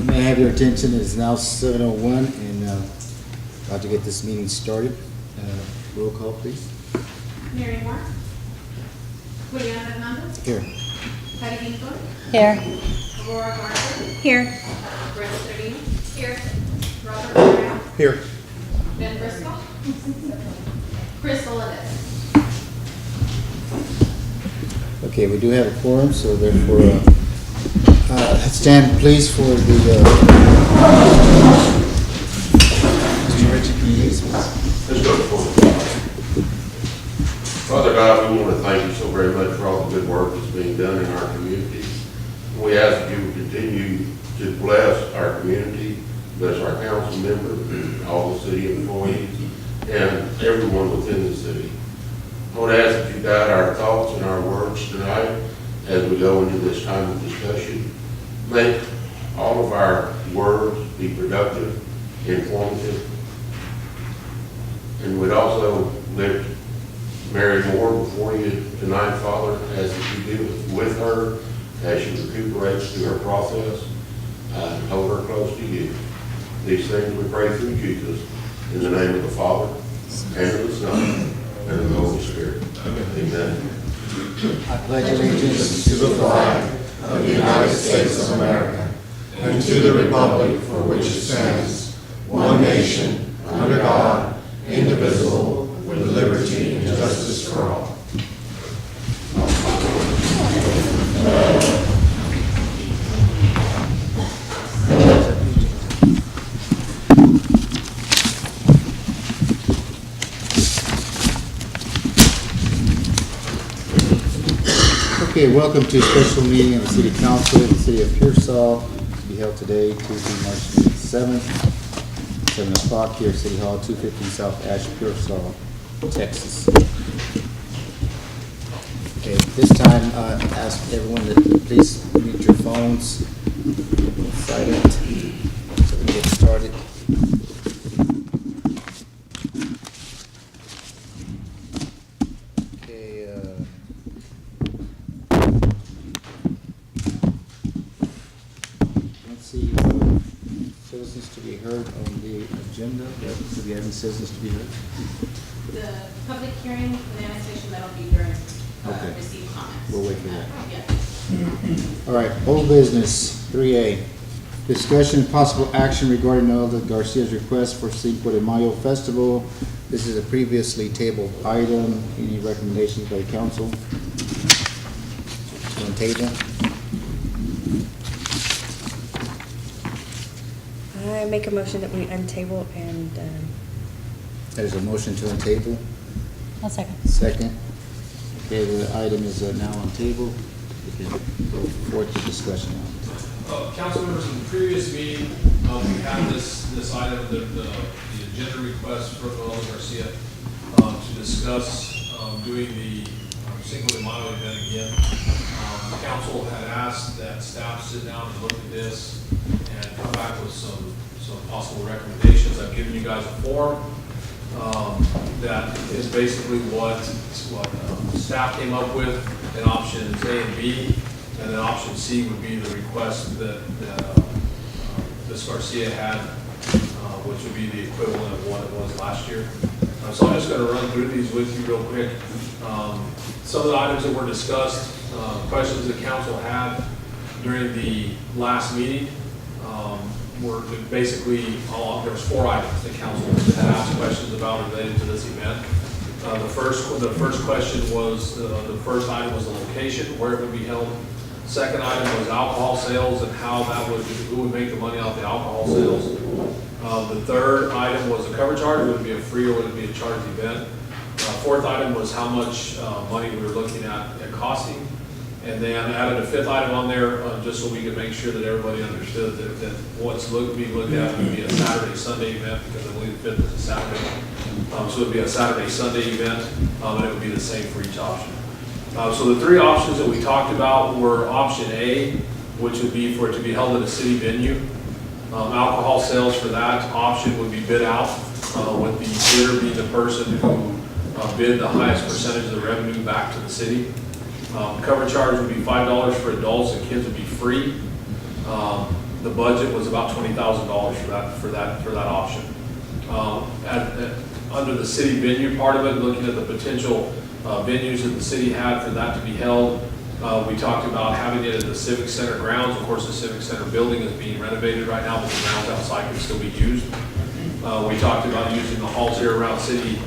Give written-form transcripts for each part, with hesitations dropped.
May I have your attention? It is now 7:01 and about to get this meeting started. Roll call, please. Mary Moore. Julian Hernandez. Here. Patty Hinkle. Here. Aurora Garza. Here. Brenda Serino. Here. Robert Brown. Here. Ben Briscoe. Chris Soledad. Okay, we do have a quorum, so therefore, stand please for the, Mr. Richard, can you lead us, please? Let's go before the Father. Father God, we want to thank you so very much for all the good work that's being done in our community. We ask that you will continue to bless our community, bless our council members, all the city employees, and everyone within the city. I want to ask that you guide our thoughts and our words tonight as we go into this time of discussion. Make all of our words be productive, informative, and we'd also lift Mary Moore before you tonight, Father, as you do with her, as she recuperates through her process. Hold her close to you. These things we pray through Jesus, in the name of the Father, and of the Son, and of the Holy Spirit. Amen. I pledge allegiance to the flag of the United States of America, and to the republic for which it stands, one nation, under God, indivisible, with liberty and justice for all. Okay, welcome to a special meeting of the City Council of the City of Pearsall to be held today, Tuesday, March 7th, 7 o'clock here at City Hall, 215 South Ash, Pearsall, Texas. Okay, this time I ask everyone to please mute your phones, silent, so we get started. Citizens to be heard on the agenda. Do we have any citizens to be heard? The public hearing for the annexation, that'll be during Okay. receive comments. We'll wait for that. Yeah. All right, old business, 3A. Discussion and possible action regarding Nelda Garcia's request for Cinco de Mayo Festival. This is a previously tabled item. Any recommendations by the council? On table? I make a motion that we untable and, There's a motion to untable. I'll second. Second. Okay, the item is now on table. We can go forward to discussion now. Council members, in the previous meeting, we had this item, the agenda request for Nelda Garcia to discuss doing the Cinco de Mayo event again. The council had asked that staff sit down and look at this and come back with some possible recommendations. I've given you guys a form that is basically what staff came up with in options A and B, and then option C would be the request that Ms. Garcia had, which would be the equivalent of what it was last year. So I'm just going to run through these with you real quick. Some of the items that were discussed, questions the council had during the last meeting, were basically there was 4 items the council had asked questions about related to this event. The first question was the first item was the location, where it would be held. Second item was alcohol sales and how that would, who would make the money off the alcohol sales. The third item was the cover charge. Would it be a free or would it be a charged event? Fourth item was how much money we were looking at costing. And then added a 5th item on there just so we could make sure that everybody understood that what's being looked at would be a Saturday, Sunday event, because I believe the 5th is a Saturday. So it would be a Saturday, Sunday event, and it would be the same for each option. So the 3 options that we talked about were option A, which would be for it to be held at a city venue. Alcohol sales for that option would be bid out, with the bidder being the person who bid the highest percentage of the revenue back to the city. Cover charge would be $5 for adults and kids would be free. the budget was about $20,000 for that option. Under the city venue part of it, looking at the potential venues that the city had for that to be held, we talked about having it at the Civic Center grounds. Of course, the Civic Center building is being renovated right now, but the grounds outside can still be used. We talked about using the halls here around City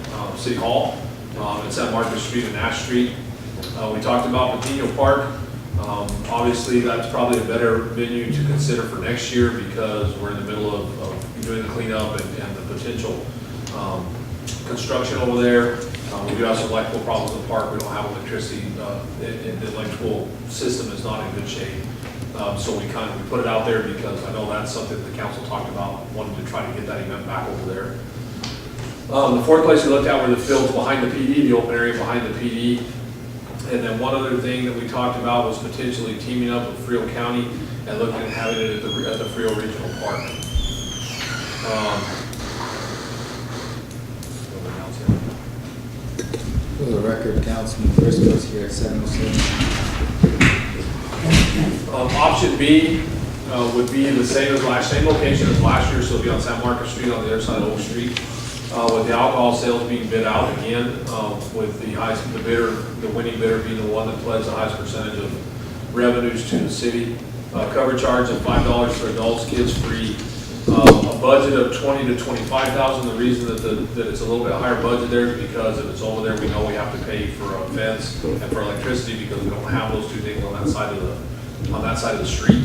Hall, at San Marcos Street and Ash Street. We talked about Patino Park. Obviously, that's probably a better venue to consider for next year because we're in the middle of doing the cleanup and the potential construction over there. We do have some electrical problems in the park. We don't have electricity. The electrical system is not in good shape. So we put it out there because I know that's something the council talked about, wanting to try to get that event back over there. The fourth place we looked at were the fields behind the PD, the open area behind the PD. And then one other thing that we talked about was potentially teaming up with Frio County and looking at having it at the Frio Regional Park. For the record, Councilman Briscoe's here at 7:07. Option B would be the same location as last year, so it'll be on San Marcos Street on the other side of Oak Street. With the alcohol sales being bid out again, with the winning bidder being the one that pledged the highest percentage of revenues to the city. Cover charge of $5 for adults, kids free. A budget of $20,000 to $25,000. The reason that it's a little bit higher budget there is because if it's over there, we know we have to pay for a fence and for electricity because we don't have those two things on that side of the street.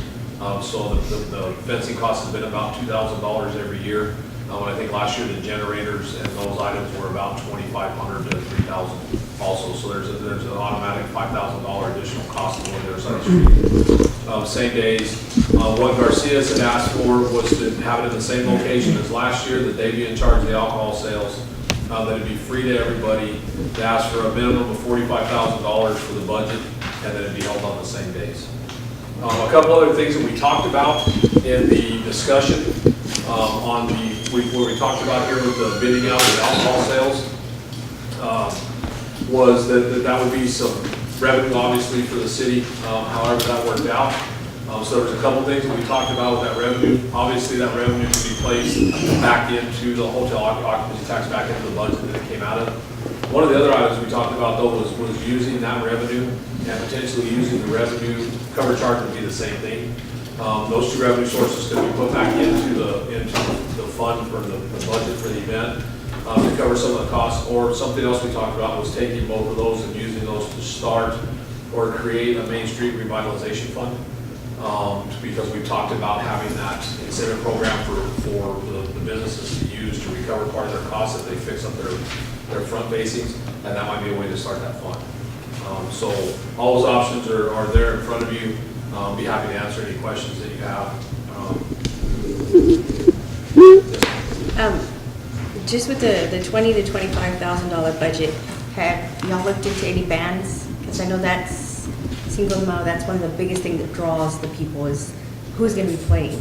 So the fencing cost has been about $2,000 every year. And I think last year the generators and those items were about $2,500 to $3,000 also. So there's an automatic $5,000 additional cost on the other side of the street. Same days. What Garcia's had asked for was to have it in the same location as last year, that they be in charge of the alcohol sales, that it'd be free to everybody. They asked for a minimum of $45,000 for the budget, and that it'd be held on the same days. A couple other things that we talked about in the discussion where we talked about here with the bidding out of the alcohol sales was that would be some revenue obviously for the city, however that worked out. So there's a couple things that we talked about with that revenue. Obviously that revenue can be placed back into the hotel occupancy tax, back into the budget that it came out of. One of the other items we talked about though was using that revenue and potentially using the revenue. Cover charge would be the same thing. Those two revenue sources could be put back into the fund for the budget for the event to cover some of the costs. Or something else we talked about was taking both of those and using those to start or create a Main Street revitalization fund. Because we talked about having that incentive program for the businesses to use to recover part of their costs if they fix up their front facings, and that might be a way to start that fund. So all those options are there in front of you. Be happy to answer any questions that you have. Just with the $20,000 to $25,000 budget, have y'all looked into any bands? Because I know that's Cinco de Mayo, that's one of the biggest things that draws the people is who's going to be playing.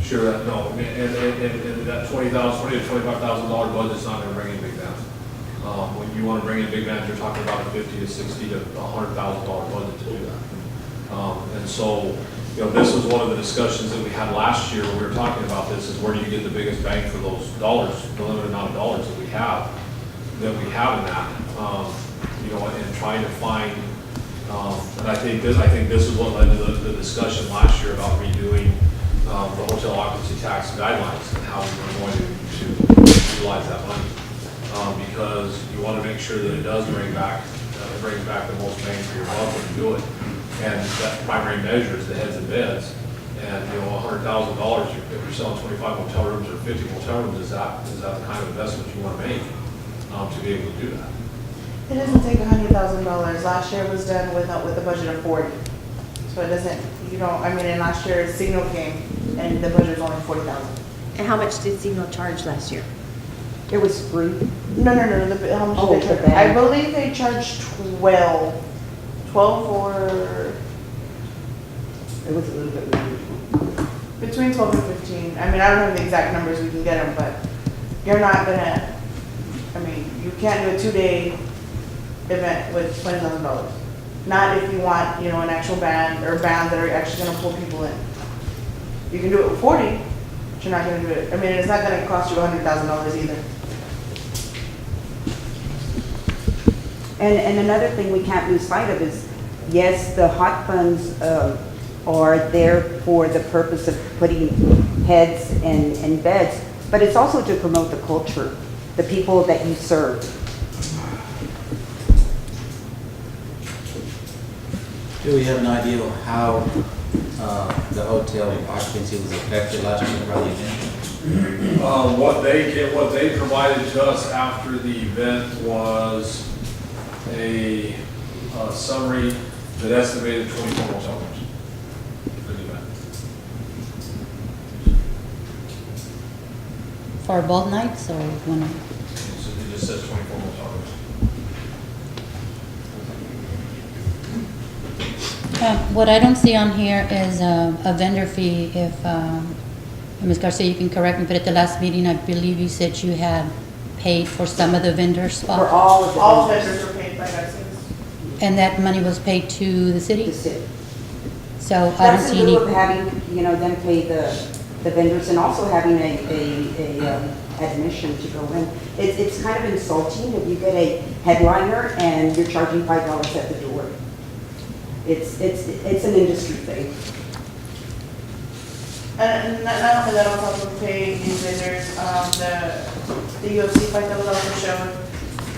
Sure, no, and that $20,000 to $25,000 budget's not going to bring in big bands. When you want to bring in big bands, you're talking about a $50,000 to $60,000 to $100,000 budget to do that. And so, this was one of the discussions that we had last year when we were talking about this, is where do you get the biggest bang for those dollars, the limited amount of dollars that we have in that, and trying to find, and I think this is what led to the discussion last year about redoing the hotel occupancy tax guidelines and how we were going to utilize that money. Because you want to make sure that it does bring back the most bang for your buck when you do it. And that primary measure is the heads and beds. And $100,000, if you're selling 25 motel rooms or 50 motel rooms, is that the kind of investment you want to make to be able to do that? It doesn't take $100,000. Last year was done with a budget of 40. So it doesn't, and last year Signal came and the budget was only 40,000. And how much did Signal charge last year? It was free. No. How much did they charge? band. I believe they charged 12 or it was a little bit between 12 and 15. I don't have the exact numbers, we can get them, but you're not gonna, you can't do a 2-day event with $20,000. Not if you want, an actual band or bands that are actually gonna pull people in. You can do it with 40, but you're not gonna do it, I mean, it's not gonna cost you $100,000 either. And another thing we can't lose sight of is, yes, the hot funds are there for the purpose of putting heads in beds, but it's also to promote the culture, the people that you serve. Do we have an idea of how the hotel occupancy was affected last year by the event? What they provided to us after the event was a summary that estimated 24 motel rooms for the event. For both nights or one night? So it just says 24 motel rooms. What I don't see on here is a vendor fee. If, Ms. Garcia, you can correct me, but at the last meeting, I believe you said you had paid for some of the vendor For spots. all of the. All vendors are paid by Garcia's. And that money was paid to the city? The city. So I don't That's see in lieu of any, having, them pay the vendors and also having a admission to go in. It's kind of insulting if you get a headliner and you're charging $5 at the door. It's an industry thing. And not only that, also we pay these vendors, the UFC fight that was also shown,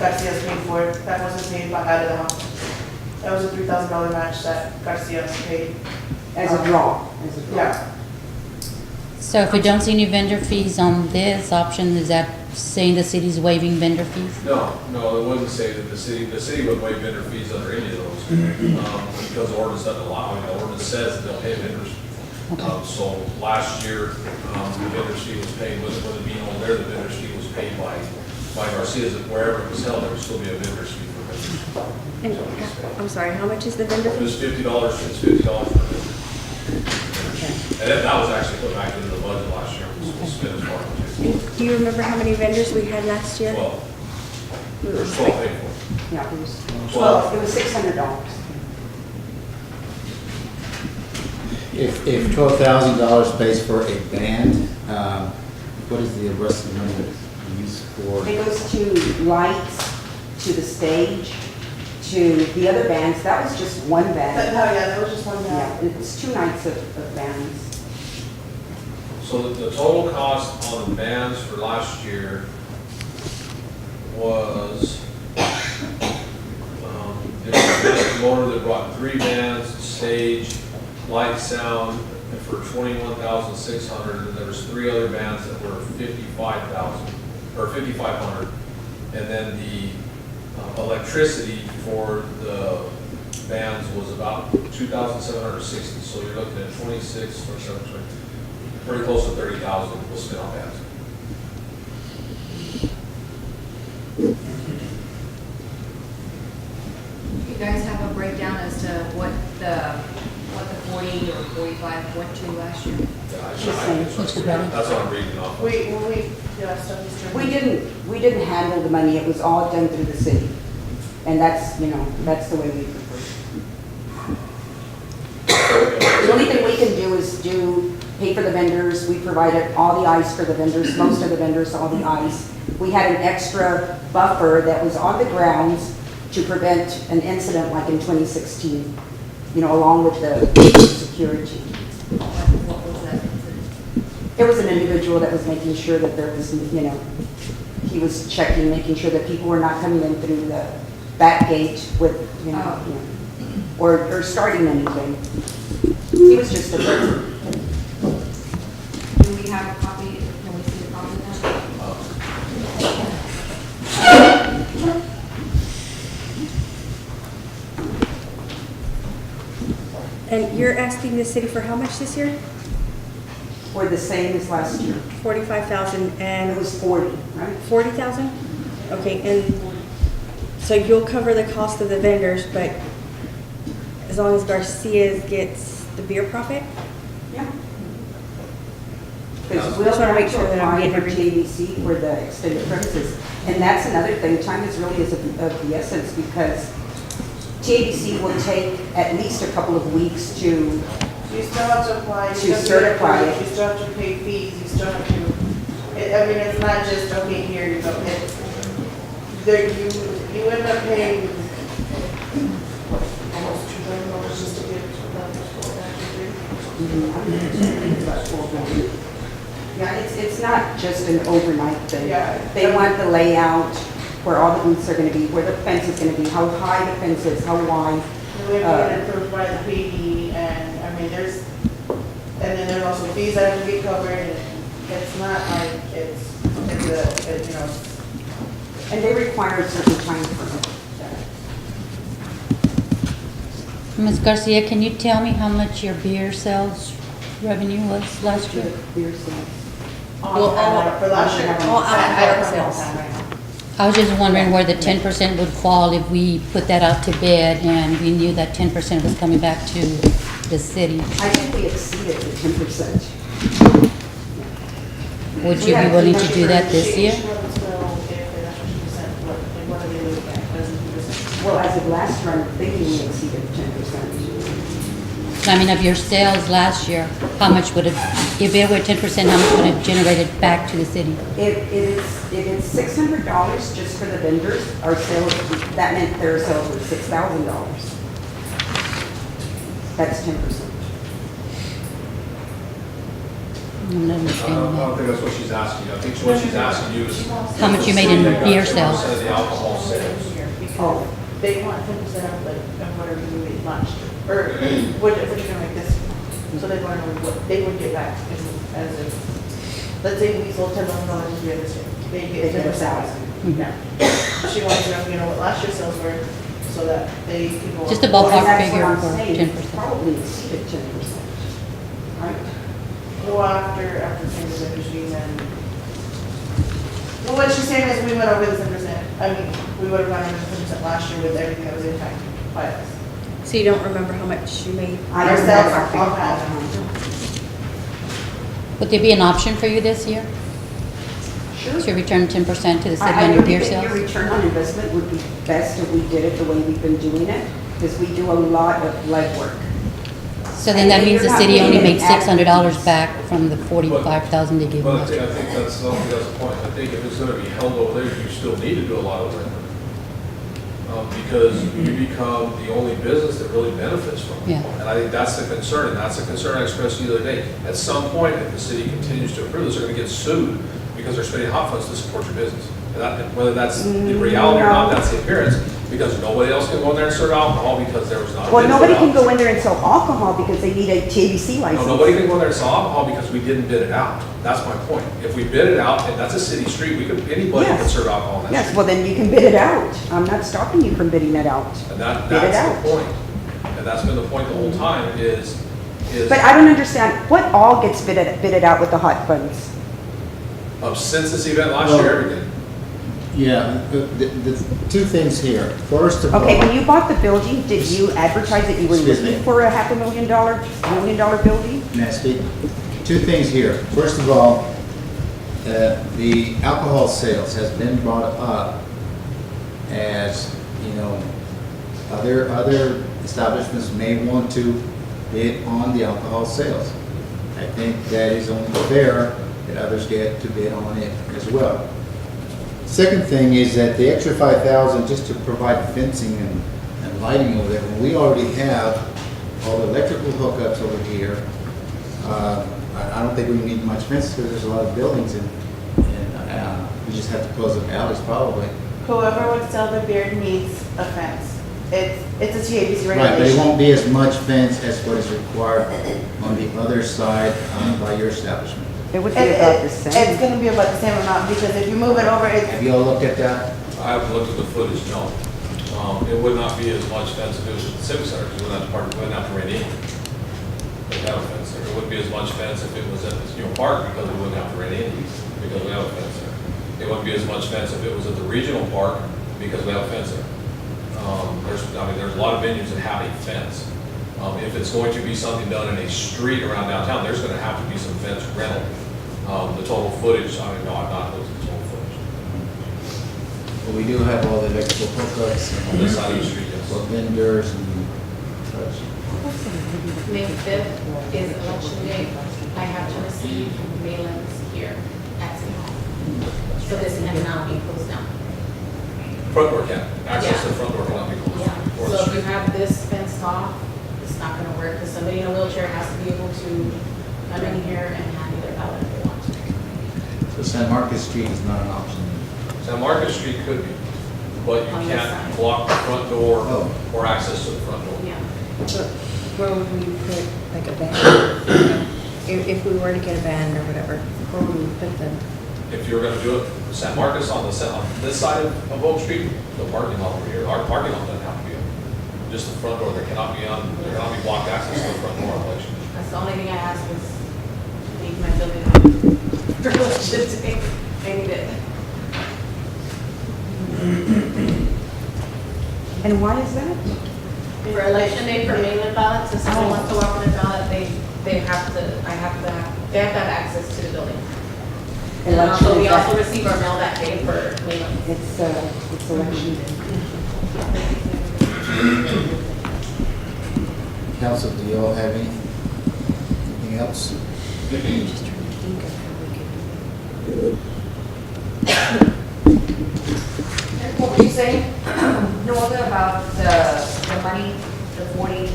Garcia's paid for it, that wasn't paid by out of the house. That was a $3,000 match that Garcia's paid. As a draw. Yeah. so if we don't see any vendor fees on this option, is that saying the city's waiving vendor fees? No, it wouldn't say that the city would waive vendor fees under any of those, because the ordinance doesn't allow, the ordinance says that they'll pay vendors. So last year, the vendor's fee was paid, with it being over there, the vendor's fee was paid by Garcia's, wherever it was held, there would still be a vendor's fee for vendors. And, I'm sorry, how much is the vendor It fee? was $50 per vendor. And that was actually put back into the budget last year, it was spent as part of it. Do you remember how many vendors we had last year? 12. There's 12 paid for. Yeah, it was 12. It was $600. If $12,000 pays for a band, what is the rest of the money used for? It goes to lights, to the stage, to the other bands. That was just one But, band. no, yeah, that was just one Yeah, guy. it's 2 nights of bands. So the total cost on the bands for last year was, there was a promoter that brought 3 bands, stage, light, sound, and for $21,600, and there was 3 other bands that were $55,000, or $5,500. And then the electricity for the bands was about $2,760, so you're looking at 26, 27, 20, pretty close to $30,000 was spent on bands. You guys have a breakdown as to what the 40 or 45 went to last year? That's what I'm reading off. Yeah, so Mr. We didn't handle the money. It was all done through the city. And that's, that's the way we prefer. The only thing we can do is pay for the vendors. We provided all the ice for the vendors, most of the vendors, all the ice. We had an extra buffer that was on the grounds to prevent an incident like in 2016, along with the security. What was that incident? It was an individual that was making sure that there was, he was checking, making sure that people were not coming in through the back gate with, or starting anything. He was just a person. Do we have a copy, can we see a copy of that? And you're asking the city for how much this year? Or the same as last year. 45,000 And and it was 40, right? 40,000? Okay, and so you'll cover the cost of the vendors, but as long as Garcia's gets the beer profit? Yeah. Because Just we'll wanna have make to sure that I'm apply getting for everything. JVC for the extended premises. And that's another thing, time is really of the essence because TABC will take at least a couple of weeks to You still have to apply. you To still have certify pay- it. You still have to pay fees, you still have to, I mean, it's not just, okay, here you go. There, you end up paying almost $2,000 just to get that. Yeah, it's not just an overnight thing. Yeah. They want the layout, where all the booths are gonna be, where the fence is gonna be, how high the fence is, how wide. We have to get it approved by the PD, and, I mean, and then there's also fees that have to be covered, and it's not like, you know, And they require a certain time frame. Ms. Garcia, can you tell me how much your beer sales revenue was last year? Beer sales. Well, all- for last year. all I don't alcoholic know sales. right now. I was just wondering where the 10% would fall if we put that out to bid and we knew that 10% was coming back to the city. I think we exceeded the 10%. Would you be willing to do that this year? She wants to know if they're not 50%, what are they looking at, as a %? Well, as of last year, I'm thinking we exceeded 10%. I mean, of your sales last year, how much would it, if it were 10%, how much would it generated back to the city? If it's $600 just for the vendors, our sales, that meant their sales were $6,000. That's 10%. I'm not I understanding don't that. think that's what she's asking you. I think what she's asking you is. How much you made in beer sales? 10% of the alcohol sales. Because they want 10% of like, of whatever you made last year, or what if you're gonna make this, so they want to know what they would get back as if, let's say we sold $10,000 the other year, they get 10%. Yeah. She wants to know, you know, what last year's sales were, so that they can go. Just a on. ballpark And that's figure what I'm for saying, 10%. probably exceeded 10%. Right? Well, after things are between and, well, what she's saying is we went over the 10%. I mean, we would have gone over the 10% last year with everything that was impacted by us. So you don't remember how much you made? I don't Ourselves know. are all bad. Would there be an option for you this year Sure. to return 10% to the city I on your really beer think your sales? return on investment would be best if we did it the way we've been doing it, because we do a lot of legwork. So then that And means the you're not city only getting made an $600 back from the $45,000 they gave But I last think, year. I think that's, I don't think that's the point. I think if it's gonna be held over there, you still need to do a lot of labor. Because you become the only business that really benefits from it. Yeah. And I think that's the concern, and that's the concern I expressed to you the other day. At some point, if the city continues to approve this, they're gonna get sued because they're spending hot funds to support your business. And that, whether that's the reality or not, that's the appearance, because nobody else can go in there and serve alcohol because there was not. a Well, bid for nobody it can out. go in there and sell alcohol because they need a TABC No, license. nobody can go in there and sell alcohol because we didn't bid it out. That's my point. If we bid it out, and that's a city street, anybody can Yes. serve alcohol on that Yes, street. well, then you can bid it out. I'm not stopping you from bidding it out. And Bid it that's out. the point. And that's been the point the whole time is. But I don't understand, what all gets bidded out with the hot funds? Since this event last Well- year, everything. Yeah, the two things here. First of all. Okay, when you bought the building, did you advertise that you were Excuse me. looking for a $500,000 million building? May I speak? Two things here. First of all, the alcohol sales has been brought up as, you know, other establishments may want to bid on the alcohol sales. I think that is only fair that others get to bid on it as well. Second thing is that the extra 5,000 just to provide fencing and lighting over there, when we already have all the electrical hookups over here, I don't think we need much fence because there's a lot of buildings and we just have to close up alleys probably. Whoever would sell the beer needs a fence. It's a TABC Right, but it regulation. won't be as much fence as what is required on the other side by your establishment. It would be about the It's same. gonna be about the same amount, because if you move it over, it's, Have you all looked at that? I haven't looked at the footage, no. It would not be as much fence if it was at the Civic Center, because we wouldn't have to rent in. We have a fence there. It wouldn't be as much fence if it was at the Park, because we wouldn't have to rent in, because we have a fence there. It wouldn't be as much fence if it was at the regional park, because we have a fence there. There's a lot of venues that have a fence. If it's going to be something done in a street around downtown, there's gonna have to be some fence rental. The total footage, no, I've not looked at the total footage. Well, we do have all the electrical hookups On this side of the street, yes. for vendors and such. May 5th is election day. I have to receive mailings here at City Hall. So this cannot be closed down. Front door can, access to the Yeah. front door cannot be closed. Yeah, Or the so if you street. have this fenced off, it's not gonna work, because somebody in a wheelchair has to be able to come in here and hand me their ballot if they want to. So San Marcos Street is not an option. San Marcos Street could be, but you On this can't side. block the front door Oh. or access to the front door. Yeah. But where would we put like a van? If we were to get a van or whatever, where would we put them? If you're gonna do it, San Marcos on this side of Oak Street, the parking lot over here, our parking lot doesn't have to be open. Just the front door, there cannot be blocked access to the front door on election. That's the only thing I asked was to leave my building open for election day. I need it. And why is that? For election day, for mail-in ballots, if someone wants to walk on a ballot, they have to have access to the building. And Election also, we is also that- receive our mail that day for mail-in. It's election day. Council, do you all have anything else? I'm just trying to think of how we could. What were you saying? No, other about the money, the 40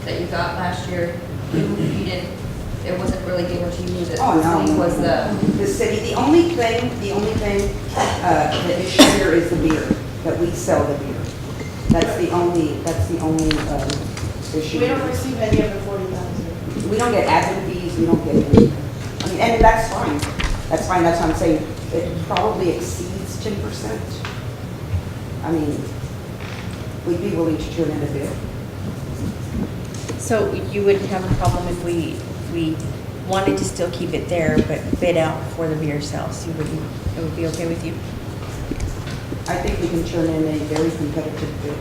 that you got last year, you didn't, it wasn't really given to you, that Oh, no. was the, The city, the only thing, the issue here is the beer, that we sell the beer. That's the only issue. We don't receive any of the 40,000. We don't get admin fees, we don't get any, I mean, and that's fine. That's fine, that's what I'm saying. It probably exceeds 10%. I mean, we'd be willing to turn in a bid. So you wouldn't have a problem if we wanted to still keep it there, but bid out for the beer sales? You wouldn't, it would be okay with you? I think we can turn in a very competitive bid.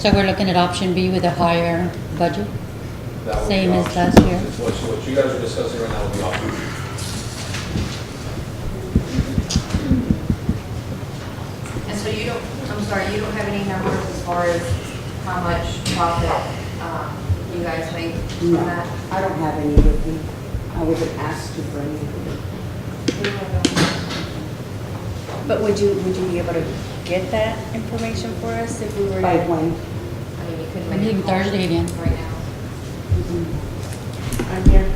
So we're looking at option B with a higher budget? That would be Same as option. last year. What you guys are discussing right now would be option. and so you don't, I'm sorry, you don't have any numbers as far as how much profit you guys make from No, that? I don't have any with me. I wasn't asked to bring it. But would you be able to get that information for us if we were By to? when? I mean, you couldn't I'm make meeting a call Thursday again. right now. I'm here.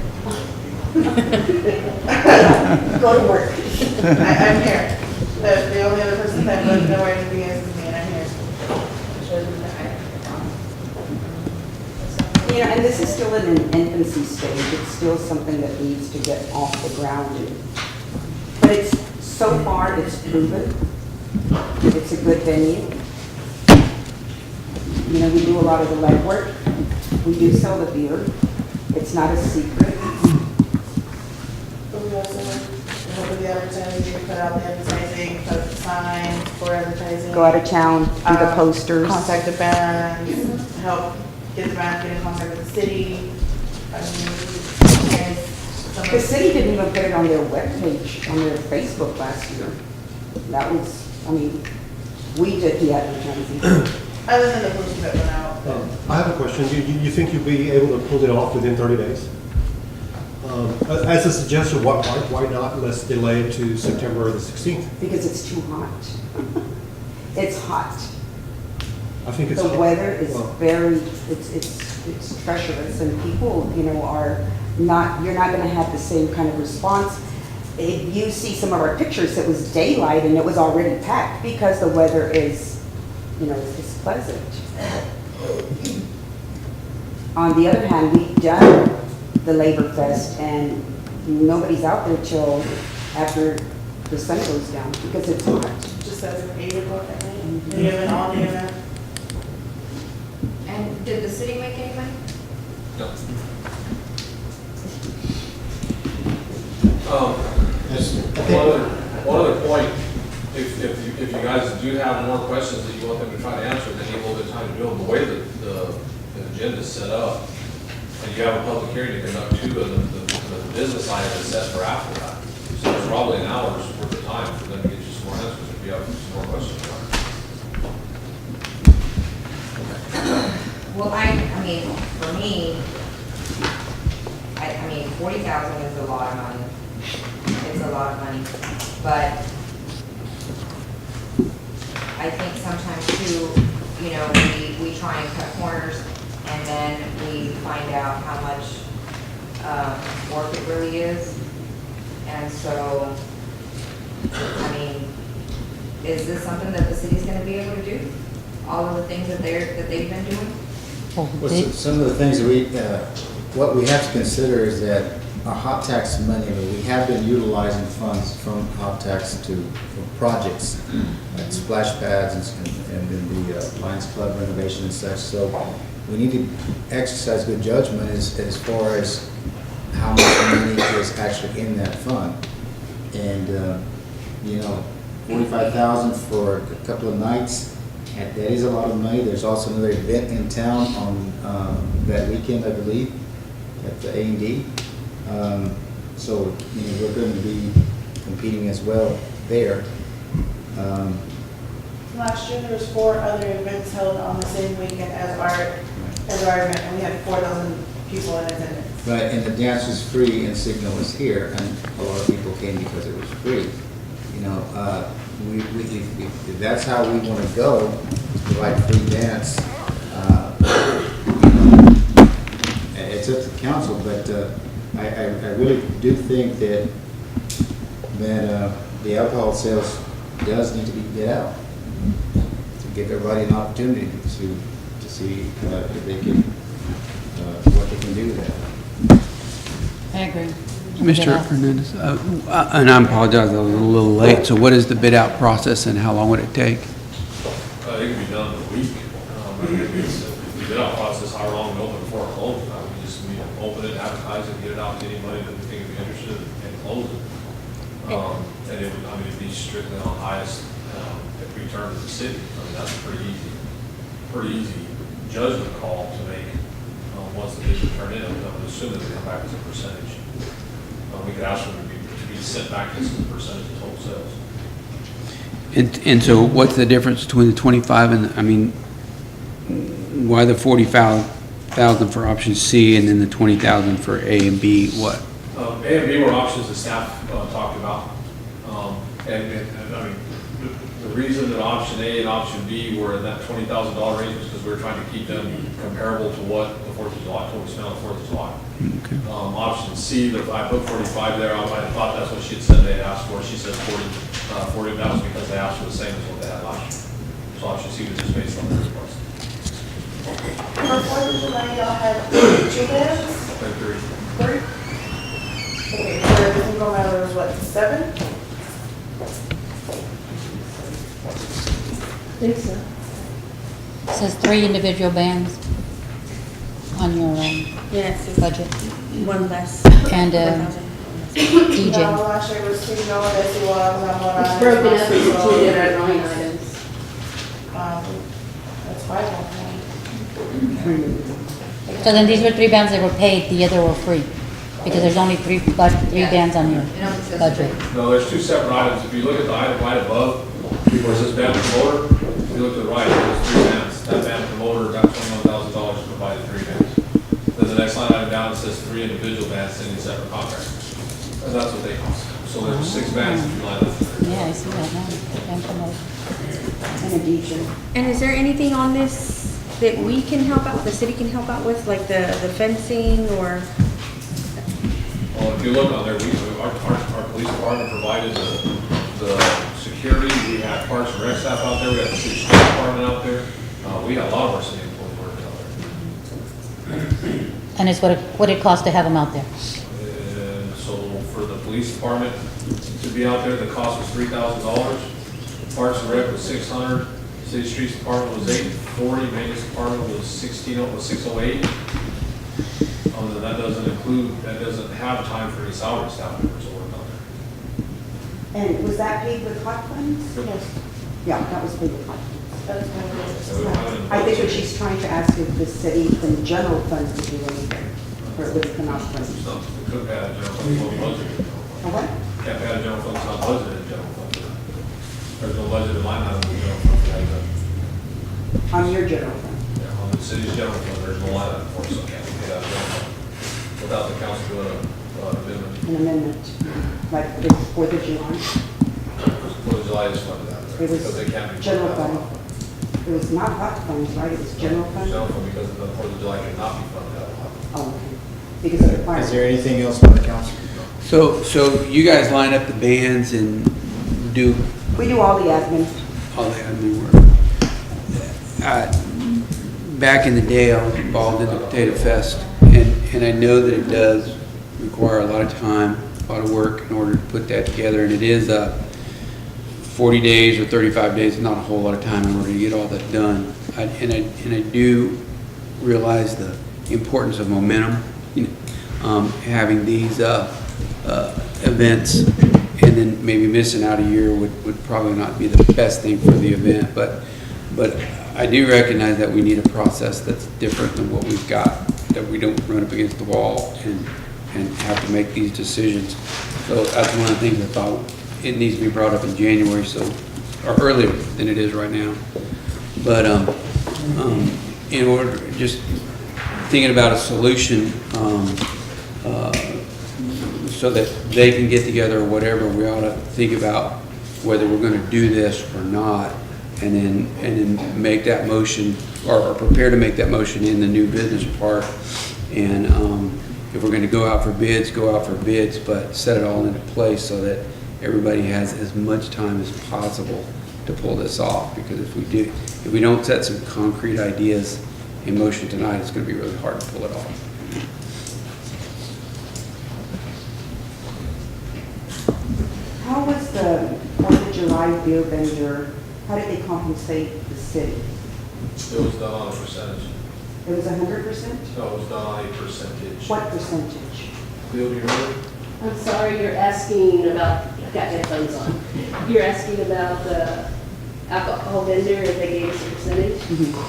Go to work. I'm here. The only other person that doesn't know where anything is me, and I'm here. You know, and this is still in an infancy stage. It's still something that needs to get off the ground. But it's, so far, it's proven. It's a good venue. You know, we do a lot of the legwork. We do sell the beer. It's not a secret. But we also help with the advertising, put out the advertising, put up the signs for advertising. Go out of town, do the posters. Contact the bands, help get the band, get in contact with the city. I mean, and some of The city didn't even put it on their webpage, on their Facebook last year. That was, I mean, we did the advertising. Other than the poster that went out. I have a question. Do you think you'll be able to pull it off within 30 days? As a suggestion, why not let's delay it to September the 16th? Because it's too hot. It's hot. I think it's. The weather is well, very, it's treacherous, and people, you know, are not, you're not gonna have the same kind of response. If you see some of our pictures, it was daylight and it was already packed because the weather is, you know, it's pleasant. On the other hand, we've done the Labor Fest and nobody's out there till after the sun goes down because it's hot. Just says at 8 o'clock at night. And you have an all-day event. And did the city make any money? No. One other point, if you guys do have more questions that you want them to try to answer, then you need a little bit of time to do them. The way that the agenda is set up, and you have a public hearing to conduct two, and the business item is set for after that. So there's probably an hour's worth of time for them to get you some more answers if you have some more questions about it. Well, I mean, for me, I mean, 40,000 is a lot of money. It's a lot of money, but I think sometimes too, you know, we try and cut corners, and then we find out how much work it really is. And so, I mean, is this something that the city's gonna be able to do? All of the things that they've been doing? Oh, Well, they- some of the things that what we have to consider is that our hot tax money, we have been utilizing funds from hot tax for projects, like splash pads and then the Lions Club renovation and such. So we need to exercise good judgment as far as how much money is actually in that fund. And, you know, 45,000 for a couple of nights, that is a lot of money. There's also another event in town on that weekend, I believe, at the A&D. So, you know, we're going to be competing as well there. Last year, there was 4 other events held on the same weekend as our event, and we had 4,000 people in attendance. Right, and the dance was free and Cinco was here, and a lot of people came because it was free. You know, if that's how we want to go, provide free dance, it's up to the council, but I really do think that the alcohol sales does need to be get out to give everybody an opportunity to see if they can what they can do with that. I agree. Mr. Yeah. Hernandez, and I apologize, I was a little late, so what is the bid out process and how long would it take? It can be done in a week. The bid out process, how long we open before it closes. We just need to open it, advertise it, get it out to anybody that we think would be interested and close it. And it would, I mean, it'd be strictly on highest return to the city. I mean, that's a pretty easy judgment call to make once the bids are turned in. I would assume that they come back as a percentage. We could ask them to be sent back as a percentage of total sales. And so what's the difference between the 25 and, I mean, why the 45,000 for option C and then the 20,000 for A and B, what? A and B were options that staff talked about. And I mean, the reason that option A and option B were in that $20,000 range was because we were trying to keep them comparable to what the 4th of July, what we spent on the 4th of July. Okay. Option C, I put 45 there, I thought that's what she had said they had asked for. She said 40, that was because they asked for the same as what they had last year. So option C was just based on their request. For 4th of July, y'all had 2 bands? Like 3. 3? Okay, for the Cinco Mayo, there was what, 7? I think so. It says 3 individual bands on your Yes, it's budget. one less. And 1,000. DJ. No, last year was Cinco, Desigual, Zamora. It's broken up into 2 Macizo. different line items. That's 5 of them. So then these were 3 bands that were paid, the other were free? Because there's only 3 Yeah. bands on your It only says budget. No, there's 2 separate items. If you look at the item right above, where it says band promoter, if you look to the right, there's 3 bands. That band promoter got $21,000 to provide 3 bands. Then the next line item down, it says 3 individual bands sending separate contracts. And that's what they cost. So there's 6 bands if you line up. Yeah, I see that now. Band promoter. And a DJ. And is there anything on this that we can help out, the city can help out with, like the fencing or? Well, if you look on there, our police department provided the security. We had Parks and Rec staff out there. We had the city street department out there. We had a lot of our city employees working out there. And it's what it costs to have them out there. And so for the police department to be out there, the cost was $3,000. Parks and Rec was $600. City Streets Department was $840. Maintenance Department was $608. That doesn't have time for any salary staff members to work out there. And was that paid with hot funds? Yes. Yeah, that was paid with hot funds. That's So we don't have any I think what budget. she's trying to ask if the city, the general funds would do anything, or it would come out from. It's not- we couldn't pay out of general fund, we budgeted in general fund. Oh, what? Can't pay out of general fund, it's not budgeted in general fund. There's no budgeted line item in general fund for that. On your general fund? Yeah, on the city's general fund, there's no line item for it, so it can't be paid out of general fund without the council doing an amendment. An amendment, like the 4th of July. For the July is funded out of there, It was because they can't be. general funded out of fund. It was not hot funds, right? It was general fund? General fund, because the 4th of July cannot be funded out of hot. Oh, okay. Because of the fire. Is there anything else from the council? So you guys line up the bands and do We do all the admin. all the admin work. Back in the day, I was involved in the Potato Fest, and I know that it does require a lot of time, a lot of work in order to put that together, and it is 40 days or 35 days, not a whole lot of time in order to get all that done. And I do realize the importance of momentum, having these events, and then maybe missing out a year would probably not be the best thing for the event, but I do recognize that we need a process that's different than what we've got, that we don't run up against the wall and have to make these decisions. So that's one of the things I thought it needs to be brought up in January, or earlier than it is right now. But in order, just thinking about a solution, so that they can get together or whatever, we ought to think about whether we're going to do this or not, and then make that motion, or prepare to make that motion in the new business part. And if we're going to go out for bids, but set it all into place so that everybody has as much time as possible to pull this off. Because if we don't set some concrete ideas in motion tonight, it's going to be really hard to pull it off. How was the 4th of July beer vendor, how did they compensate the city? It was done on a percentage. It was 100%? No, it was done on a percentage. What percentage? Bill, do you remember? I'm sorry, you're asking about, I've got headphones on. You're asking about the alcohol vendor, if they gave us a percentage?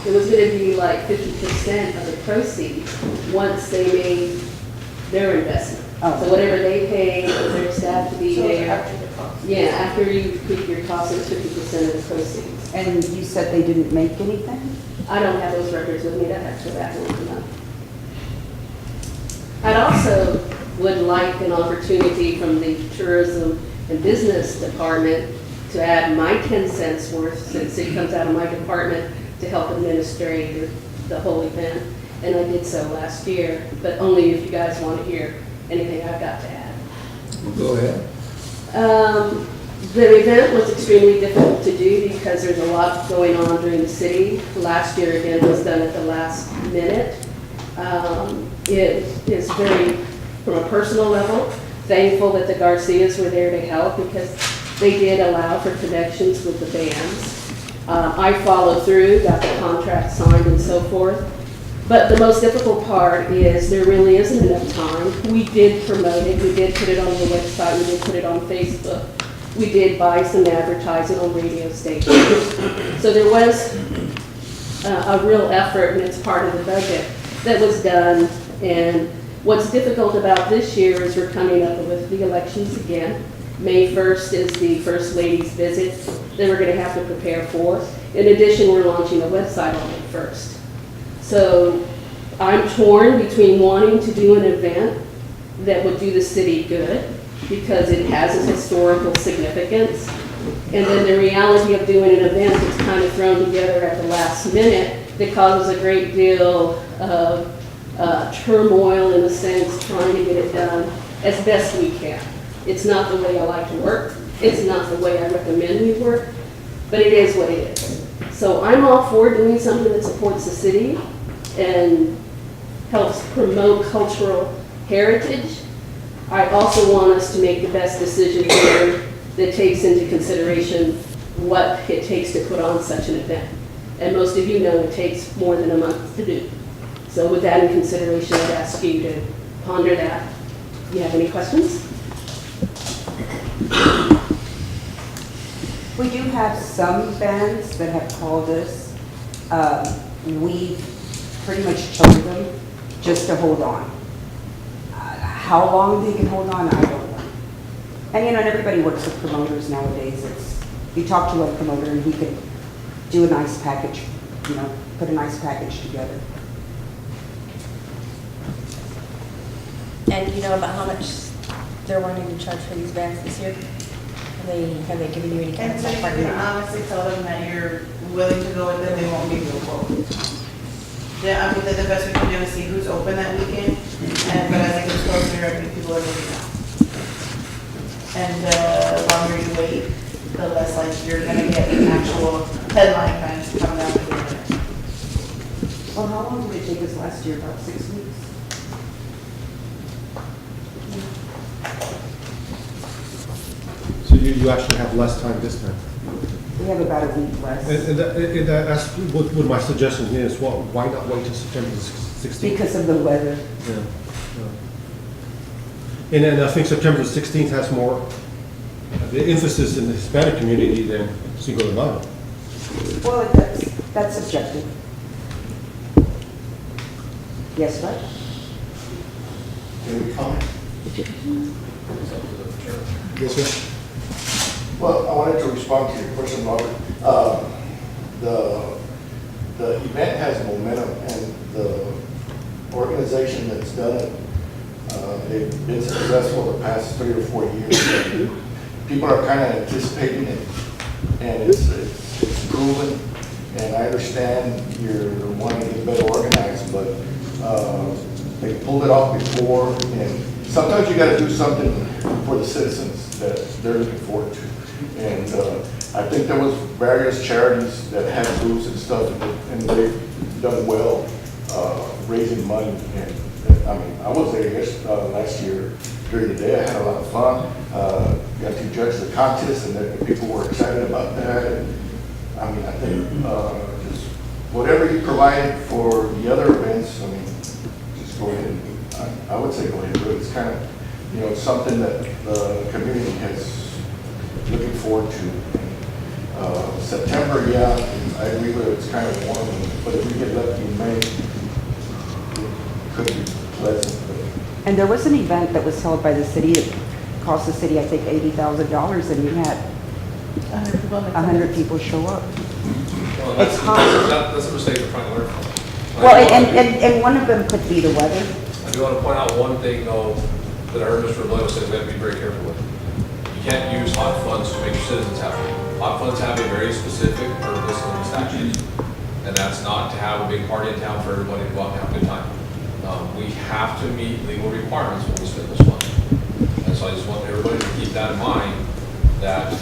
It was gonna be like 50% of the proceeds once they made their investment. Oh. So whatever they paid for their staff to be So there. after the cost. Yeah, after you keep your costs, it's 50% of the proceeds. And you said they didn't make anything? I don't have those records with me, I'd have to go back and look them up. I'd also would like an opportunity from the tourism and business department to add my 10 cents worth, since it comes out of my department, to help administrate the whole event. And I did so last year, but only if you guys want to hear anything I've got to add. Well, go ahead. The event was extremely difficult to do because there's a lot going on during the city. Last year, again, was done at the last minute. It is very, from a personal level, thankful that the Garcias were there to help because they did allow for connections with the bands. I followed through, got the contract signed and so forth. But the most difficult part is there really isn't enough time. We did promote it, we did put it on the website, we did put it on Facebook. We did buy some advertising on radio stations. So there was a real effort, and it's part of the budget, that was done. And what's difficult about this year is we're coming up with the elections again. May 1st is the First Lady's visit that we're gonna have to prepare for. In addition, we're launching a website on May 1st. So I'm torn between wanting to do an event that would do the city good because it has a historical significance. And then the reality of doing an event that's kind of thrown together at the last minute that causes a great deal of turmoil, in a sense, trying to get it done as best we can. It's not the way I like to work. It's not the way I recommend we work, but it is what it is. So I'm all for doing something that supports the city and helps promote cultural heritage. I also want us to make the best decision here that takes into consideration what it takes to put on such an event. And most of you know it takes more than a month to do. So with that in consideration, I'd ask you to ponder that. Do you have any questions? We do have some bands that have called us. We pretty much told them just to hold on. How long they can hold on, I don't know. And and everybody works with promoters nowadays. You talk to a promoter and he could do a nice package, put put a nice package together. And you know about how much they're wanting to charge for these bands this year? Have they given you any kind of And so you ballpark can number? honestly tell them that you're willing to go with them, they won't give you a quote. Yeah, I mean, the best we can do is see who's open that weekend, and, but as it gets closer, I think people are moving out. And the longer you wait, the less likely you're gonna get an actual headline bands coming out of the event. Well, how long did it take us last year? About 6 weeks? So you actually have less time this time. We have about a week less. And that's what my suggestion is, well, why not wait till September 16th? Because of the weather. Yeah. And then I think September 16th has more, the emphasis in the Hispanic community than Cinco de Mayo. Well, that's subjective. Yes, what? Can we comment? Yes, sir. Well, I wanted to respond to your question, Robert. The event has momentum, and the organization that's done it, they've been successful the past 3 or 4 years. People are kind of anticipating it, and it's proven. And I understand you're wanting to get better organized, but they pulled it off before, and sometimes you got to do something for the citizens that they're looking forward to. And I think there was various charities that had booths and stuff, and they've done well raising money. And I mean, I was there last year during the day. I had a lot of fun. Got to judge the contest, and the people were excited about that. And I mean, I think just whatever you provide for the other events, I mean, just go ahead. I would say go ahead and do it. It's kind of, something that the community has looking forward to. September, yeah, I agree with it, it's kind of warm, but if we get lucky in May, it could be pleasant. And there was an event that was held by the city, it cost the city, I think, $80,000, and you had 100 people show up. Well, It's hot. That's a mistake we're trying to learn from. Well, and one of them could be the weather. I do want to point out one thing, though, that I heard Mr. Robledo say we have to be very careful with. You can't use hot funds to make your citizens happy. Hot funds have a very specific purpose in the statute, and that's not to have a big party in town for everybody to go out and have a good time. We have to meet legal requirements when we spend this money. And so I just want everybody to keep that in mind, that,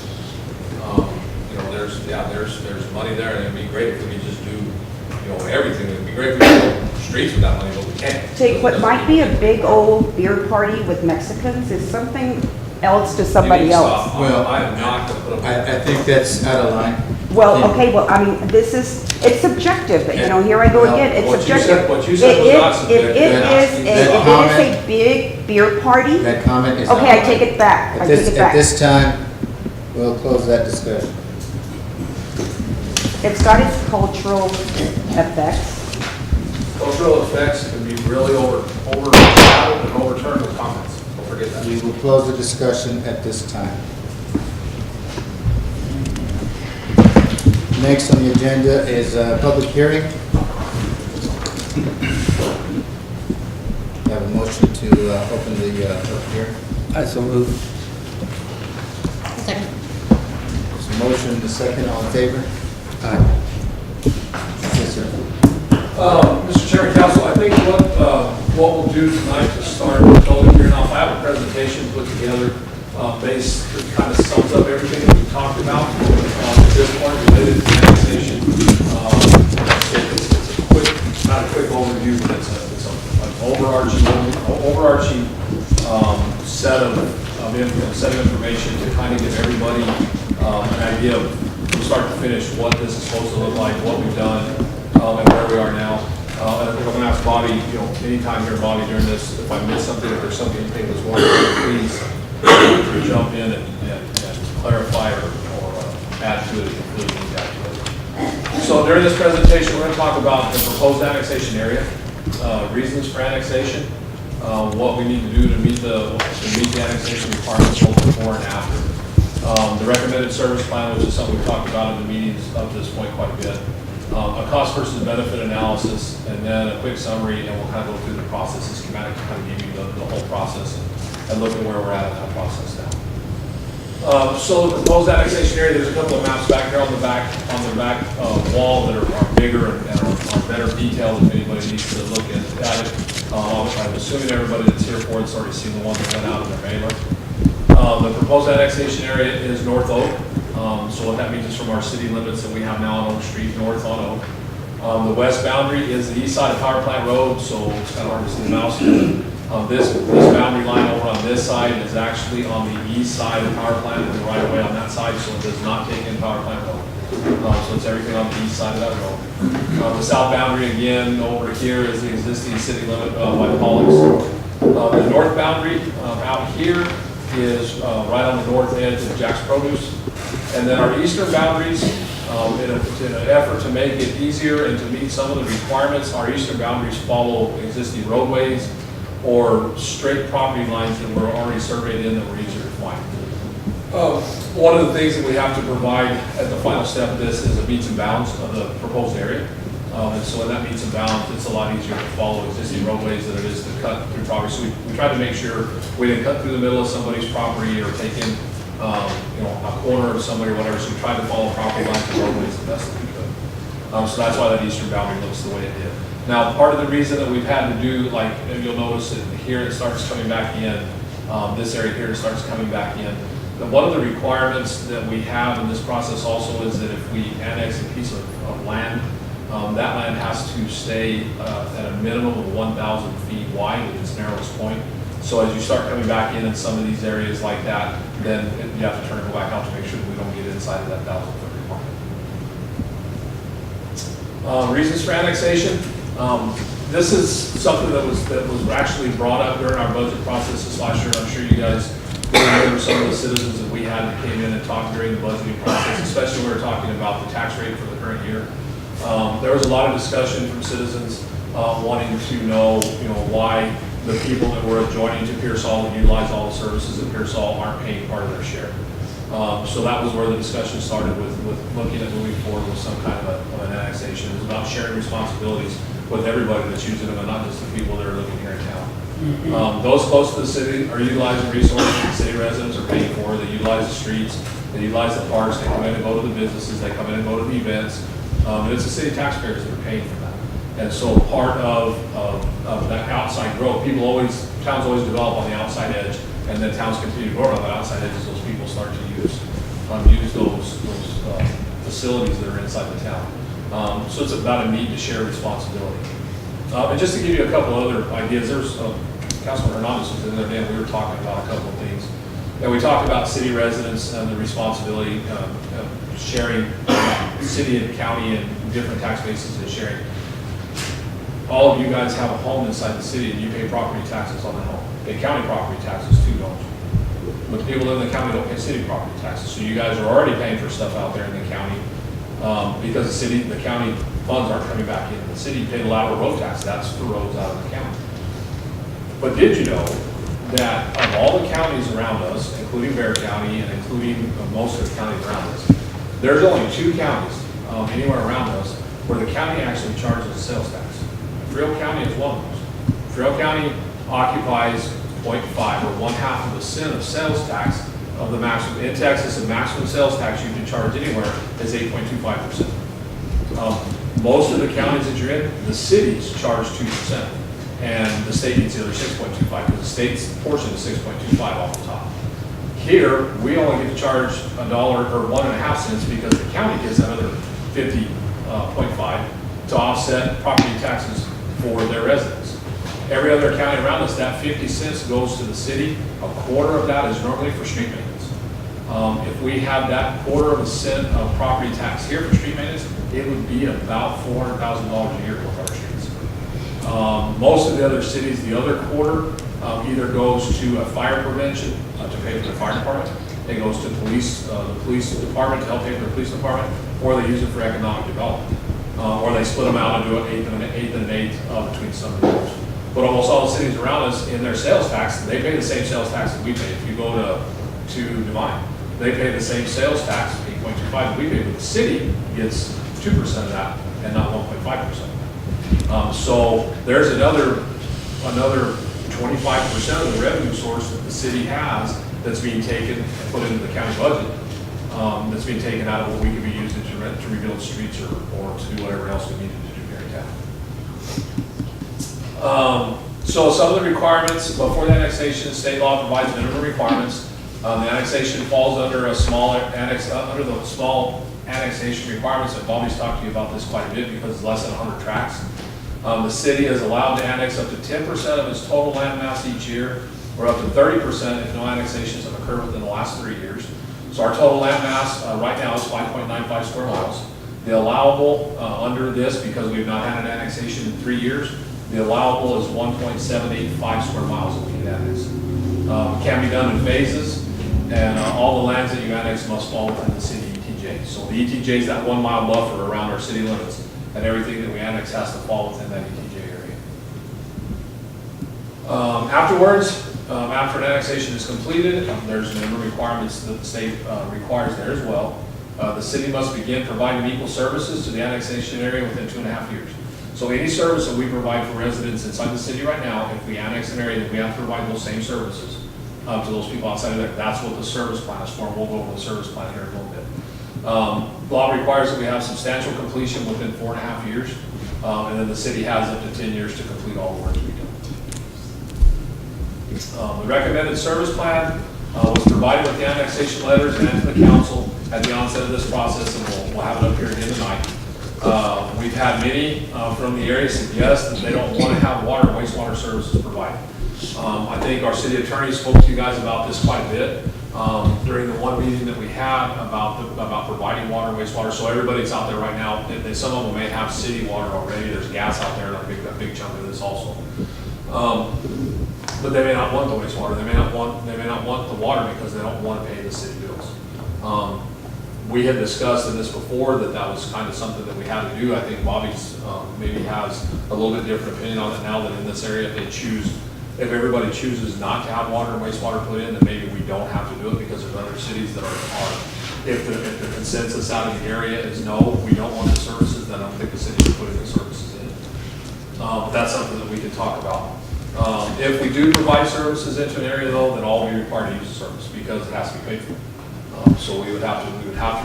there's money there, and it'd be great if we could just do, everything. It'd be great if we could go streets with that money, but we can't. Take what might be a big old beer party with Mexicans is something else to somebody else. Well, I am not going to put up. I think that's out of line. Well, okay, well, I mean, it's subjective, here I go again, it's What you subjective. said- what you said was not subjective. If it is That a comment- big beer party, That comment is. okay, I take it back, I take it At back. this time, we'll close that discussion. It's got its cultural effects. Cultural effects can be really overshadowed and overturned with comments. Don't forget that. We will close the discussion at this time. Next on the agenda is a public hearing. We have a motion to open the public hearing. I so move. Second. There's a motion, the second, all in favor? Aye. Yes, sir. Mr. Chairman, Council, I think what we'll do tonight to start the public hearing off, I have a presentation put together based, that kind of sums up everything that we talked about at this point related to annexation. It's a quick, not a quick overview, but it's an overarching set of information to kind of give everybody an idea of, from start to finish, what this is supposed to look like, what we've done, and where we are now. And I think I'm going to ask Bobby, anytime here, Bobby, during this, if I miss something, if there's something you think was more, please jump in and clarify or add to it if you really need to add to it. So during this presentation, we're going to talk about the proposed annexation area, reasons for annexation, what we need to do to meet the annexation requirements both before and after. The recommended service plan, which is something we've talked about in the meetings up to this point quite a bit. a cost versus benefit analysis, and then a quick summary, and we'll kind of go through the process, the schematic to kind of give you the whole process and look at where we're at in that process now. So the proposed annexation area, there's a couple of maps back here on the back wall that are bigger and are better detailed if anybody needs to look at it. I'm assuming everybody that's here for it's already seen the one that went out in their mailer. The proposed annexation area is North Oak. So what that means is from our city limits that we have now on Oak Street, north on Oak. The west boundary is the east side of Power Plant Road, so it's kind of hard to see the mouse here. This boundary line over on this side is actually on the east side of Power Plant, and the right of way on that side, so it does not take in Power Plant Road. So it's everything on the east side of that road. The south boundary again over here is the existing city limit by Pollux. The north boundary out here is right on the north edge of Jack's Produce. And then our eastern boundaries, in an effort to make it easier and to meet some of the requirements, our eastern boundaries follow existing roadways or straight property lines that were already surveyed in that were easier to find. One of the things that we have to provide at the final step of this is a meets and bounds of the proposed area. And so in that meets and bounds, it's a lot easier to follow existing roadways than it is to cut through property. So we tried to make sure we didn't cut through the middle of somebody's property or take in a corner of somebody or whatever. So we tried to follow property lines and roadways the best that we could. So that's why that eastern boundary looks the way it did. Now, part of the reason that we've had to do, like you'll notice that here it starts coming back in, this area here starts coming back in. But one of the requirements that we have in this process also is that if we annex a piece of land, that land has to stay at a minimum of 1,000 feet wide at its narrowest point. So as you start coming back in some of these areas like that, then you have to turn and go back out to make sure that we don't get inside of that 1,000-foot requirement. Reasons for annexation. This is something that was actually brought up during our budget process this last year. I'm sure you guys remember some of the citizens that we had that came in and talked during the budgeting process, especially when we were talking about the tax rate for the current year. There was a lot of discussion from citizens wanting to know, why the people that were adjoining to Pearsall and utilize all the services at Pearsall aren't paying part of their share. So that was where the discussion started with looking at moving forward with some kind of an annexation. It was about sharing responsibilities with everybody that's using them and not just the people that are living here in town. Those close to the city are utilizing resources that city residents are paying for. They utilize the streets, they utilize the parks, they come in and go to the businesses, they come in and go to the events. And it's the city taxpayers that are paying for that. And so part of that outside growth, towns always develop on the outside edge, and then towns continue to grow on the outside edge as those people start to use those facilities that are inside the town. So it's about a need to share responsibility. And just to give you a couple other ideas, there's Councilman Hernandez was in there, and we were talking about a couple of things. And we talked about city residents and the responsibility of sharing city and county and different tax bases and sharing. All of you guys have a home inside the city and you pay property taxes on the home. Pay county property taxes too, don't you? But the people in the county don't pay city property taxes. So you guys are already paying for stuff out there in the county because the county funds aren't coming back into the city. You pay the lateral road tax, that's for roads out of the county. But did you know that of all the counties around us, including Bexar County and including most of the counties around us, there's only 2 counties anywhere around us where the county actually charges a sales tax. Frio County is one of those. Frio County occupies 0.5 or 1/2% of sales tax of the maximum. In Texas, the maximum sales tax you can charge anywhere is 8.25%. Most of the counties that you're in, the cities charge 2%. And the state gets the other 6.25 because the state's portion is 6.25 off the top. Here, we only get to charge $1 or 1.5 cents because the county gets another 50.5 to offset property taxes for their residents. Every other county around us, that 50 cents goes to the city. A quarter of that is normally for street maintenance. If we have that quarter of a cent of property tax here for street maintenance, it would be about $400,000 a year with our streets. Most of the other cities, the other quarter either goes to a fire prevention to pay for the fire department. It goes to the police department to help pay for the police department, or they use it for economic development. Or they split them out and do an eighth and an eighth between some of the others. But almost all the cities around us, in their sales tax, they pay the same sales tax that we pay. If you go to Divine, they pay the same sales tax, 8.25, that we pay, but the city gets 2% of that and not 1.5%. So there's another 25% of the revenue source that the city has that's being taken and put into the county budget, that's being taken out of what we could be using to rebuild streets or to do whatever else we needed to do here in town. So some of the requirements before the annexation, state law provides minimum requirements. The annexation falls under a small under the small annexation requirements, and Bobby's talked to you about this quite a bit because it's less than 100 tracts. The city is allowed to annex up to 10% of its total land mass each year, or up to 30% if no annexations have occurred within the last 3 years. So our total land mass right now is 5.95 square miles. The allowable under this, because we've not had an annexation in 3 years, the allowable is 1.785 square miles that we can annex. It can be done in phases, and all the lands that you annex must fall within the city ETJ. So the ETJ is that 1 mile buffer around our city limits, and everything that we annex has to fall within that ETJ area. Afterwards, after an annexation is completed, there's minimum requirements that the state requires there as well. The city must begin providing equal services to the annexation area within 2.5 years. So any service that we provide for residents inside the city right now, if we annex an area, then we have to provide those same services to those people outside of there. That's what the service plan is for. We'll go over the service plan here in a little bit. Law requires that we have substantial completion within 4.5 years, and then the city has up to 10 years to complete all the work to be done. The recommended service plan was provided with the annexation letters and to the council at the onset of this process, and we'll have it up here again tonight. We've had many from the area suggest that they don't want to have water and wastewater services provided. I think our city attorney spoke to you guys about this quite a bit during the one meeting that we had about providing water and wastewater. So everybody's out there right now, some of them may have city water already. There's gas out there, a big chunk of this also. But they may not want the wastewater. They may not want the water because they don't want to pay the city bills. We had discussed in this before that was kind of something that we had to do. I think Bobby's maybe has a little bit different opinion on it now that in this area if everybody chooses not to have water and wastewater put in, then maybe we don't have to do it because there's other cities that are if the consensus out of the area is no, we don't want the services, then I don't think the city should put any services in. But that's something that we can talk about. If we do provide services into an area though, then all we require to use the service because it has to be paid for. So we would have to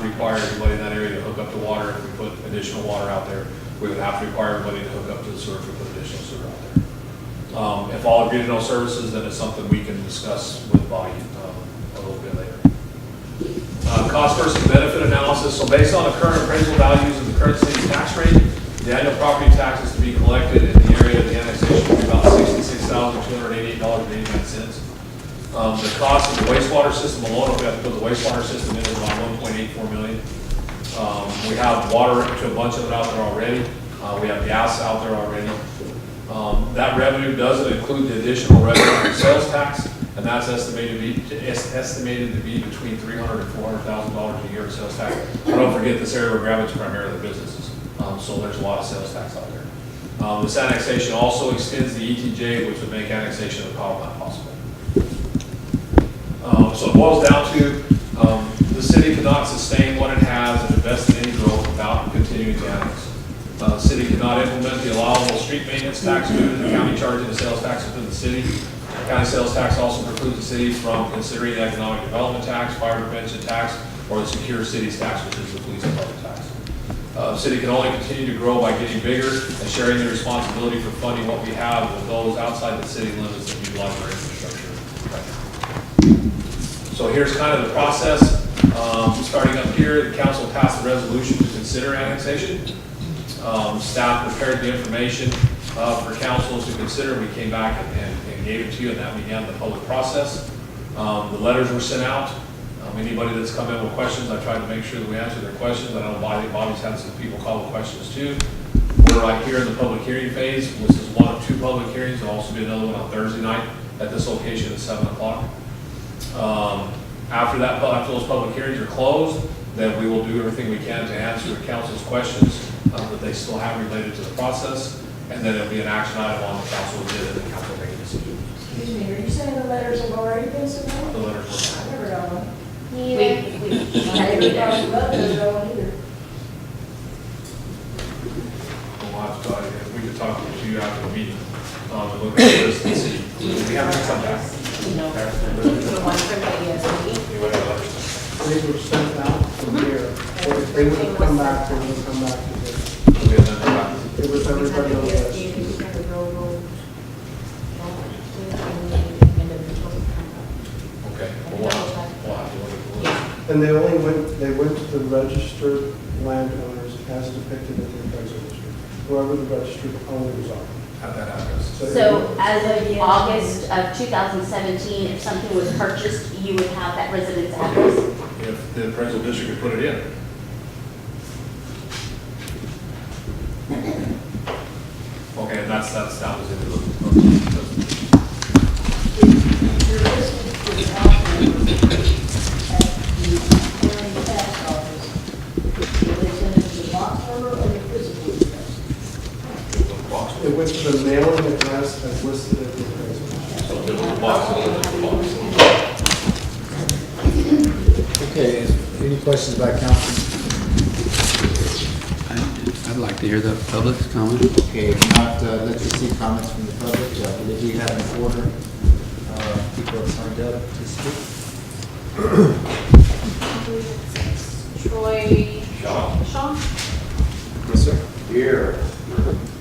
require everybody in that area to hook up to water. If we put additional water out there, we would have to require everybody to hook up to the sewer if we put additional sewer out there. If all agreed to no services, then it's something we can discuss with Bobby a little bit later. Cost versus benefit analysis. So based on the current appraisal values of the current city's tax rate, the annual property taxes to be collected in the area of the annexation would be about $66,288.89. The cost of the wastewater system alone, if we have to put the wastewater system in, is about $1.84 million. We have water to a bunch of it out there already. We have gas out there already. That revenue doesn't include the additional revenue from sales tax, and that's estimated to be between $300,000 and $400,000 a year in sales tax. But don't forget, this area we're grabbing is primarily businesses, so there's a lot of sales tax out there. This annexation also extends the ETJ, which would make annexation of the power plant possible. So it boils down to the city cannot sustain what it has and invest in any growth without continuing to annex. The city cannot implement the allowable street maintenance tax due to the county charging the sales tax within the city. The county sales tax also precludes the city from considering the economic development tax, fire prevention tax, or the secure cities tax, which is the police department tax. The city can only continue to grow by getting bigger and sharing the responsibility for funding what we have with those outside the city limits that utilize our infrastructure. So here's kind of the process. Starting up here, the council passed a resolution to consider annexation. Staff prepared the information for council to consider. We came back and gave it to you, and that began the public process. The letters were sent out. Anybody that's come in with questions, I tried to make sure that we answered their questions. I know Bobby's had some people call with questions too. We're right here in the public hearing phase. This is one of 2 public hearings. There'll also be another one on Thursday night at this location at 7 o'clock. After those public hearings are closed, then we will do everything we can to answer the council's questions that they still have related to the process, and then it'll be an action item on the council agenda, and the council will make a decision. Excuse me, are you saying the letters have already been sent out? The letters were. I never got one. We I never got the letters, I don't either. and look at the list and see. We have to come back. The one from ASB. You would have others. They were sent out from here. They wouldn't come back, they wouldn't come back to this. We have them come back. It was everybody on the list. Okay. We'll have to look at the list. And they went to the registered landowners as depicted in the appraisal district, whoever the registered owners are. At that address. So as of August of 2017, if something was purchased, you would have that residence address? If the appraisal district could put it in. Okay, and that was in the. It went to the mailing address as listed in the appraisal. So there was a box, there was a box. Okay, any questions by council? I'd like to hear the public's comment. Okay, if not, let's receive comments from the public. I believe we have an order. People have signed up to speak. Troy. Shaw. Shaw? Yes, sir. Here.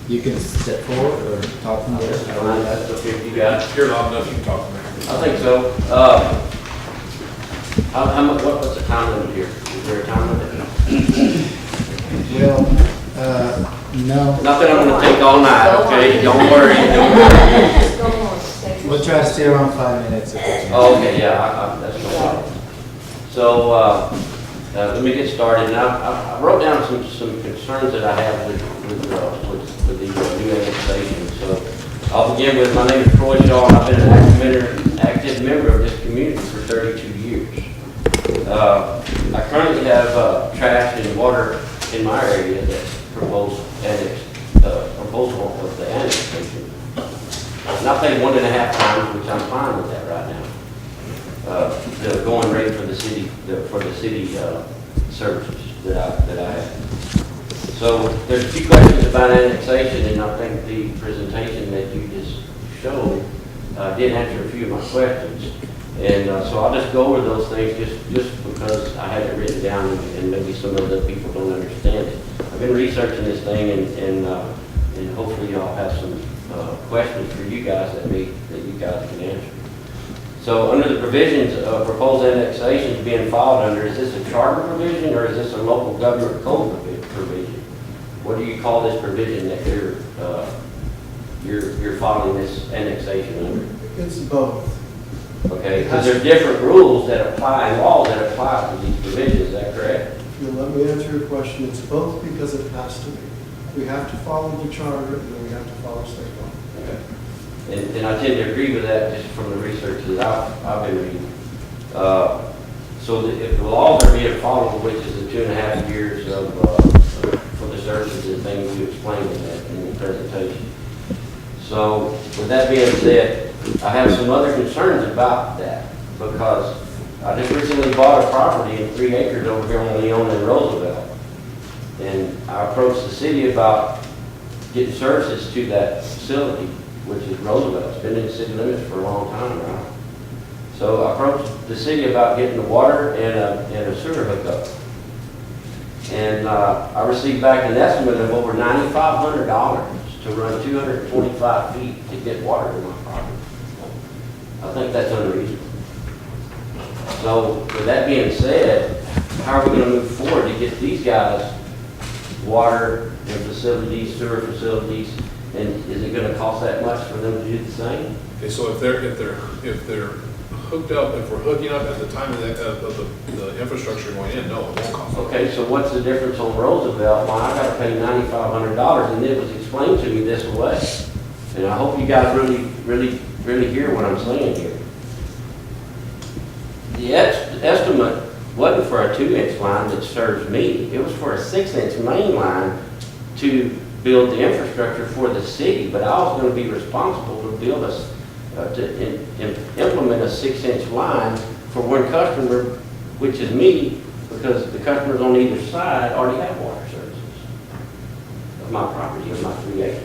You can step forward or talk from there. That's okay, you got it. You're loud enough, you can talk to me. I think so. How much, what's the time limit here? Is there a time limit? Well, no. Not that I'm gonna take all night, okay? Don't worry, don't worry. We'll try to stay around 5 minutes. If it's Oh, okay, yeah, that's no problem. So, let me get started. And I wrote down some concerns that I have with the new annexation. So I'll begin with, my name is Troy Shaw, and I've been an active member of this community for 32 years. I currently have trash and water in my area that's proposal of the annexation. And I paid 1.5 times, which I'm fine with that right now. The going rate for the city, services that I have. So there's a few questions about annexation, and I think the presentation that you just showed did answer a few of my questions. And so I'll just go over those things just because I have it written down and maybe some other people don't understand it. I've been researching this thing and hopefully y'all have some questions for you guys that you guys can answer. So under the provisions of proposed annexations being filed under, is this a charter provision or is this a local government code provision? What do you call this provision that you're filing this annexation under? It's both. Okay, because there's different rules that apply and laws that apply to these provisions, is that correct? If you'll let me answer your question, it's both because it has to be. We have to follow the charter and then we have to follow state law. Okay. And I tend to agree with that just from the research that I've been reading. So if the laws are being followed, which is the 2.5 years for the services and things you explained in the presentation. So with that being said, I have some other concerns about that because I just recently bought a property in 3 acres over here on Leon and Roosevelt. And I approached the city about getting services to that facility, which is Roosevelt. It's been in the city limits for a long time now. So I approached the city about getting the water and a sewer hookup. And I received back an estimate of over $9,500 to run 225 feet to get water to my property. I think that's unreasonable. So with that being said, how are we going to move forward to get these guys water and facilities, sewer facilities, and is it going to cost that much for them to do the same? Okay, so if they're hooked up, if we're hooking up at the time of the infrastructure going in, no, it won't cost. Okay, so what's the difference on Roosevelt? Well, I got to pay $9,500, and it was explained to me this way. And I hope you guys really hear what I'm saying here. The estimate wasn't for a 2-inch line that serves me. It was for a 6-inch main line to build the infrastructure for the city, but I was going to be responsible to build implement a 6-inch line for one customer, which is me, because the customers on either side already have water services of my property, of my 3 acres.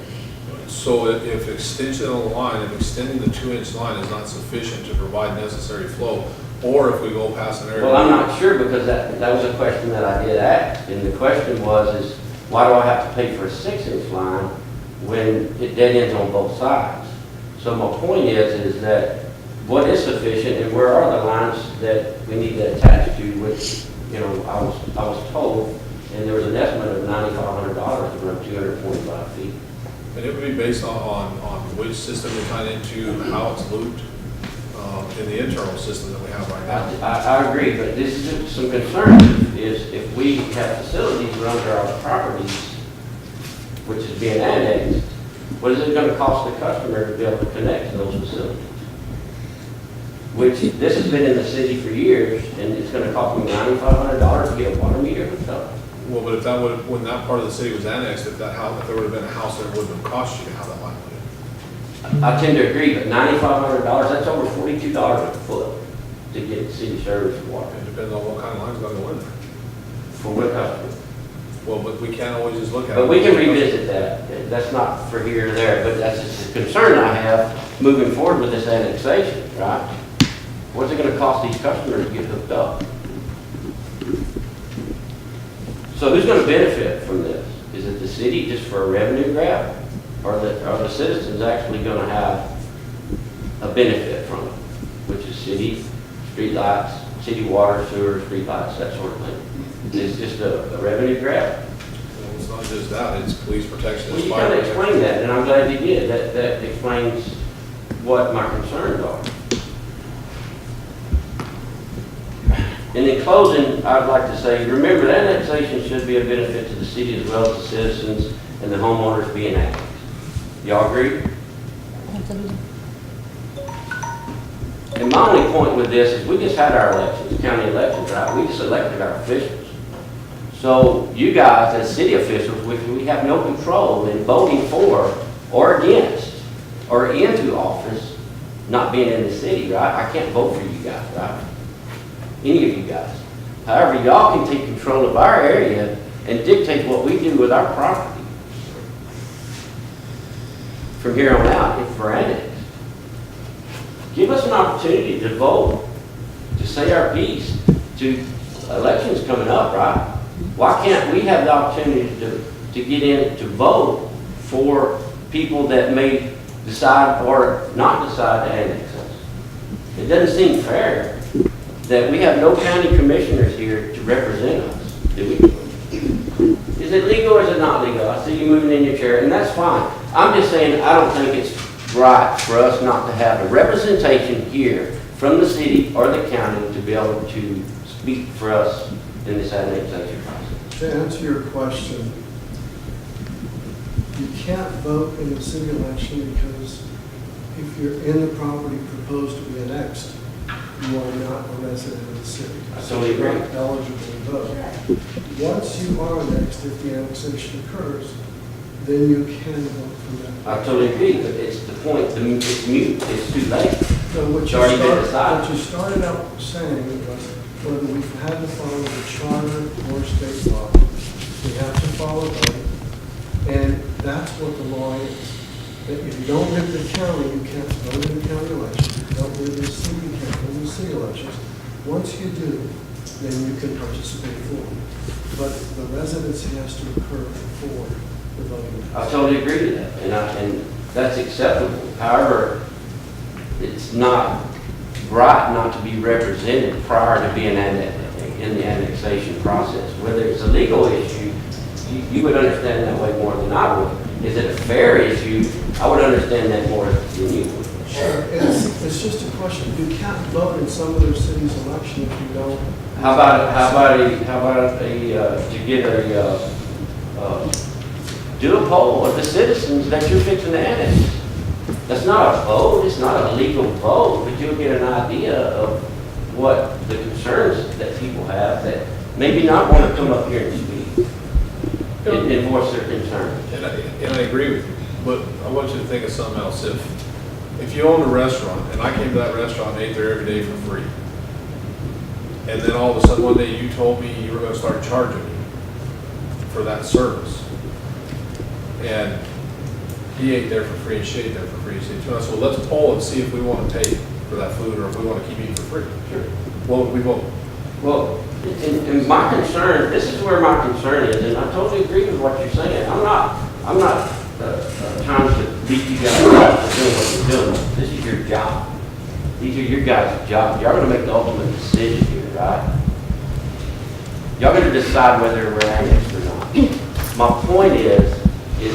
So if extension of the line, if extending the 2-inch line is not sufficient to provide necessary flow, or if we go past an area. Well, I'm not sure, because that was a question that I did ask, and the question was, why do I have to pay for a 6-inch line when it dead ends on both sides? So my point is that what is sufficient, and where are the lines that we need to attach to, which, you know, I was told, and there was an estimate of $9,500 to run 245 feet. And it would be based on which system you're tied into, how it's looped, in the internal system that we have right now. I agree, but this is just some concern, is if we have facilities run through our properties, which is being annexed, what is it going to cost the customer to be able to connect to those facilities? Which, this has been in the city for years, and it's going to cost me $9,500 to get a water meter hooked up. Well, but if that would, when that part of the city was annexed, if there would have been a house there, it wouldn't have cost you to have that line put in. I tend to agree, but $9,500, that's over $42 a foot to get city service and water. It depends on what kind of line's going to go in there. For what customer? Well, but we can't always just look at it. But we can revisit that. That's not for here or there, but that's just a concern I have moving forward with this annexation, right? What's it gonna cost these customers to get hooked up? So who's gonna benefit from this? Is it the city just for a revenue grab? Or are the citizens actually gonna have a benefit from it? Which is city, street lights, city water, sewer, street lights, that sort of thing. Is it just a revenue grab? Well, it's not just that, it's police protection. Well, it's you fire kind of protection. explained that, and I'm glad you did. That explains what my concerns are. And in closing, I'd like to say, remember, that annexation should be a benefit to the city as well as the citizens and the homeowners being annexed. Y'all agree? Absolutely. And my only point with this is we just had our elections, county elections, right? We just elected our officials. So you guys, as city officials, we have no control in voting for or against or into office, not being in the city, right? I can't vote for you guys, right? Any of you guys. However, y'all can take control of our area and dictate what we do with our property from here on out if we're annexed. Give us an opportunity to vote, to say our piece, to elections coming up, right? Why can't we have the opportunity to get in to vote for people that may decide or not decide to annex us? It doesn't seem fair that we have no county commissioners here to represent us, do we? Is it legal or is it not legal? I see you moving in your chair, and that's fine. I'm just saying I don't think it's right for us not to have a representation here from the city or the county to be able to speak for us in this annexation process. To answer your question, you can't vote in the city election because if you're in the property proposed to be annexed, you are not a resident of the city. I totally agree. You're not eligible to vote. Once you are annexed, if the annexation occurs, then you can vote for that. I totally agree, but it's the point, it's mute, it's too late. So what It's already been decided. you started out saying was whether we've had to follow the charter or state law. We have to follow both, and that's what the law is. That if you don't live in the county, you can't vote in the county elections. If you don't live in the city, you can't vote in the city elections. Once you do, then you can participate fully. But the residency has to occur before the voting. I totally agree with that, and that's acceptable. However, it's not right not to be represented prior to being in the annexation process. Whether it's a legal issue, you would understand that way more than I would. Is it a fair issue? I would understand that more than you would. Sure, it's just a question. You can't vote in some other city's election if you don't. How about do a poll of the citizens that you're fixing to annex? That's not a vote, it's not a legal vote, but you'll get an idea of what the concerns that people have that maybe not want to come up here and speak and voice their concerns. And I agree with you, but I want you to think of something else. If you own a restaurant, and I came to that restaurant and ate there every day for free, and then all of a sudden one day you told me you were going to start charging me for that service, and he ate there for free and she ate there for free. He said, well, let's poll and see if we want to pay for that food or if we want to keep eating for free. Sure. What would we vote? Well, and my concern, this is where my concern is, and I totally agree with what you're saying. I'm not trying to beat you guys up for doing what you're doing. This is your job. These are your guys' jobs. Y'all gonna make the ultimate decision here, right? Y'all gonna decide whether we're annexed or not. My point is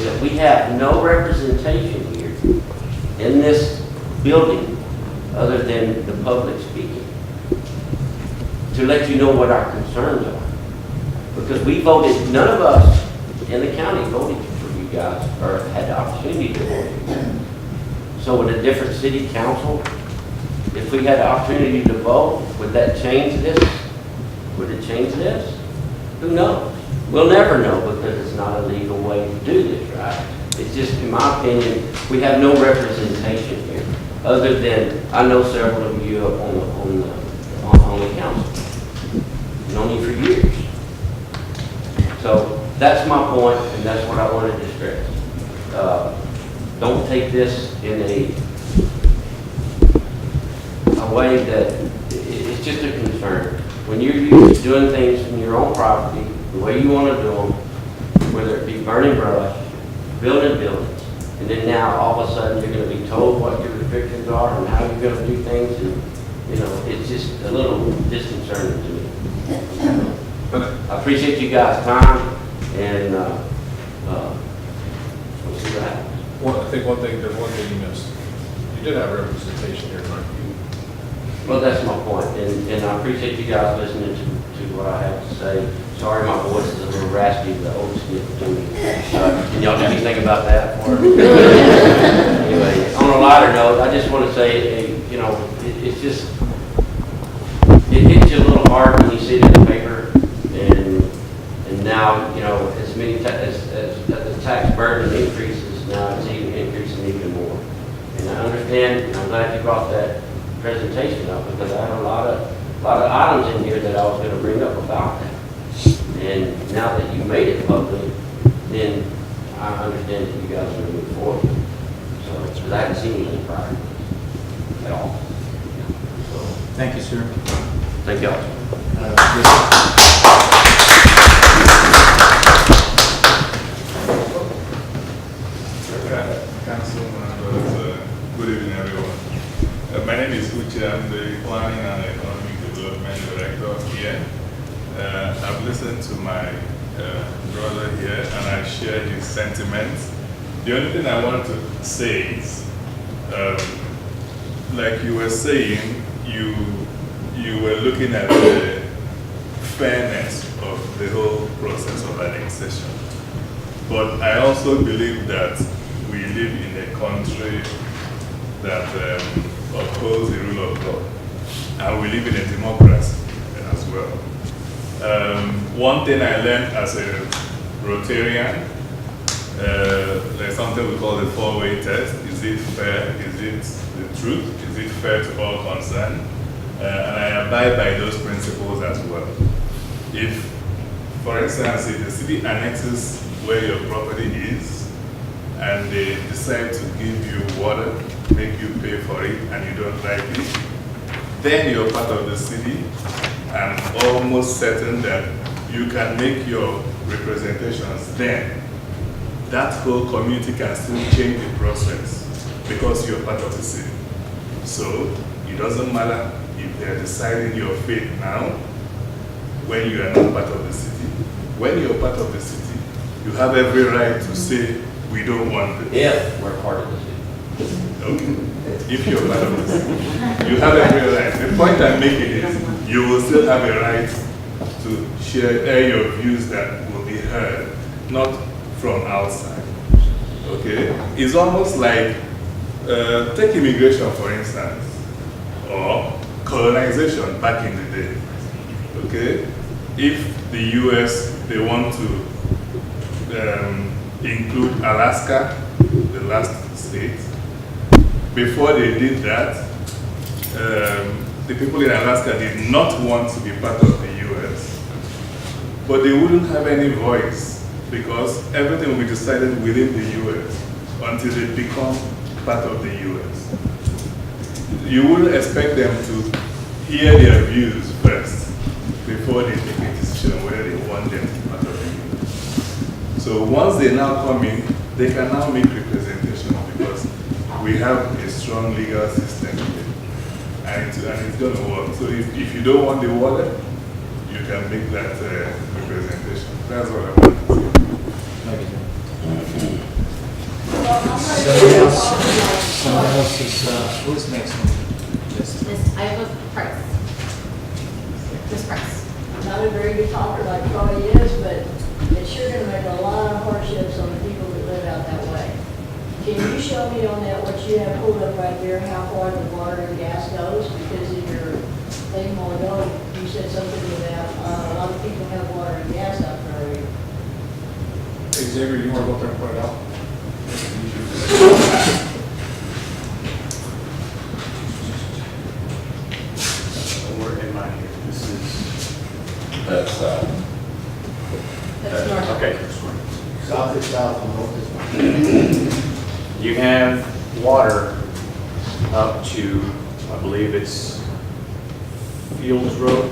that we have no representation here in this building other than the public speaking to let you know what our concerns are. Because we voted, none of us in the county voted for you guys or had the opportunity to vote. So with a different city council, if we had the opportunity to vote, would that change this? Would it change this? Who knows? We'll never know because it's not a legal way to do this, right? It's just, in my opinion, we have no representation here, other than, I know several of you up on the council. Known you for years. So that's my point, and that's what I wanted to stress. Don't take this in a way that it's just a concern. When you're used to doing things from your own property, the way you want to do them, whether it be burning brush, building buildings, and then now all of a sudden you're going to be told what your restrictions are and how you're going to do things, and it's just a little disconcerting to me. I appreciate you guys' time, and we'll see what happens. Well, I think there's one thing you missed. You did have representation here tonight. Well, that's my point, and I appreciate you guys listening to what I have to say. Sorry, my voice is a little raspy, the old skip to me. Can y'all do anything about that for me? Anyway, on a lighter note, I just want to say, it's just, it hits you a little hard when you see it in the paper, and now, as many as the tax burden increases, now it's even increasing even more. And I understand, and I'm glad you brought that presentation up, because I had a lot of items in here that I was going to bring up about that. And now that you've made it public, then I understand that you guys are going to move forward. So, because I haven't seen anything prior at all. So, Thank you, sir. thank y'all. Council members, good evening, everyone. My name is Uche. I'm the Planning and Economic Development Director here. I've listened to my brother here, and I share his sentiments. The only thing I want to say is, like you were saying, you were looking at the fairness of the whole process of annexation. But I also believe that we live in a country that upholds the rule of law, and we live in a democracy as well. One thing I learned as a Rotarian, there's something we call the four-way test. Is it fair? Is it the truth? Is it fair to all concerned? And I abide by those principles as well. If, for instance, if the city annexes where your property is, and they decide to give you water, make you pay for it, and you don't like it, then you're part of the city, and almost certain that you can make your representations then. That whole community can still change the process because you're part of the city. So it doesn't matter if they're deciding your fate now when you are not part of the city. When you're part of the city, you have every right to say, we don't want this. If we're part of the city. Okay. If you're part of the city, you have every right. The point I'm making is, you will still have a right to share your views that will be heard, not from outside. Okay? It's almost like, take immigration for instance, or colonization back in the day. Okay? If the US, they want to include Alaska, the last state, before they did that, the people in Alaska did not want to be part of the US, but they wouldn't have any voice because everything will be decided within the US until they become part of the US. You wouldn't expect them to hear their views first before they take a decision whether they want them to be part of the US. So once they now come in, they can now make representation because we have a strong legal system here. And it's going to work. So if you don't want the water, you can make that representation. That's what I want to say. Someone else is, who's next on the list? This, I have a price. This price. Not a very good talker like Troy is, but it's sure gonna make a lot of hardships on the people that live out that way. Can you show me on that, what you have pulled up right there, how far the water and gas goes? Because in your thing a while ago, you said something about, a lot of people have water and gas out there. Xavier, you want to go up there and point it out? Where am I here? This is, That's, That's north. okay. South is south and north is north. You have water up to, I believe it's Fields Road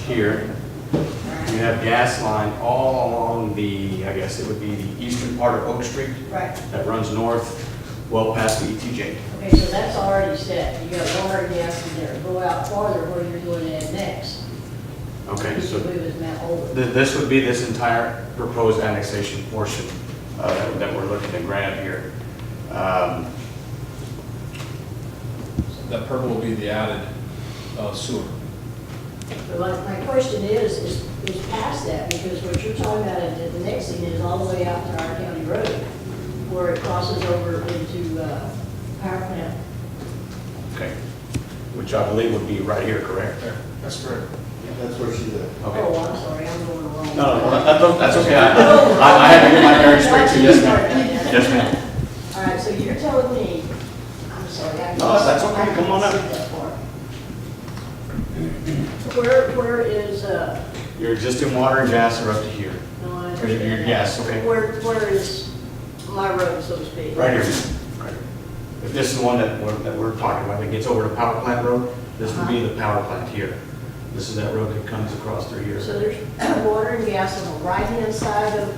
here. You have gas line all along the, I guess it would be the eastern part of Oak Street. Right. That runs north, well past the ETJ. Okay, so that's already set. You got water and gas in there. Go out farther where you're going to add next. Okay, so We was map over. this would be this entire proposed annexation portion that we're looking to grab here. That purple will be the added sewer. But my question is past that, because what you're talking about, the next thing is all the way out to our county road, where it crosses over into power plant. Okay, which I believe would be right here, correct? That's correct. That's where she's at. Okay. Oh, I'm sorry, I'm going wrong. No, that's okay. I had to get my bearings straight too. Yes, ma'am. Yes, ma'am. All right, so you're telling me, I'm sorry. No, that's okay. Come on up. Where is, Your existing water and gas are up to here. no, I Or your gas, okay. Where is my road, so to speak? Right here. Right. If this is the one that we're talking about, that gets over to Power Plant Road, this would be the power plant here. This is that road that comes across through here. So there's water and gas on the right-hand side of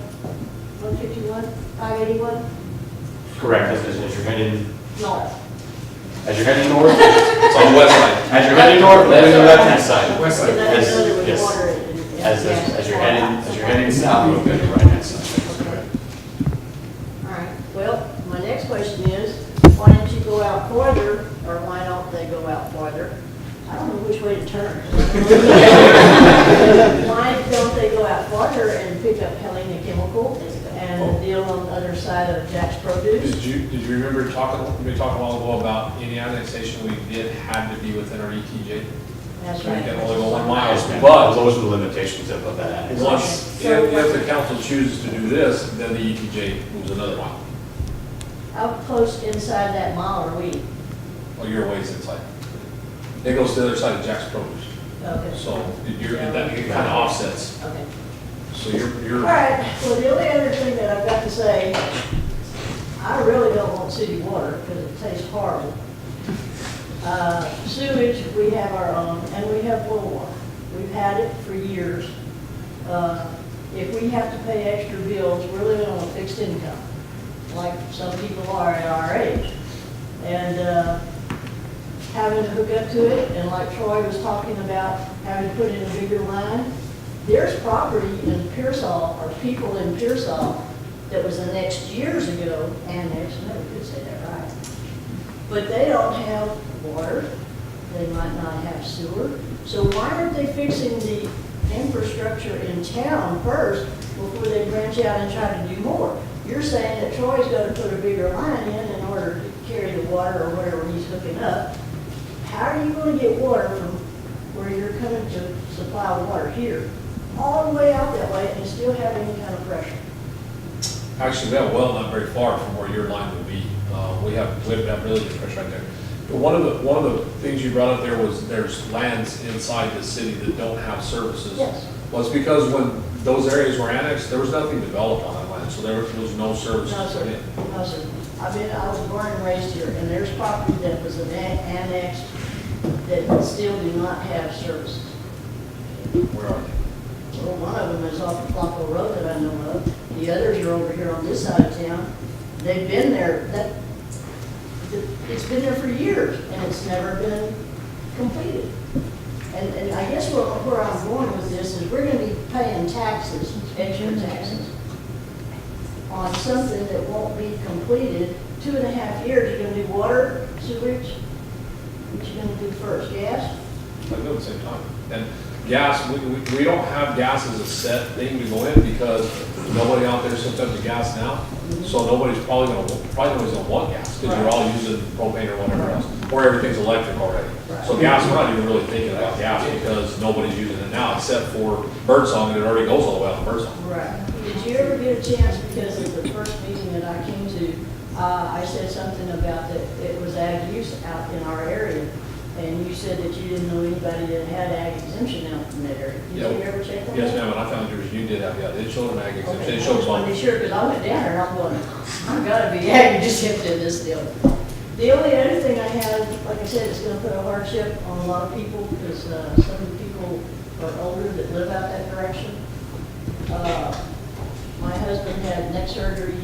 151, 581? Correct, as you're heading, North. as you're heading north. It's on the west side. As you're heading north, then the left-hand side. West side. And I Yes, know there was yes. water and As gas. you're heading south, you'll go to the right-hand side. All right, well, my next question is, why didn't you go out farther, or why don't they go out farther? I don't know which way to turn. Why don't they go out farther and pick up Helena Chemical and deal on the other side of Jack's Produce? Did you remember talking, we talked a while ago about any annexation we did had to be within our ETJ? That's So we right. can only go 1 mile, Yes, ma'am. but Those are the limitations of that. once, if the council chooses to do this, then the ETJ moves another mile. How close inside that mile are we? Well, you're a ways inside. It goes to the other side of Jack's Produce. Okay. So that kind of offsets. Okay. So All you're, right, well, the only other thing that I've got to say, I really don't want city water because it tastes horrible. Sewage, we have our own, and we have well water. We've had it for years. If we have to pay extra bills, we're living on a fixed income, like some people are at our age. And having to hook up to it, and like Troy was talking about, having to put in a bigger line, there's property in Pearsall, or people in Pearsall, that was annexed years ago, annexed, I never could say that right. But they don't have water, they might not have sewer, so why aren't they fixing the infrastructure in town first before they branch out and try to do more? You're saying that Troy's gonna put a bigger line in order to carry the water or whatever he's hooking up. How are you gonna get water from where you're coming to supply water here, all the way out that way and still have any kind of pressure? actually, we have a well not very far from where your line would be. We have really good pressure right there. But one of the things you brought up there was there's lands inside the city that don't have services. Yes. Well, it's because when those areas were annexed, there was nothing developed on that land, so there was no services. No, sir. No, sir. I was born and raised here, and there's property that was annexed that still do not have services. Where are they? Well, one of them is off of Flacco Road that I know of. The others are over here on this side of town. They've been there, it's been there for years, and it's never been completed. And I guess where I'm going with this is we're gonna be paying taxes, extra taxes, on something that won't be completed. 2.5 years, you're gonna do water, sewage, what you gonna do first, gas? I do at the same time. And gas, we don't have gas as a set thing to go in because nobody out there is hooked up to gas now. So nobody's probably gonna want gas because you're all using propane or whatever else, or everything's electric already. So gas, we're not even really thinking about gas because nobody's using it now except for Birdsong, and it already goes all the way out to Birdsong. Right. Did you ever get a chance, because of the first meeting that I came to, I said something about that it was ag use out in our area, and you said that you didn't know anybody that had ag exemption out in that area. Did you ever check on that? Yes, ma'am, and I found you did have, it showed an ag exemption, Okay, it I showed just wanted to one. be sure, because I went down there and I'm going, I've got to be ag exempt in this deal. The only other thing I have, like I said, it's going to put a hardship on a lot of people, because some of the people are older that live out that direction. My husband had neck surgery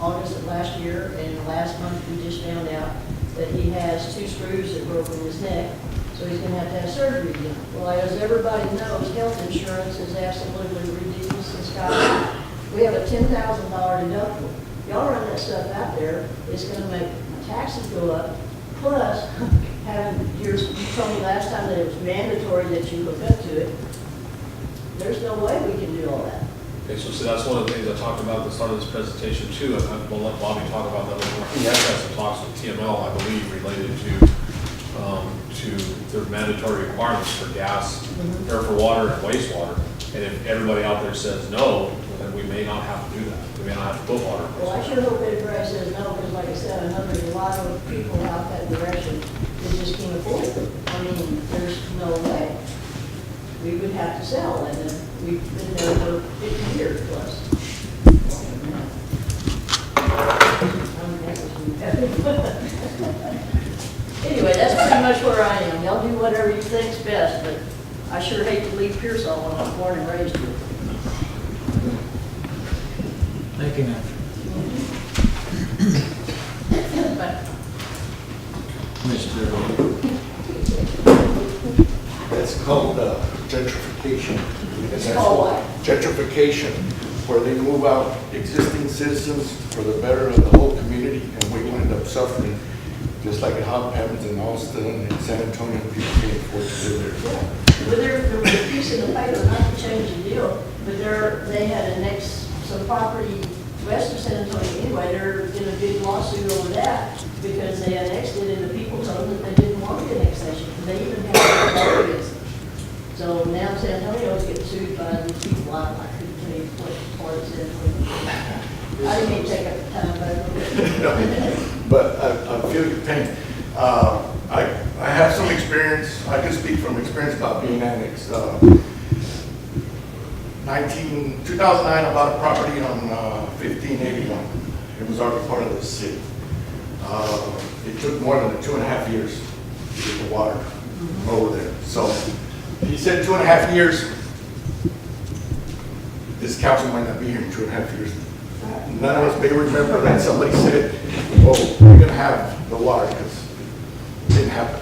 August of last year, and last month we just found out that he has 2 screws that broke in his neck, so he's gonna have to have surgery again. Well, as everybody knows, health insurance is absolutely ridiculous and sky high. We have a $10,000 deductible. Y'all run that stuff out there, it's gonna make taxes go up, plus having, you told me last time that it was mandatory that you hook up to it. There's no way we can do all that. Okay, so see, that's one of the things I talked about at the start of this presentation too, and we'll let Bobby talk about that a little more. He has had some talks with TML, I believe, related to the mandatory requirements for gas, or for water and wastewater. And if everybody out there says no, then we may not have to do that. We may not have to put water. Well, I sure hope everybody says no, because like I said, I know there's a lot of people out that direction that just can't afford it. I mean, there's no way. We would have to sell, and then we've been there for 50 years plus. Anyway, that's pretty much where I am. Y'all do whatever you think's best, but I sure hate to leave Pearsall when I was born and raised here. Thank you, ma'am. It's called gentrification. It's called what? Gentrification, where they move out existing citizens for the better of the whole community, and we wind up suffering, just like it happens in Austin and San Antonio. People can't afford to live there. Well, there was a piece in the paper, not to change the deal, but they had annexed some property west of San Antonio anyway. They're in a big lawsuit over that because they annexed it and the people told them that they didn't want the annexation. They even had a law against it. So now San Antonio's getting sued by the people. I couldn't tell you what part of San Antonio. I didn't even take up the time, but But I feel your pain. I have some experience. I can speak from experience about being annexed. 2009, I bought a property on 1581. It was already part of the city. It took more than 2.5 years to get the water over there. So he said 2.5 years. This council might not be here in 2.5 years. None of us may remember that somebody said, oh, we're going to have the water, because it didn't happen.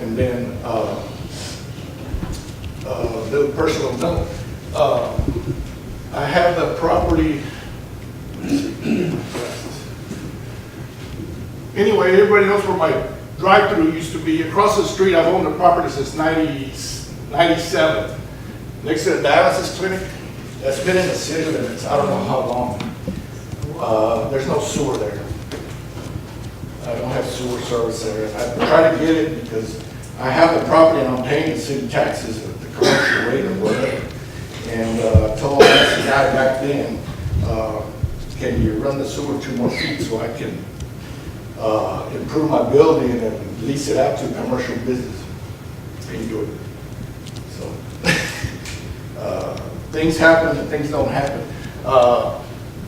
And then, little personal note, I have the property. Anyway, everybody knows where my drive-through used to be. Across the street, I've owned the property since 97. Next to the dialysis clinic, that's been in the city limits, I don't know how long. There's no sewer there. I don't have sewer service there. I try to get it because I have the property and I'm paying the city taxes at the commercial rate or whatever. And told the guy back then, can you run the sewer 2 more feet so I can improve my building and lease it out to commercial business? Can't do it. So things happen and things don't happen.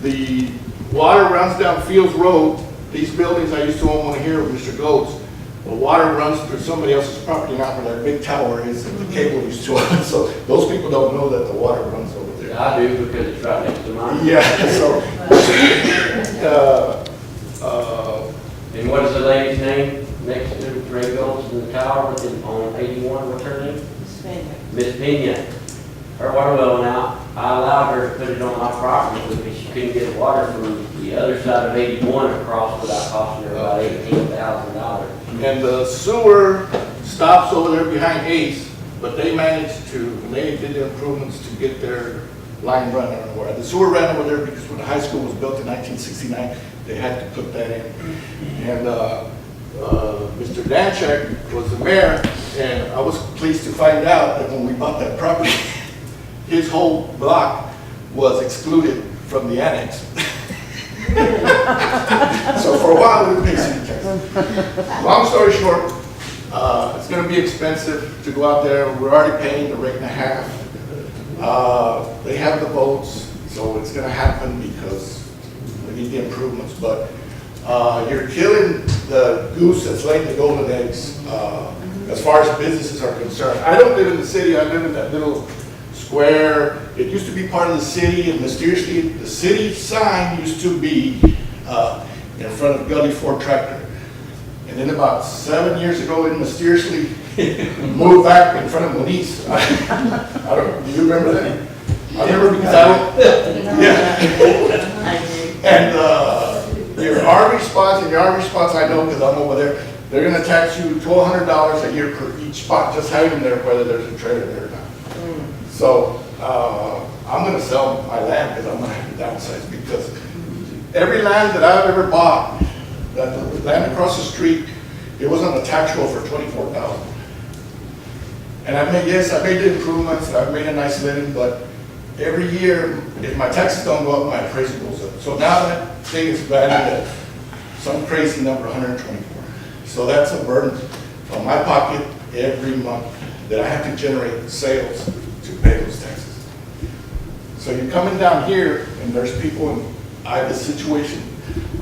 The water runs down Fields Road. These buildings I used to own one here with Mr. Goetz. The water runs through somebody else's property, not where that big tower is that the cable used to run. So those people don't know that the water runs over there. Yeah, I do because it's right next to mine. Yeah, so, And what is the lady's name next to Ray Gold's in the tower on 81, what's her name? Miss Pena. Her water well went out. I allowed her to put it on my property because she couldn't get water from the other side of 81 across without costing her about $18,000. and the sewer stops over there behind Ace, but they did the improvements to get their line running over. The sewer ran over there because when the high school was built in 1969, they had to put that in. And Mr. Danchak was the mayor, and I was pleased to find out that when we bought that property, his whole block was excluded from the annex. So for a while, we didn't pay city tax. Long story short, it's going to be expensive to go out there. We're already paying the rate and a half. They have the votes, so it's going to happen because we need the improvements. But you're killing the goose that's laying the golden eggs as far as businesses are concerned. I don't live in the city. I live in that little square. It used to be part of the city, and mysteriously, the city sign used to be in front of Gully Ford Tractor. And then about 7 years ago, it mysteriously moved back in front of Moniz. I don't, do you remember that? I remember because yeah. And your RV spots, I know because I'm over there, they're going to tax you $1,200 a year per each spot, just having them there, whether there's a trailer there or not. So I'm going to sell my land because I'm going to have to downsize, because every land that I've ever bought, that the land across the street, it was on the tax roll for $24,000. And I made the improvements, I've made a nice living, but every year, if my taxes don't go up, my appraisal goes up. So now that thing is valued at some crazy number, 124. So that's a burden on my pocket every month that I have to generate sales to pay those taxes. So you're coming down here, and there's people in Ida's situation,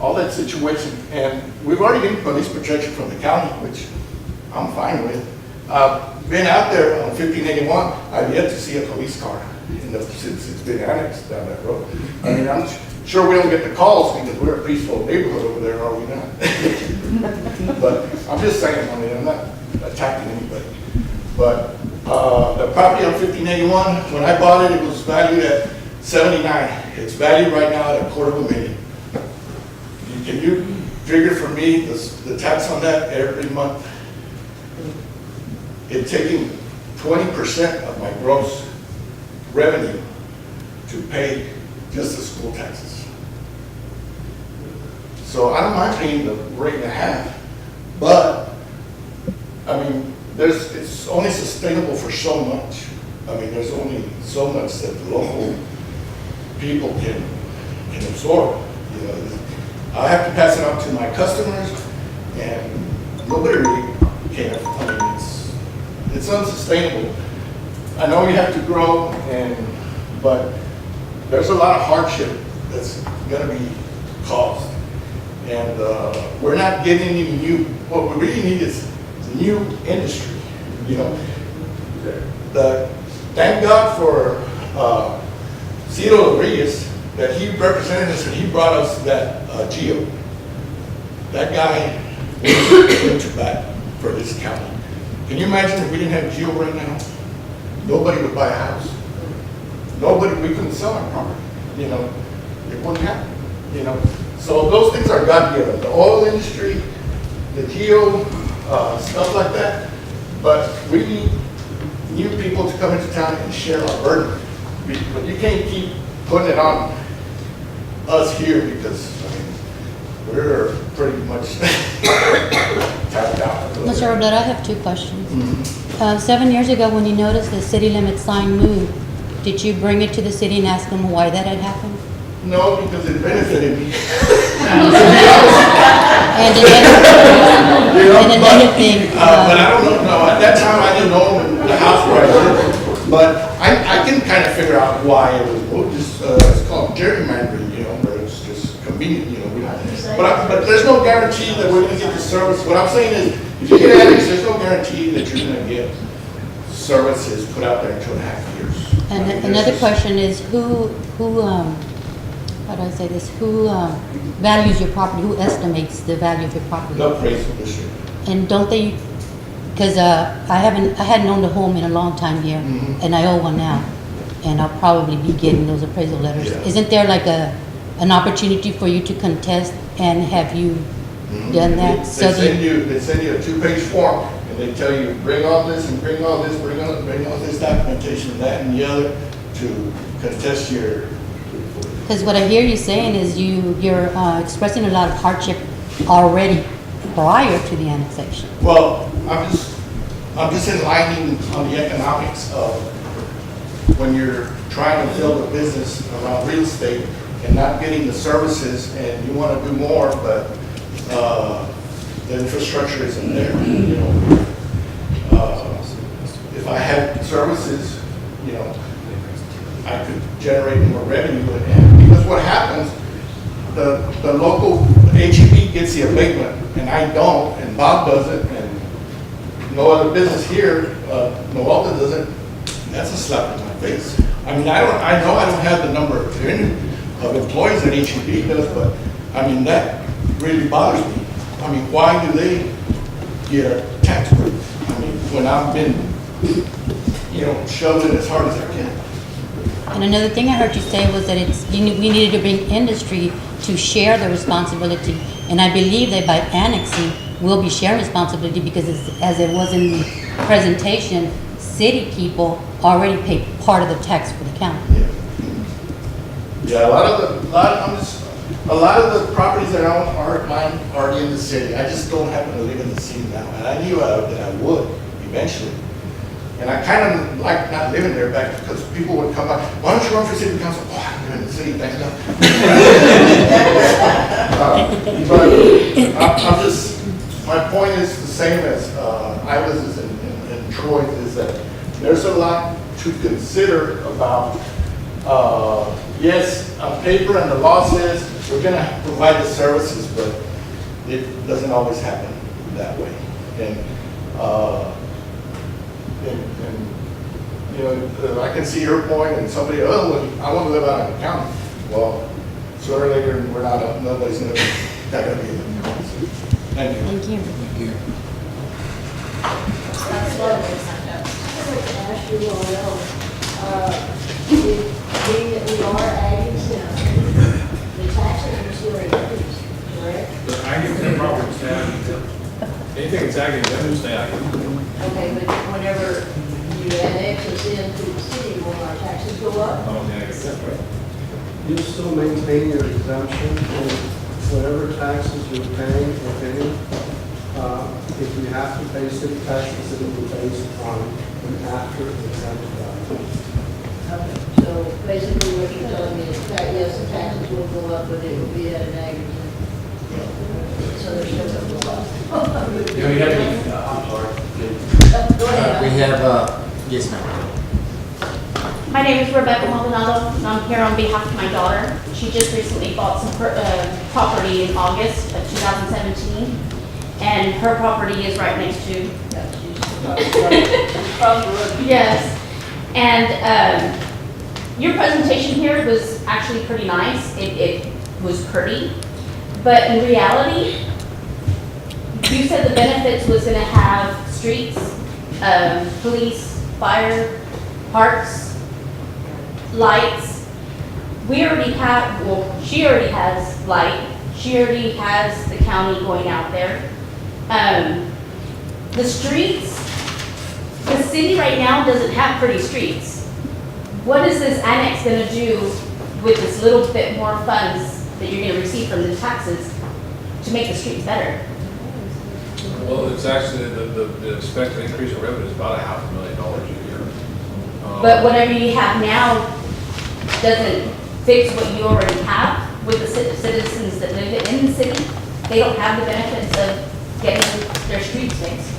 all that situation, and we've already getting police protection from the county, which I'm fine with. Been out there on 1581, I've yet to see a police car since it's been annexed down that road. I mean, I'm sure we don't get the calls because we're a peaceful neighborhood over there, are we not? But I'm just saying, I mean, I'm not attacking anybody. But the property on 1581, when I bought it, it was valued at $79. It's valued right now at $250,000. Can you figure for me the tax on that every month? It's taking 20% of my gross revenue to pay just the school taxes. So I don't mind paying the rate and a half, but I mean, it's only sustainable for so much. I mean, there's only so much that the local people can absorb. You know, I have to pass it on to my customers, and nobody really can. I mean, it's unsustainable. I know you have to grow, but there's a lot of hardship that's going to be caused, and we're not getting any new. What we really need is new industry. You know, thank God for Ciro Reyes, that he represented us and he brought us that Geo. That guy went to bat for this county. Can you imagine if we didn't have Geo right now? Nobody would buy a house. We couldn't sell our property. You know, it wouldn't happen. You know, so those things are God given. The oil industry, the Geo, stuff like that. But we need new people to come into town and share our burden. But you can't keep putting it on us here because, I mean, we're pretty much tapped out. Mr. Roblet, I have two questions. 7 years ago, when you noticed the city limit sign moved, did you bring it to the city and ask them why that had happened? No, because it benefited me. And another thing. But I don't know, no, at that time I didn't know the house where I lived. But I can kind of figure out why it was moved. It's called gerrymandering, you know, where it's just convenient. you know, we don't. But there's no guarantee that we're gonna get the service. What I'm saying is, if you get annexed, there's no guarantee that you're gonna get services put out there in 2.5 years. And I mean, another there's- question is how do I say this? Who values your property? Who estimates the value of your property? No appraisal this year. And don't they, because I hadn't owned a home in a long time here, and I owe one now, and I'll probably be getting those appraisal letters. Yeah. Isn't there like an opportunity for you to contest, and have you done that? They send you a 2-page form, and they tell you, bring all this and bring all this, bring all this documentation, and that and the other, to contest your. Because what I hear you saying is you're expressing a lot of hardship already prior to the annexation. Well, I'm just enlightening on the economics of when you're trying to build a business around real estate and not getting the services, and you want to do more, but the infrastructure isn't there. You know, if I had services, you know, I could generate more revenue. And because what happens, the local HEB gets the abatement, and I don't, and Bob doesn't, and no other business here, Noelta doesn't. That's a slap in my face. I mean, I know I don't have the number of employees that HEB does, but I mean, that really bothers me. I mean, why do they get a tax break? I mean, when I've been, you know, shoving as hard as I can. And another thing I heard you say was that we needed to bring industry to share the responsibility. And I believe that by annexing, we'll be sharing responsibility, because as it was in the presentation, city people already pay part of the tax for the county. Yeah, a lot of the properties that I own are mine, already in the city. I just don't happen to live in the city now, and I knew that I would eventually. And I kind of like not living there back, because people would come by, why don't you run for city council? Oh, I live in the city, thanks God. But I'm just, my point is the same as Isla's and Troy's, is that there's a lot to consider about, yes, on paper and the law says we're going to provide the services, but it doesn't always happen that way. And you know, I can see your point, and somebody, oh, well, I want to live out in the county. Well, sooner or later, we're not, nobody's going to be in the county. Thank you. Thank you. Thank you. That's what I would ask you all being that we are adding some, the taxes are still increased, correct? The ag property stay ag. Anything that's ag exempt stay ag. Okay, but whenever you annex us into the city, will our taxes go up? Oh, ag exempt, right? You still maintain your exemption, and whatever taxes you're paying, if any, if you have to pay city taxes, it will be based on an after exempt value. Okay, so basically what you're telling me is that, yes, the taxes will go up, but it will be at an aggregate. So they're still going to go up. Yeah, we have any, I'm sorry. Go ahead. We have, yes, ma'am. My name is Rebecca Maldonado, and I'm here on behalf of my daughter. She just recently bought some property in August of 2017, and her property is right next to. Yes, and your presentation here was actually pretty nice. It was pretty, but in reality, you said the benefits was going to have streets, police, fire, parks, lights. We already have, well, she already has light. She already has the county going out there. The streets, the city right now doesn't have pretty streets. What is this annex gonna do with this little bit more funds that you're gonna receive from the taxes to make the streets better? Well, it's actually, the expected increase in revenue is about $500,000 a year. But whatever you have now doesn't fix what you already have with the citizens that live in the city. They don't have the benefits of getting their streets fixed.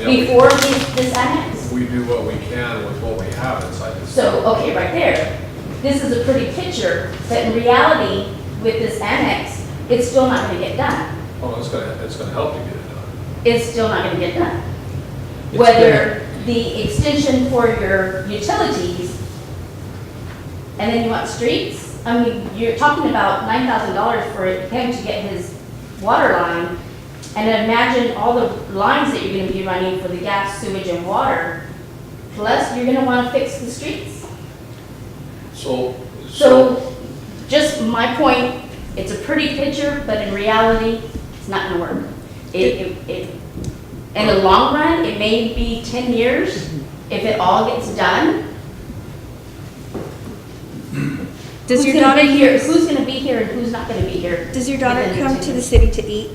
Before this annex? We do what we can with what we have inside the city. So, okay, right there. This is a pretty picture, but in reality, with this annex, it's still not gonna get done. Oh, it's gonna help to get it done. It's still not gonna get done. It's Whether the extension for your utilities, and then you want streets, I mean, you're talking about $9,000 for him to get his water line, and imagine all the lines that you're gonna be running for the gas, sewage, and water, plus you're gonna wanna fix the streets. So, So, just my point, it's a pretty picture, but in reality, it's not gonna work. In the long run, it may be 10 years if it all gets done. Does Who's your gonna daughter be here? use- Who's gonna be here and who's not gonna be here? Does your daughter within come 10 to the years? city to eat?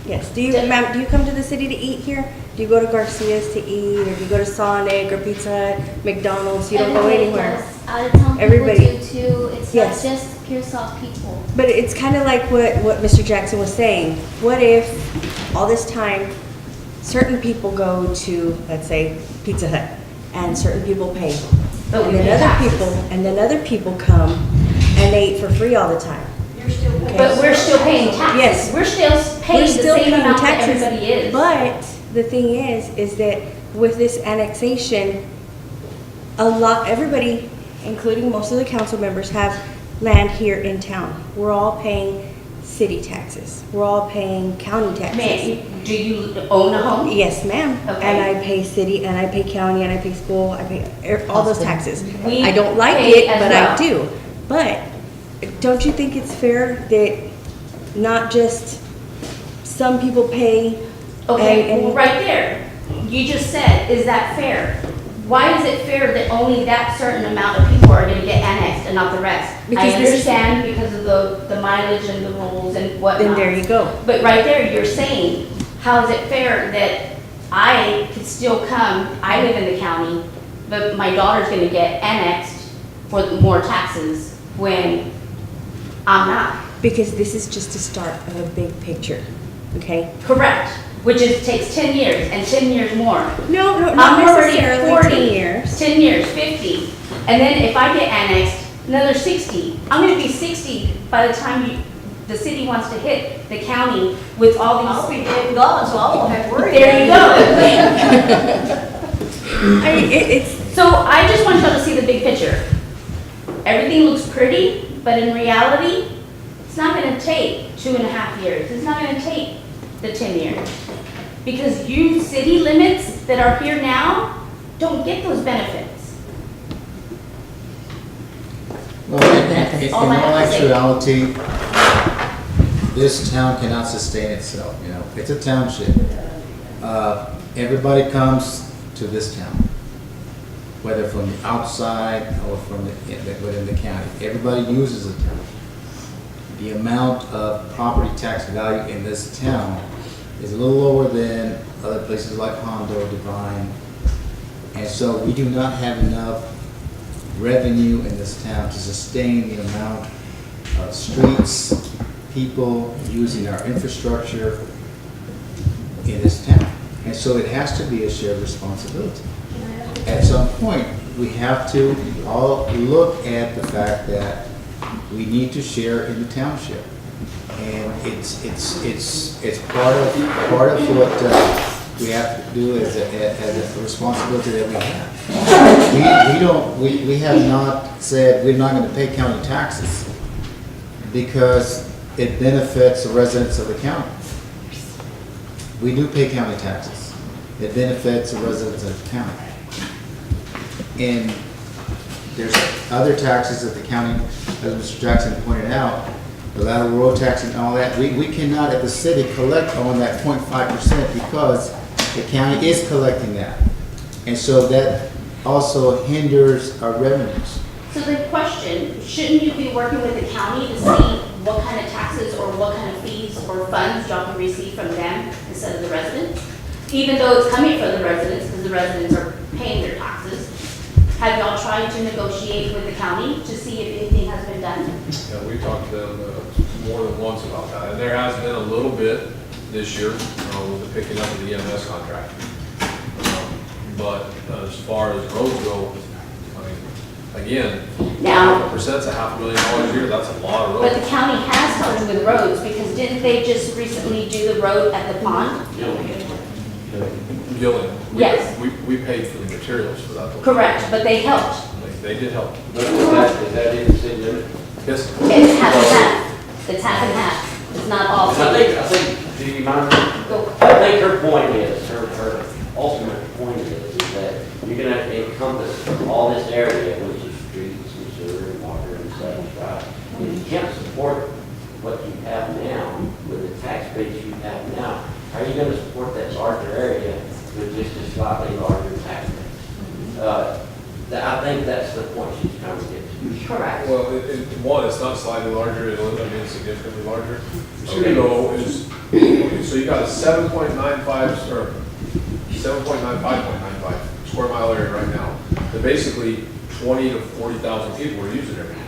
Yes. Do you, ma'am, do you come to the city to eat here? Do you go to Garcia's to eat, or do you go to Sonic or Pizza Hut, McDonald's? You don't go Everybody anywhere. does. Out of town Everybody. people do too. It's Yes. not just Pearsall people. But it's kind of like what Mr. Jackson was saying. What if all this time, certain people go to, let's say, Pizza Hut, and certain people pay. But we And then pay other taxes. people, and then other people come and they eat for free all the time. But we're still paying taxes. Yes. We're still paying the same amount that everybody is. But the thing is that with this annexation, everybody, including most of the council members, have land here in town. We're all paying city taxes. We're all paying county taxes. Ma'am, do you own a home? Yes, ma'am. Okay. And I pay city, and I pay county, and I pay school, I pay all those taxes. We I don't like pay it, as but well. I do. But don't you think it's fair that not just some people pay? Okay, and- well, right there, you just said, is that fair? Why is it fair that only that certain amount of people are gonna get annexed and not the rest? Because I this is- understand because of the mileage and the rules and whatnot. Then there you go. But right there, you're saying, how is it fair that I could still come, I live in the county, but my daughter's gonna get annexed for more taxes when I'm not? Because this is just the start of a big picture, okay? Correct, which takes 10 years and 10 years more. No, not I'm already necessarily 40, 10 years. 10 years, 50. And then if I get annexed, another 60. I'm gonna be 60 by the time the city wants to hit the county with all these. I'll be dead and gone, so I won't have to worry. There you about go. I mean, it's. So I just want y'all to see the big picture. Everything looks pretty, but in reality, it's not gonna take 2.5 years. It's not gonna take the 10 years. Because you city limits that are here now don't get those benefits. Well, in all I all have to say. actuality, this town cannot sustain itself, you know, it's a township. Everybody comes to this town, whether from the outside or from within the county. Everybody uses the town. The amount of property tax value in this town is a little lower than other places like Hondo, Divine. And so we do not have enough revenue in this town to sustain the amount of streets, people using our infrastructure in this town. And so it has to be a shared responsibility. At some point, we have to all look at the fact that we need to share in the township. And it's part of what we have to do as a responsibility that we have. We have not said we're not going to pay county taxes because it benefits the residents of the county. We do pay county taxes. It benefits the residents of the county. And there's other taxes that the county, as Mr. Jackson pointed out, the lateral road tax and all that, we cannot at the city collect on that 0.5% because the county is collecting that. And so that also hinders our revenues. So the question, shouldn't you be working with the county to see what kind of taxes or what kind of fees or funds y'all can receive from them instead of the residents? Even though it's coming from the residents, because the residents are paying their taxes. Have y'all tried to negotiate with the county to see if anything has been done? Yeah, we talked to them more than once about that, and there has been a little bit this year with the picking up of the EMS contract. But as far as roads go, I mean, again, Now- 0.5%'s $500,000 a year, that's a lot of But roads. the county has started with roads, because didn't they just recently do the road at the pond? Gillian. Yes. We paid for the materials for that. Correct, but they helped. They did help. But is that in the city limit? Yes. It's half and half. It's half and half. It's not all. I think, do you mind? I think her point is, her ultimate point is that you're gonna have to encompass all this area, which is streets and sewer and water and such, right? If you can't support what you have now, with the tax base you have now, how are you gonna support that larger area with just a slightly larger tax base? I think that's the point she's trying to get to. Correct. Well, one, it's not slightly larger, it'll end up being significantly larger. Cinco is, okay, so you got a 7.95 or 7.95 square mile area right now. That basically 20 to 40,000 people are using every day.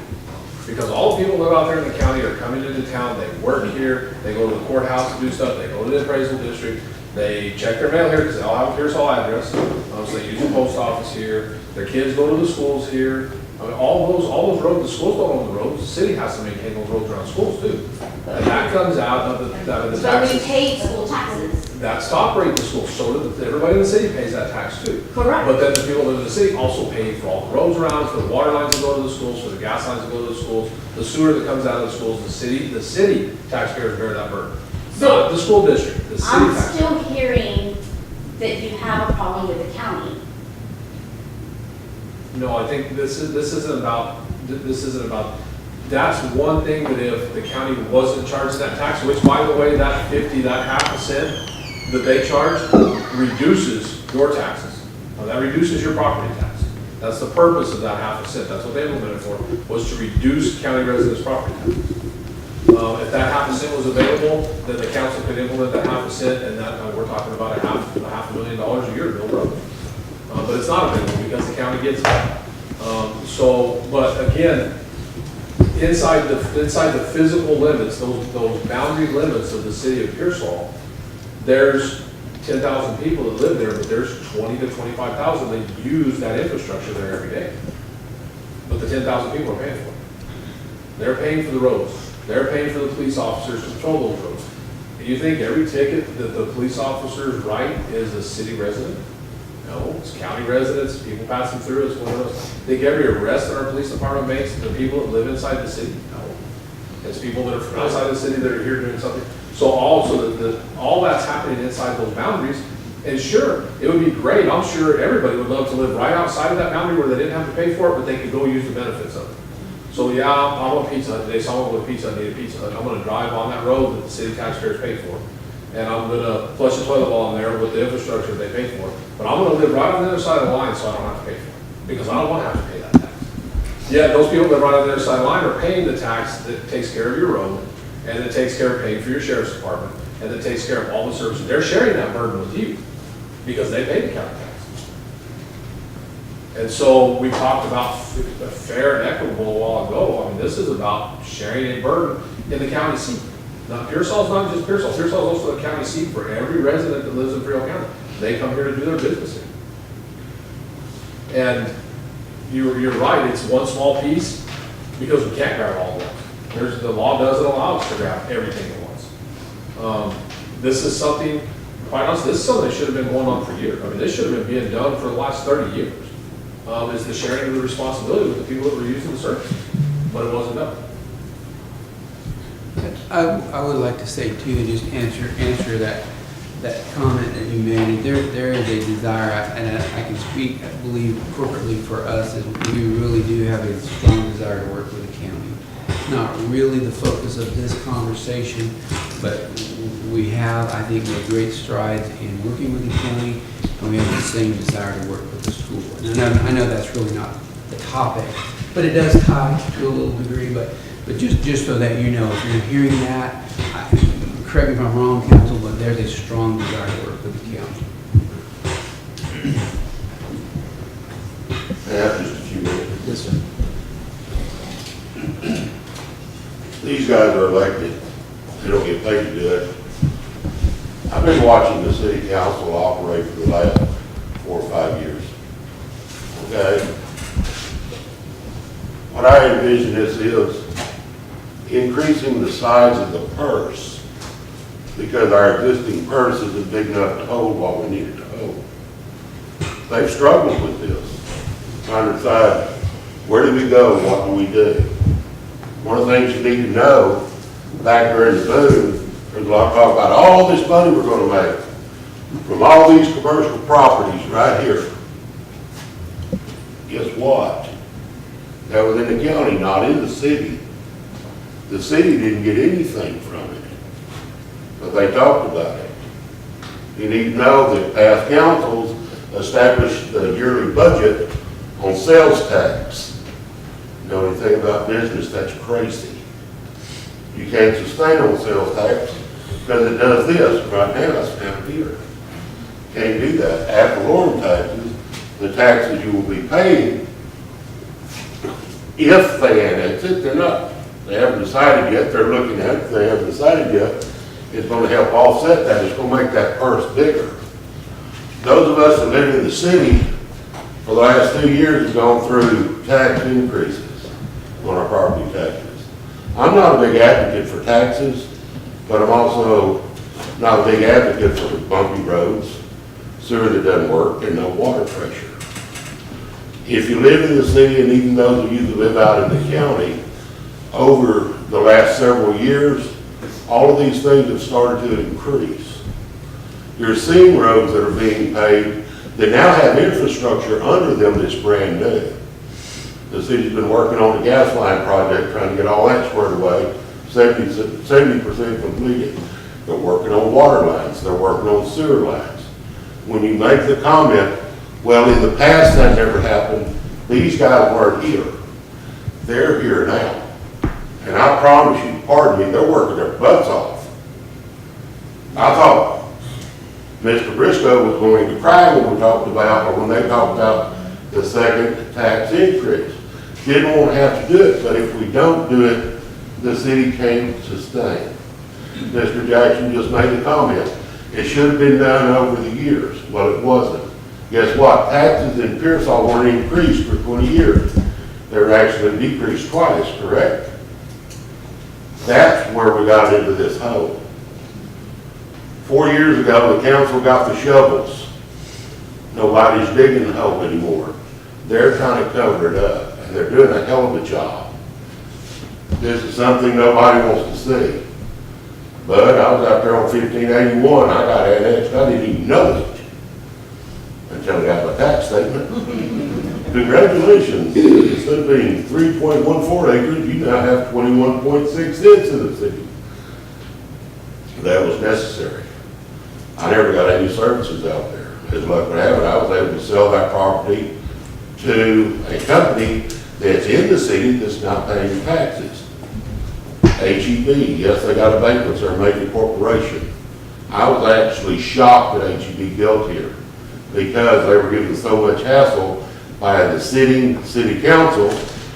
Because all the people that live out there in the county are coming into town, they work here, they go to the courthouse to do stuff, they go to the appraisal district, they check their mail here because they all have a Pearsall address. So they use the post office here, their kids go to the schools here. I mean, all those roads, the schools don't own the roads, the city has to maintain those roads around schools too. And that comes out of the But we taxes. paid school taxes. That's to operate the school, so everybody in the city pays that tax too. Correct. But then the people that live in the city also pay for all the roads around, for the water lines that go to the schools, for the gas lines that go to the schools, the sewer that comes out of the schools, the city taxpayers bear that burden. Not the school district, the city I'm taxpayers. still hearing that you have a problem with the county. No, I think this isn't about, that's one thing that if the county wasn't charging that tax, which by the way, that 50, that 0.5% that they charge reduces your taxes. Now, that reduces your property tax. That's the purpose of that 0.5%. That's what they implemented for, was to reduce county residents' property taxes. If that 0.5% was available, then the council could implement that 0.5%, and that, we're talking about a half a million dollars a year to build roads. But it's not available because the county gets it. But again, inside the physical limits, those boundary limits of the city of Pearsall, there's 10,000 people that live there, but there's 20 to 25,000 that use that infrastructure there every day. But the 10,000 people are paying for it. They're paying for the roads. They're paying for the police officers to patrol those roads. You think every ticket that the police officers write is a city resident? No, it's county residents, people passing through, it's one of those. Think every arrest that our police department makes, the people that live inside the city? No. It's people that are from outside the city that are here doing something. So all that's happening inside those boundaries, and sure, it would be great, I'm sure everybody would love to live right outside of that boundary where they didn't have to pay for it, but they could go use the benefits of it. So yeah, I want Pizza Hut today, so I want to go to Pizza Hut, need a Pizza Hut. I'm gonna drive on that road that the city taxpayers pay for. And I'm gonna flush the toilet bowl in there with the infrastructure they pay for. But I'm gonna live right on the other side of the line so I don't have to pay for it. Because I don't wanna have to pay that tax. Yeah, those people that run on the other side of the line are paying the tax that takes care of your road, and that takes care of paying for your sheriff's department, and that takes care of all the services. They're sharing that burden with you, because they pay the county tax. And so we talked about fair and equitable a while ago. I mean, this is about sharing a burden in the county seat. Now, Pearsall's not just Pearsall. Pearsall's also a county seat for every resident that lives in Pearsall County. They come here to do their business here. And you're right, it's one small piece, because we can't grab all at once. The law doesn't allow us to grab everything at once. This is something, quite honestly, this is something that should have been going on for years. I mean, this should have been being done for the last 30 years. Is the sharing of the responsibility with the people that were using the services, but it wasn't done. I would like to say too, just answer that comment that you made. There is a desire, and I can speak, I believe, corporately for us, is we really do have a strong desire to work with the county. It's not really the focus of this conversation, but we have, I think, made great strides in working with the county, and we have the same desire to work with the school. And I know that's really not the topic, but it does tie to a little degree. But just so that you know, if you're hearing that, correct me if I'm wrong, council, but there's a strong desire to work with the county. I have just a few minutes. Yes, sir. These guys are elected. They don't get paid to do it. I've been watching the city council operate for the last 4 or 5 years. Okay? what I envision is increasing the size of the purse, because our existing purse isn't big enough to hold what we need it to hold. They've struggled with this, trying to decide where do we go, what do we do. One of the things you need to know, back during the boom, there's a lot of talk about all this money we're going to make from all these commercial properties right here. Guess what? That was in the county, not in the city. The city didn't get anything from it, but they talked about it. You need to know that past councils established the yearly budget on sales tax. You know anything about business, that's crazy. You can't sustain on sales tax because it does this. Right now, it's down here. Can't do that. Ad valorem taxes, the taxes you will be paying, if they annex it, they're not. They haven't decided yet. They're looking at it. They haven't decided yet. It's going to help offset that. It's going to make that purse bigger. Those of us that live in the city for the last 2 years have gone through tax increases on our property taxes. I'm not a big advocate for taxes, but I'm also not a big advocate for bumpy roads, sewer that doesn't work, and no water pressure. If you live in the city, and even those of you that live out in the county, over the last several years, all of these things have started to increase. You're seeing roads that are being paved that now have infrastructure under them that's brand new. The city's been working on the gas line project, trying to get all that squared away, 70% completed. They're working on water lines, they're working on sewer lines. When you make the comment, well, in the past that never happened, these guys weren't here. They're here now. And I promise you, pardon me, they're working their butts off. I thought Mr. Briscoe was going to cry when we talked about, or when they talked about the second tax increase. Didn't want to have to do it, but if we don't do it, the city can't sustain. Mr. Jackson just made a comment. It should have been done over the years. Well, it wasn't. Guess what? Taxes in Pearsall weren't increased for 20 years. They were actually decreased twice, correct? That's where we got into this hole. 4 years ago, the council got the shovels. Nobody's digging the hole anymore. They're trying to cover it up, and they're doing a hell of a job. This is something nobody wants to see. But I was out there on 1581, I got annexed, I didn't even know it until I got my tax statement. Congratulations, instead of being 3.14 acres, you now have 21.6 cents in the city. That was necessary. I never got any services out there. As luck would have it, I was able to sell that property to a company that's in the city that's not paying taxes. HEB, yes, they got a bankruptcy, they're a major corporation. I was actually shocked that HEB built here because they were given so much hassle by the sitting city council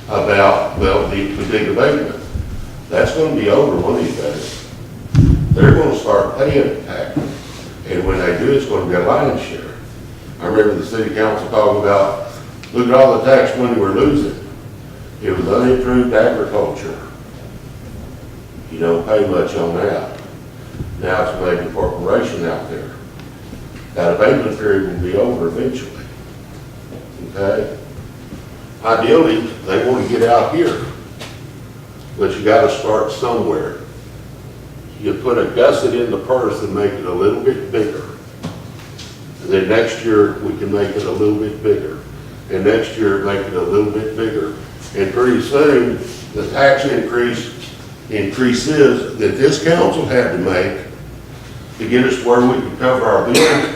about, well, the big abatement. That's going to be over one of these days. They're going to start paying tax, and when they do, it's going to be a lion's share. I remember the city council talking about, look at all the tax money we're losing. It was unimproved agriculture. You don't pay much on that. Now it's a major corporation out there. That abatement period will be over eventually. Okay? Ideally, they want to get out here, but you got to start somewhere. You put a gusset in the purse and make it a little bit bigger. And then next year, we can make it a little bit bigger. And next year, make it a little bit bigger. And pretty soon, the tax increases that this council had to make to get us where we can cover our bills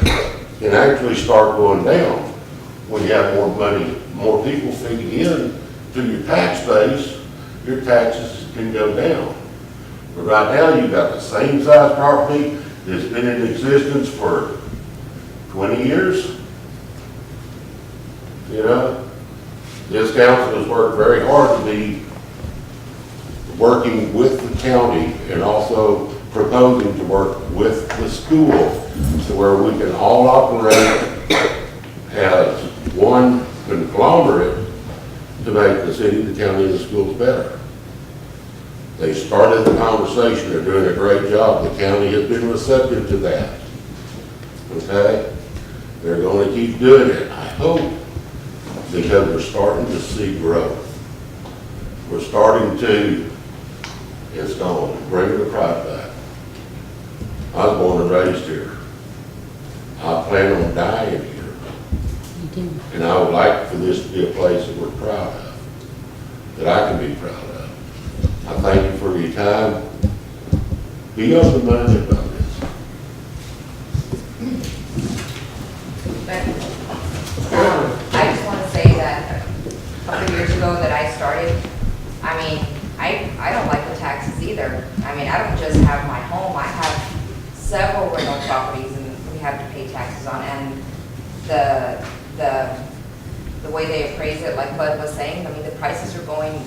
can actually start going down when you have more money, more people feeding in to your tax base, your taxes can go down. But right now, you've got the same size property that's been in existence for 20 years. You know, this council has worked very hard to be working with the county and also proposing to work with the school to where we can all operate as one conglomerate to make the city, the county, and the schools better. They started the conversation. They're doing a great job. The county has been receptive to that. Okay? They're going to keep doing it, I hope, because we're starting to see growth. We're starting to, it's gone, bring the pride back. I was born and raised here. I plan on dying here. And I would like for this to be a place that we're proud of, that I can be proud of. I thank you for your time. Be open-minded about this. I just want to say that a couple of years ago that I started, I mean, I don't like the taxes either. I mean, I don't just have my home, I have several rental properties and we have to pay taxes on, and the way they appraise it, like Bud was saying, I mean, the prices are going,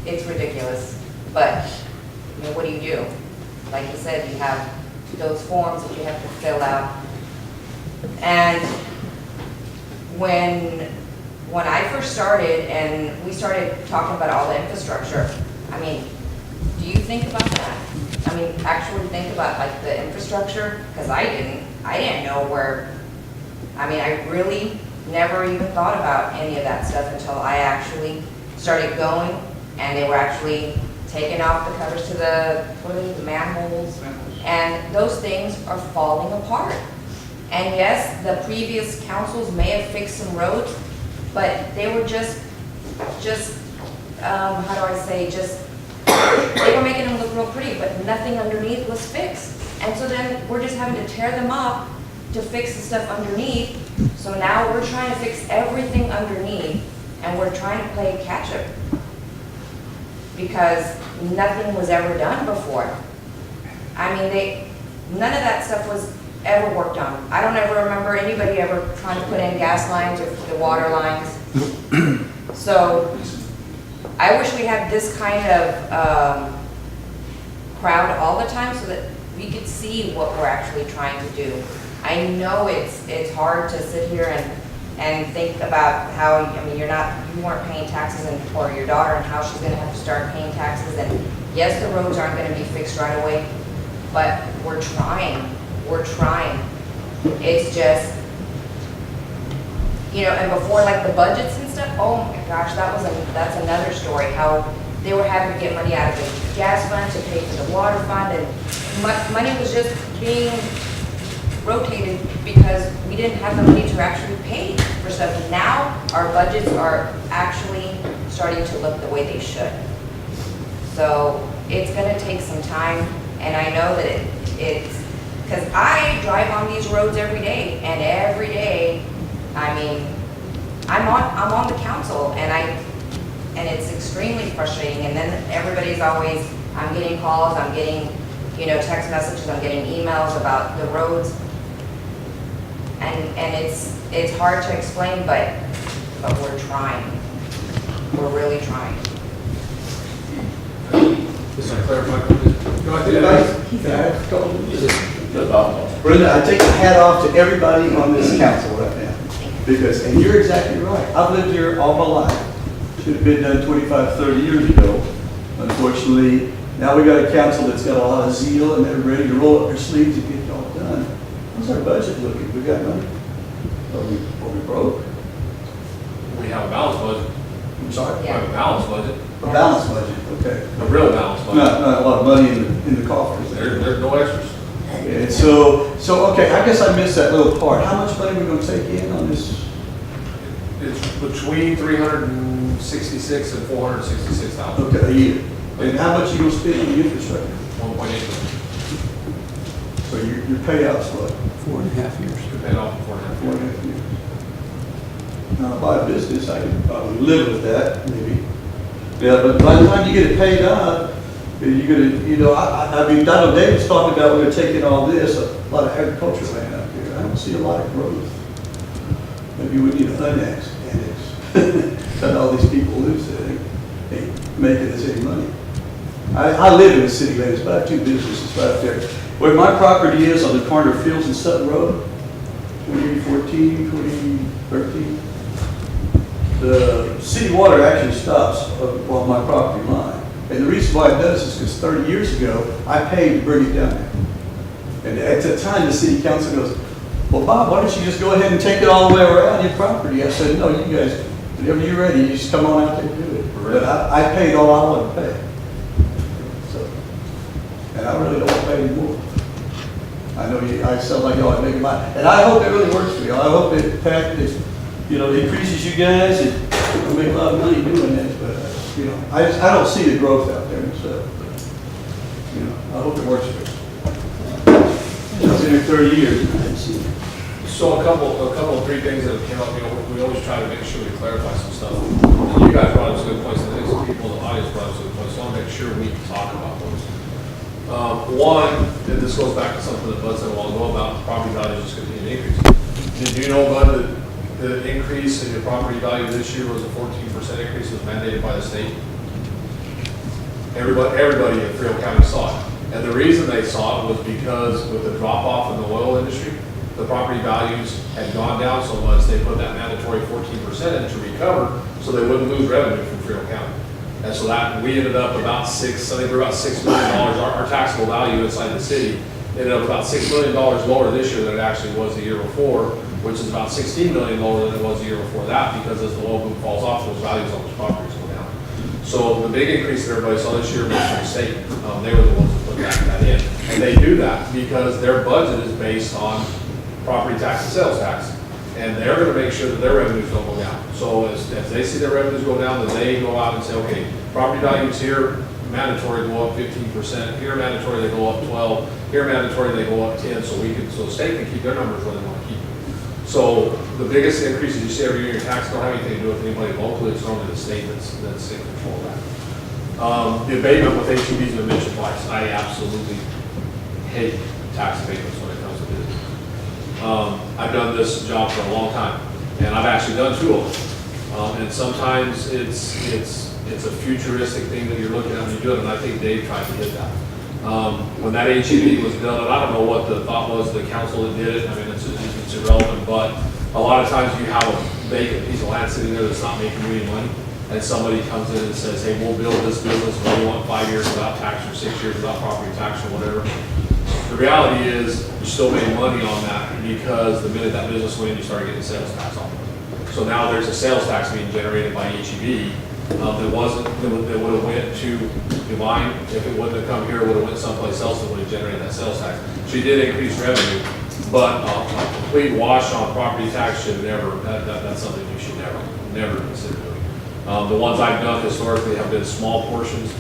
it's ridiculous. But, you know, what do you do? Like you said, you have those forms that you have to fill out. And when I first started and we started talking about all the infrastructure, I mean, do you think about that? I mean, actually think about like the infrastructure? Because I didn't know where, I mean, I really never even thought about any of that stuff until I actually started going and they were actually taking off the covers to the manholes. And those things are falling apart. And yes, the previous councils may have fixed some roads, but they were just how do I say, they were making them look real pretty, but nothing underneath was fixed. And so then we're just having to tear them up to fix the stuff underneath. So now we're trying to fix everything underneath, and we're trying to play catch up because nothing was ever done before. I mean, none of that stuff was ever worked on. I don't ever remember anybody ever trying to put in gas lines or the water lines. So I wish we had this kind of crowd all the time so that we could see what we're actually trying to do. I know it's hard to sit here and think about how, I mean, you weren't paying taxes for your daughter and how she's going to have to start paying taxes. And yes, the roads aren't going to be fixed right away, but we're trying. We're trying. It's just, you know, and before like the budgets and stuff, oh my gosh, that's another story, how they were having to get money out of the gas fund to pay for the water fund, and money was just being rotated because we didn't have the money to actually pay for stuff. And now our budgets are actually starting to look the way they should. So it's going to take some time, and I know that it's because I drive on these roads every day, and every day, I mean, I'm on the council, and it's extremely frustrating. And then everybody's always, I'm getting calls, I'm getting, you know, text messages, I'm getting emails about the roads, and it's hard to explain, but we're trying. We're really trying. Just to clarify, no, I think Brenda, I take the hat off to everybody on this council right now. Because, and you're exactly right, I've lived here all my life. Should have been done 25, 30 years ago. Unfortunately, now we got a council that's got a lot of zeal and they're ready to roll up their sleeves and get it all done. How's our budget looking? We got money? Are we broke? we have a balanced budget. I'm sorry? We have a balanced budget. A balanced budget, okay. A real balanced budget. Not a lot of money in the coffers. There's no extras. And so, okay, I guess I missed that little part. How much money are we gonna take in on this? It's between 366 and 466,000. Okay, a year. And how much are you gonna spend in the infrastructure? 1.8 million. So your payout's what? 4.5 years. You paid off in 4.5 years. Now, if I buy a business, I can probably live with that, maybe. Yeah, but by the time you get it paid out, you're gonna, you know, I mean, Donald Davis talked about we're gonna take in all this, a lot of agricultural land out here. I don't see a lot of growth. Maybe we need an annex. Let all these people live there. They ain't making us any money. I live in the city limits, but I have two businesses right there. Where my property is on the corner of Fields and Sutton Road, 2014, 2013. the city water actually stops on my property line. And the reason why it does is because 30 years ago, I paid to bring it down there. And at the time, the city council goes, well, Bob, why don't you just go ahead and take it all the way around your property? I said, no, you guys, whenever you're ready, you just come on out there and do it. But I paid all I wanted to pay. So, and I really don't want to pay anymore. I know I sound like y'all are making money. And I hope it really works for you. I hope it, in fact, increases you guys. You'll make a lot of money doing this, but, I don't see the growth out there myself. But, I hope it works for you. I've been here 30 years and I haven't seen it. So a couple of three things that have came up, we always try to make sure we clarify some stuff. And you guys brought up some good points, and I think some people in the audience brought up some good points, so I want to make sure we talk about those. One, and this goes back to something that Bud said a while ago about property values just continue to increase. Did you know, Bud, that the increase in your property value this year was a 14% increase that was mandated by the state? Everybody in Freehold County saw it. And the reason they saw it was because with the drop off in the oil industry, the property values had gone down so much, they put that mandatory 14% in to recover so they wouldn't lose revenue from Freehold County. And so that, we ended up about I think we're about $6 million, our taxable value inside the city ended up about $6 million lower this year than it actually was the year before, which is about $16 million lower than it was the year before that, because as the oil boom falls off, those values on those properties go down. So the big increase that everybody saw this year was from the state. They were the ones that put that in. And they do that because their budget is based on property tax and sales tax. And they're going to make sure that their revenues don't go down. So as they see their revenues go down, then they go out and say, okay, property values here, mandatory go up 15%, here mandatory they go up 12, here mandatory they go up 10, so the state can keep their numbers where they want to keep them. So the biggest increases you see every year in your tax don't have anything to do with anybody locally, it's normally the state that's in control of that. The abatement with HEB's been mentioned twice. I absolutely hate tax abatements when it comes to business. I've done this job for a long time, and I've actually done two of them. And sometimes it's a futuristic thing that you're looking at when you do it, and I think Dave tried to hit that. When that HEB was done, and I don't know what the thought was of the council that did it, I mean, it's irrelevant, but a lot of times you have a vacant piece of land sitting there that's not making you any money, and somebody comes in and says, hey, we'll build this business, but we want 5 years without tax or 6 years without property tax or whatever. The reality is, you still made money on that because the minute that business went in, you started getting sales tax on it. So now there's a sales tax being generated by HEB that would have went to Divine. If it wouldn't have come here, it would have went someplace else that would have generated that sales tax. So you did increase revenue, but a complete wash on property tax should never, that's something you should never consider doing. The ones I've done historically have been small portions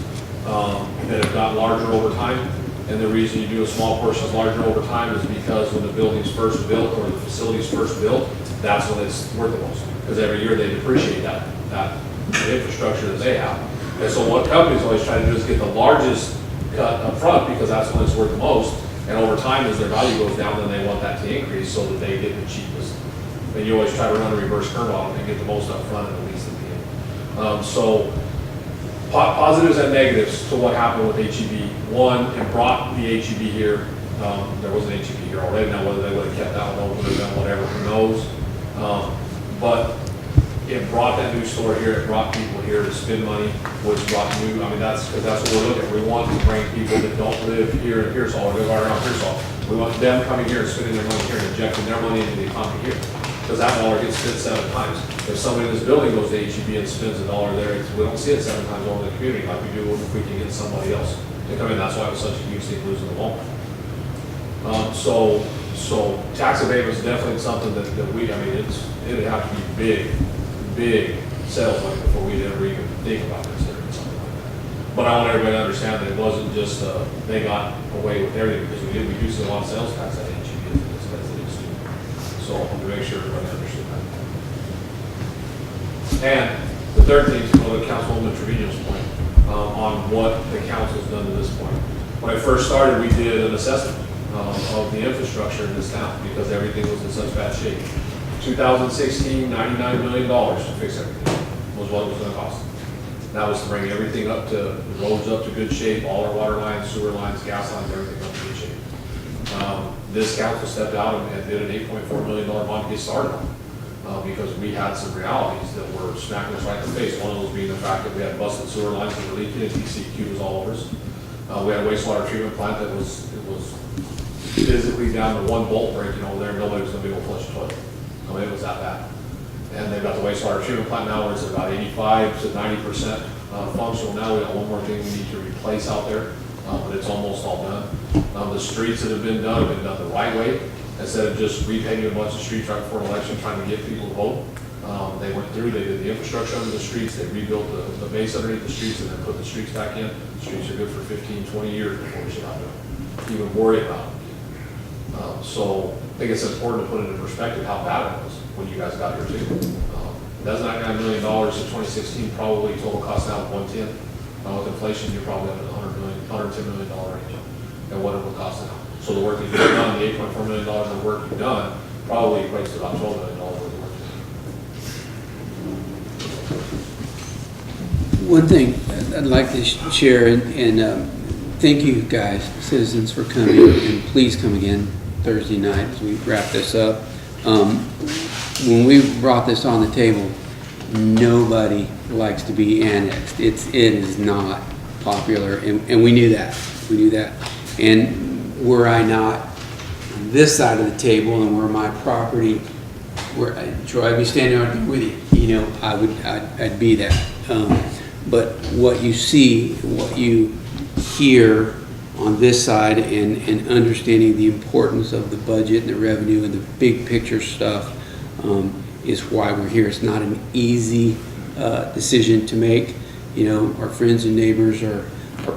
that have gotten larger over time. And the reason you do a small portion larger over time is because when the building's first built or the facility's first built, that's when it's worth the most. Because every year they depreciate that infrastructure that they have. And so what companies always try to do is get the largest cut up front because that's when it's worth the most. And over time, as their value goes down, then they want that to increase so that they get the cheapest. And you always try to run a reverse curve on them and get the most up front and the least at the end. So positives and negatives to what happened with HEB. One, it brought the HEB here. There was an HEB here already. Now whether they would have kept that one open or done whatever, who knows. But it brought that new store here. It brought people here to spend money, which brought new. I mean, that's what we're looking at. We want to bring people that don't live here in Pearsall or live right around Pearsall. We want them coming here and spending their money here and injecting their money into the economy here. Because that dollar gets spent 7 times. If somebody in this building goes to HEB and spends $1 there, we don't see it 7 times over the community like we do if we can get somebody else to come in. That's why it was such a huge thing losing the Walmart. So tax abatement is definitely something that it'd have to be big sales money before we'd ever even think about considering something like that. But I want everybody to understand that it wasn't just they got away with everything because we do see a lot of sales tax at HEB. So to make sure everybody understood that. And the third thing is to go to Councilwoman Trevino's point on what the council's done to this point. When I first started, we did an assessment of the infrastructure in this town because everything was in such bad shape. 2016, $99 million to fix everything was what it was going to cost. That was to bring everything up to, the roads up to good shape, all our water lines, sewer lines, gas lines, everything up to good shape. This council stepped out and did an $8.4 million bond to get started on. because we had some realities that were smacking us right in the face. One of those being the fact that we had busted sewer lines that were leaking, and DCQ was all over us. We had a wastewater treatment plant that was physically down to one bolt breaking over there, and nobody was gonna be able to flush the toilet. I mean, it was that bad. And they've got the wastewater treatment plant now where it's at about 85 to 90% functional. Now we got one more thing we need to replace out there, but it's almost all done. The streets that have been done the right way. Instead of just repainting a bunch of streets right before an election trying to get people to vote. They went through, they did the infrastructure under the streets, they rebuilt the base underneath the streets and then put the streets back in. The streets are good for 15, 20 years before we should have to even worry about them. So I think it's important to put into perspective how bad it was when you guys got here too. That's $99 million in 2016, probably total cost now of 110. With inflation, you're probably at $110 million range and what it will cost now. So the work that you've done, the $8.4 million of work you've done, probably equates to about $12 million worth of work. One thing I'd like to share, and thank you guys, citizens, for coming, and please come again Thursday night as we wrap this up. When we brought this on the table, nobody likes to be annexed. It is not popular, and we knew that. We knew that. And were I not on this side of the table and were my property, where Troy, I'd be standing out with you. You know, I'd be that. But what you see, what you hear on this side, and understanding the importance of the budget and the revenue and the big picture stuff, is why we're here. It's not an easy decision to make. You know, our friends and neighbors are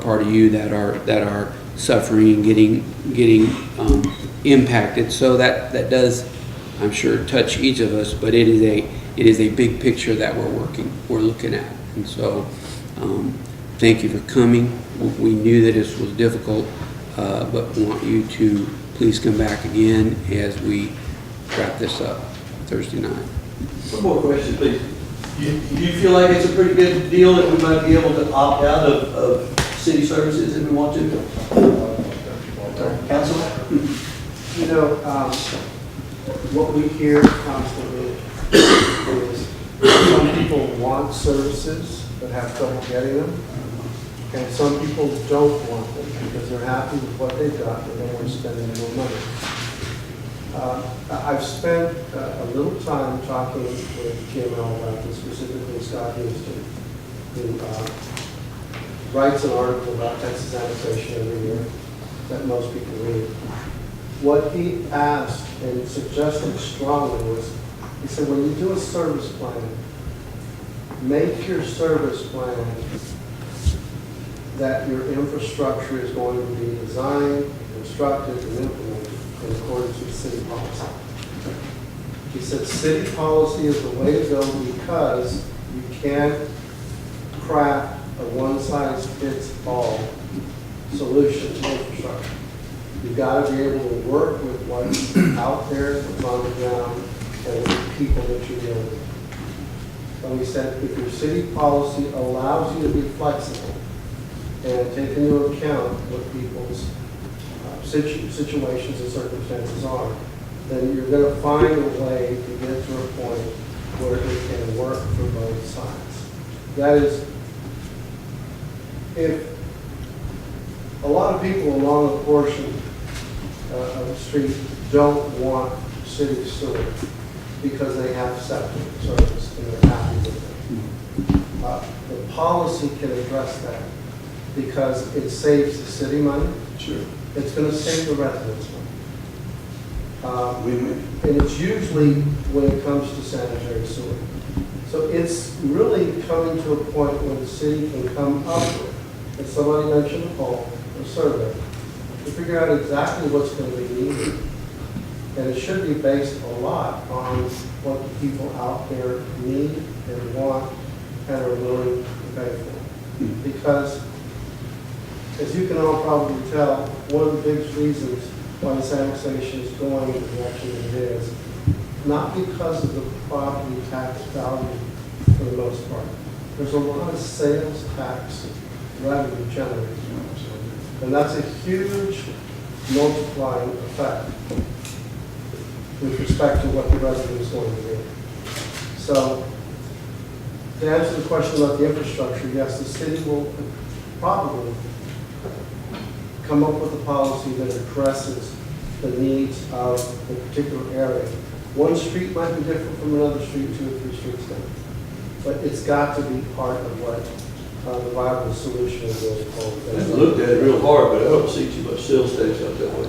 part of you that are suffering and getting impacted. So that does, I'm sure, touch each of us. But it is a big picture that we're looking at. And so, thank you for coming. We knew that this was difficult, but want you to please come back again as we wrap this up Thursday night. One more question, please. Do you feel like it's a pretty good deal that we might be able to opt out of city services if we want to? Council? You know, what we hear constantly is some people want services but have trouble getting them, and some people don't want them because they're happy with what they've got and they don't want to spend any more money. I've spent a little time talking with GML about this, specifically Scott Houston, who writes an article about Texas annexation every year that most people read. What he asked and suggested strongly was, he said, when you do a service plan, make your service plan that your infrastructure is going to be designed, constructed, and implemented in accordance with city policy. He said city policy is the way to go because you can't craft a one-size-fits-all solution to infrastructure. You've got to be able to work with what's out there, what's on the ground, and with the people that you're dealing with. So he said if your city policy allows you to be flexible and take into account what people's situations and circumstances are, then you're going to find a way to get to a point where it can work for both sides. That is, if a lot of people along a portion of the street don't want city sewer because they have septic service and they're happy with it. The policy can address that because it saves the city money. Sure. It's going to save the residents money. And it's usually when it comes to sanitary sewer. So it's really coming to a point where the city can come up with, as somebody mentioned before, a survey to figure out exactly what's going to be needed. And it should be based a lot on what the people out there need and want and are willing to pay for. Because, as you can all probably tell, one of the biggest reasons why this annexation is going in the direction it is, not because of the property tax value for the most part. There's a lot of sales tax revenue generated. And that's a huge multiplying effect with respect to what the revenue is going to be. So, to answer the question about the infrastructure, yes, the city will probably come up with a policy that addresses the needs of the particular area. One street might be different from another street, 2 or 3 streets down. But it's got to be part of what the viable solution is going forward. I looked at it real hard, but I don't see too much sales tax out that way.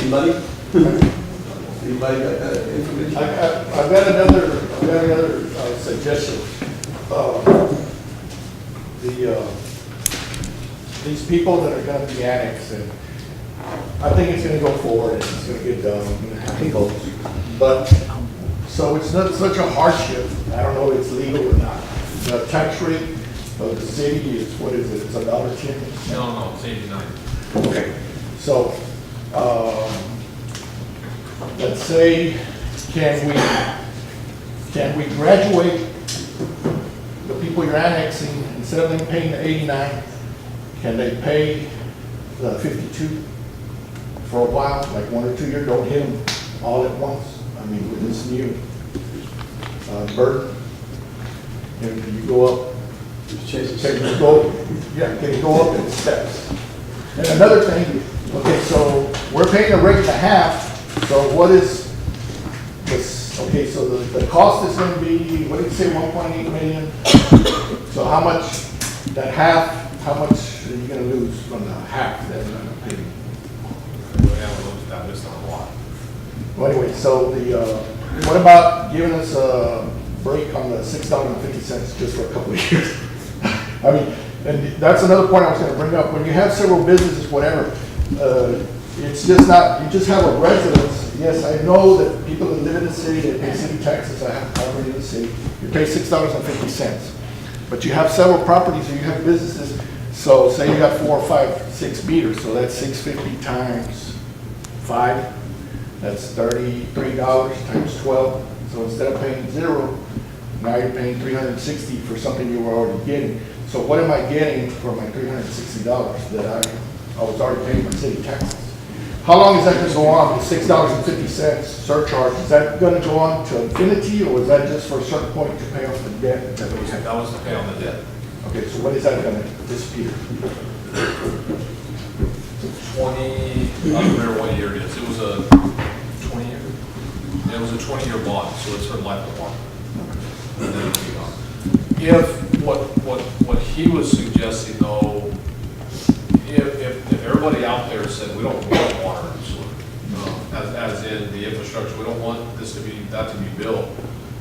Anybody? Anybody got that information? I've got another suggestion. These people that are gonna be annexed, and I think it's gonna go forward, and it's gonna get done, we're gonna have votes. But, so it's not such a hardship, I don't know if it's legal or not. The tax rate of the city is, what is it, it's $1.10? No, it's 89. Okay, so, let's say, can we graduate the people you're annexing, instead of them paying the 89, can they pay the 52 for a while, like 1 or 2 years, don't hit them all at once? I mean, with this new burden, and you go up, can you go up in steps? And another thing, okay, so we're paying a rate and a half, so what is this? Okay, so the cost is going to be, what did you say, 1.8 million? So how much, that half, how much are you going to lose from the half that we're going to pay? We haven't looked at that list on a lot. Well, anyway, so what about giving us a break on the $6.50 just for a couple of years? I mean, and that's another point I was going to bring up. When you have several businesses, whatever, it's just not, you just have a residence. Yes, I know that people that live in the city, they pay city taxes. I have property in the city. You pay $6.50. But you have several properties, or you have businesses. So say you got 4, 5, 6 meters. So that's $6.50 times 5. That's $33 times 12. So instead of paying 0, now you're paying $360 for something you were already getting. So what am I getting for my $360 that I was already paying my city taxes? How long is that going to go on? The $6.50 surcharge, is that going to go on to infinity, or is that just for a certain point to pay off the debt? That was to pay on the debt. Okay, so when is that going to disappear? 20, I don't remember what year it is. It was a 20-year? It was a 20-year bond, so it's for life of bond. And then it'll be gone. If, what he was suggesting though, if everybody out there said, we don't want water and sewer, as in the infrastructure, we don't want that to be built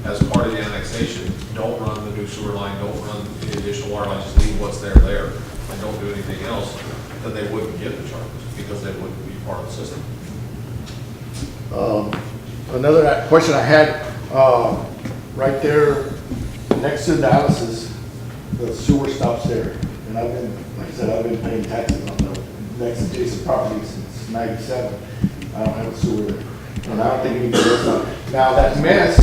as part of the annexation, don't run the new sewer line, don't run any additional water line, just leave what's there, and don't do anything else, then they wouldn't get the charges, because they wouldn't be part of the system. Another question I had, right there next to Dallas's, the sewer stops there. And I've been, like I said, I've been paying taxes on the next adjacent property since '97. I don't have a sewer there. And I don't think anybody else does. Now that mess,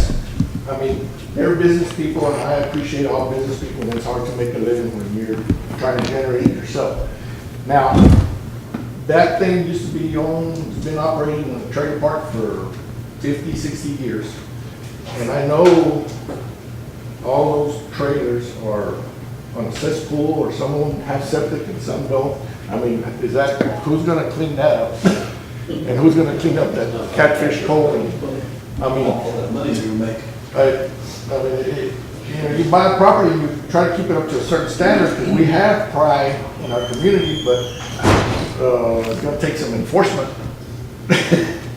I mean, they're business people, and I appreciate all business people, and it's hard to make a living when you're trying to generate it yourself. Now, that thing used to be owned, it's been operating in a trailer park for 50, 60 years. And I know all those trailers are on a cesspool, or some of them have septic and some don't. I mean, is that, who's gonna clean that up? And who's gonna clean up that catfish coal? I mean, All that money you make. I mean, you know, you buy a property, and you try to keep it up to a certain standard, because we have pride in our community, but it's gonna take some enforcement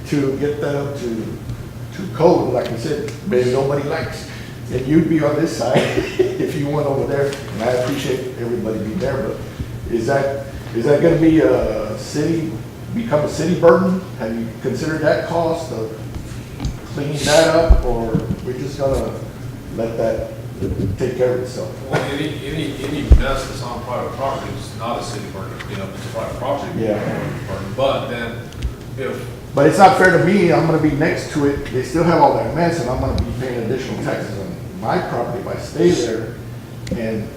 to get that up to code. Like I said, maybe nobody likes. And you'd be on this side if you went over there, and I appreciate everybody being there, but is that gonna be become a city burden? Have you considered that cost of cleaning that up, or we're just gonna let that take care of itself? Well, any mess that's on private property is not a city burden, you know, it's a private property. Yeah. Burden. But then, But it's not fair to me, I'm gonna be next to it, they still have all that mess, and I'm gonna be paying additional taxes on my property if I stay there, and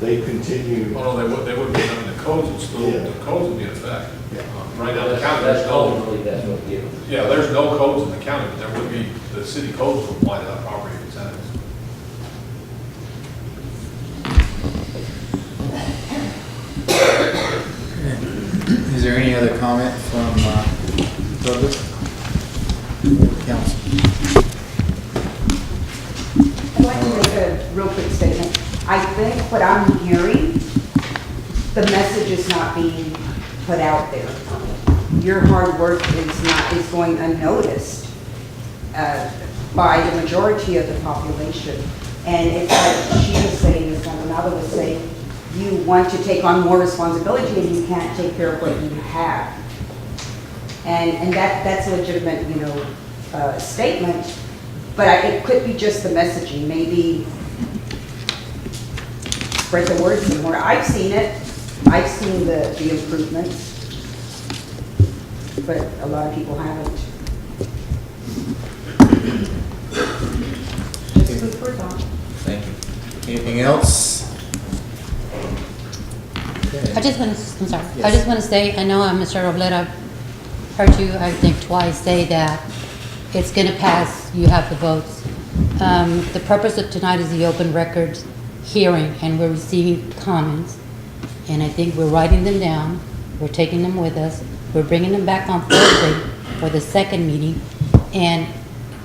they continue. Oh, no, they wouldn't be, I mean, the codes would still, the codes would be in effect. Yeah. Right now, the county, there's no, That's what gives. yeah, there's no codes in the county, but there would be, the city codes will apply to that property if it's annexed. Is there any other comment from public? Council? I'd like to make a real quick statement. I think what I'm hearing, the message is not being put out there. Your hard work is going unnoticed by the majority of the population. And it's like she was saying, as Maldonado was saying, you want to take on more responsibility and you can't take care of what you have. And that's a legitimate, statement, but it could be just the messaging, maybe spread the word some more. I've seen it, I've seen the improvements, but a lot of people haven't. Just food for thought. Thank you. Anything else? I just want to, I'm sorry, I Yes. just want to say, I know Mr. Robleta heard you, I think twice, say that it's going to pass, you have the votes. The purpose of tonight is the open records hearing, and we're receiving comments. And I think we're writing them down, we're taking them with us, we're bringing them back on Thursday for the second meeting. And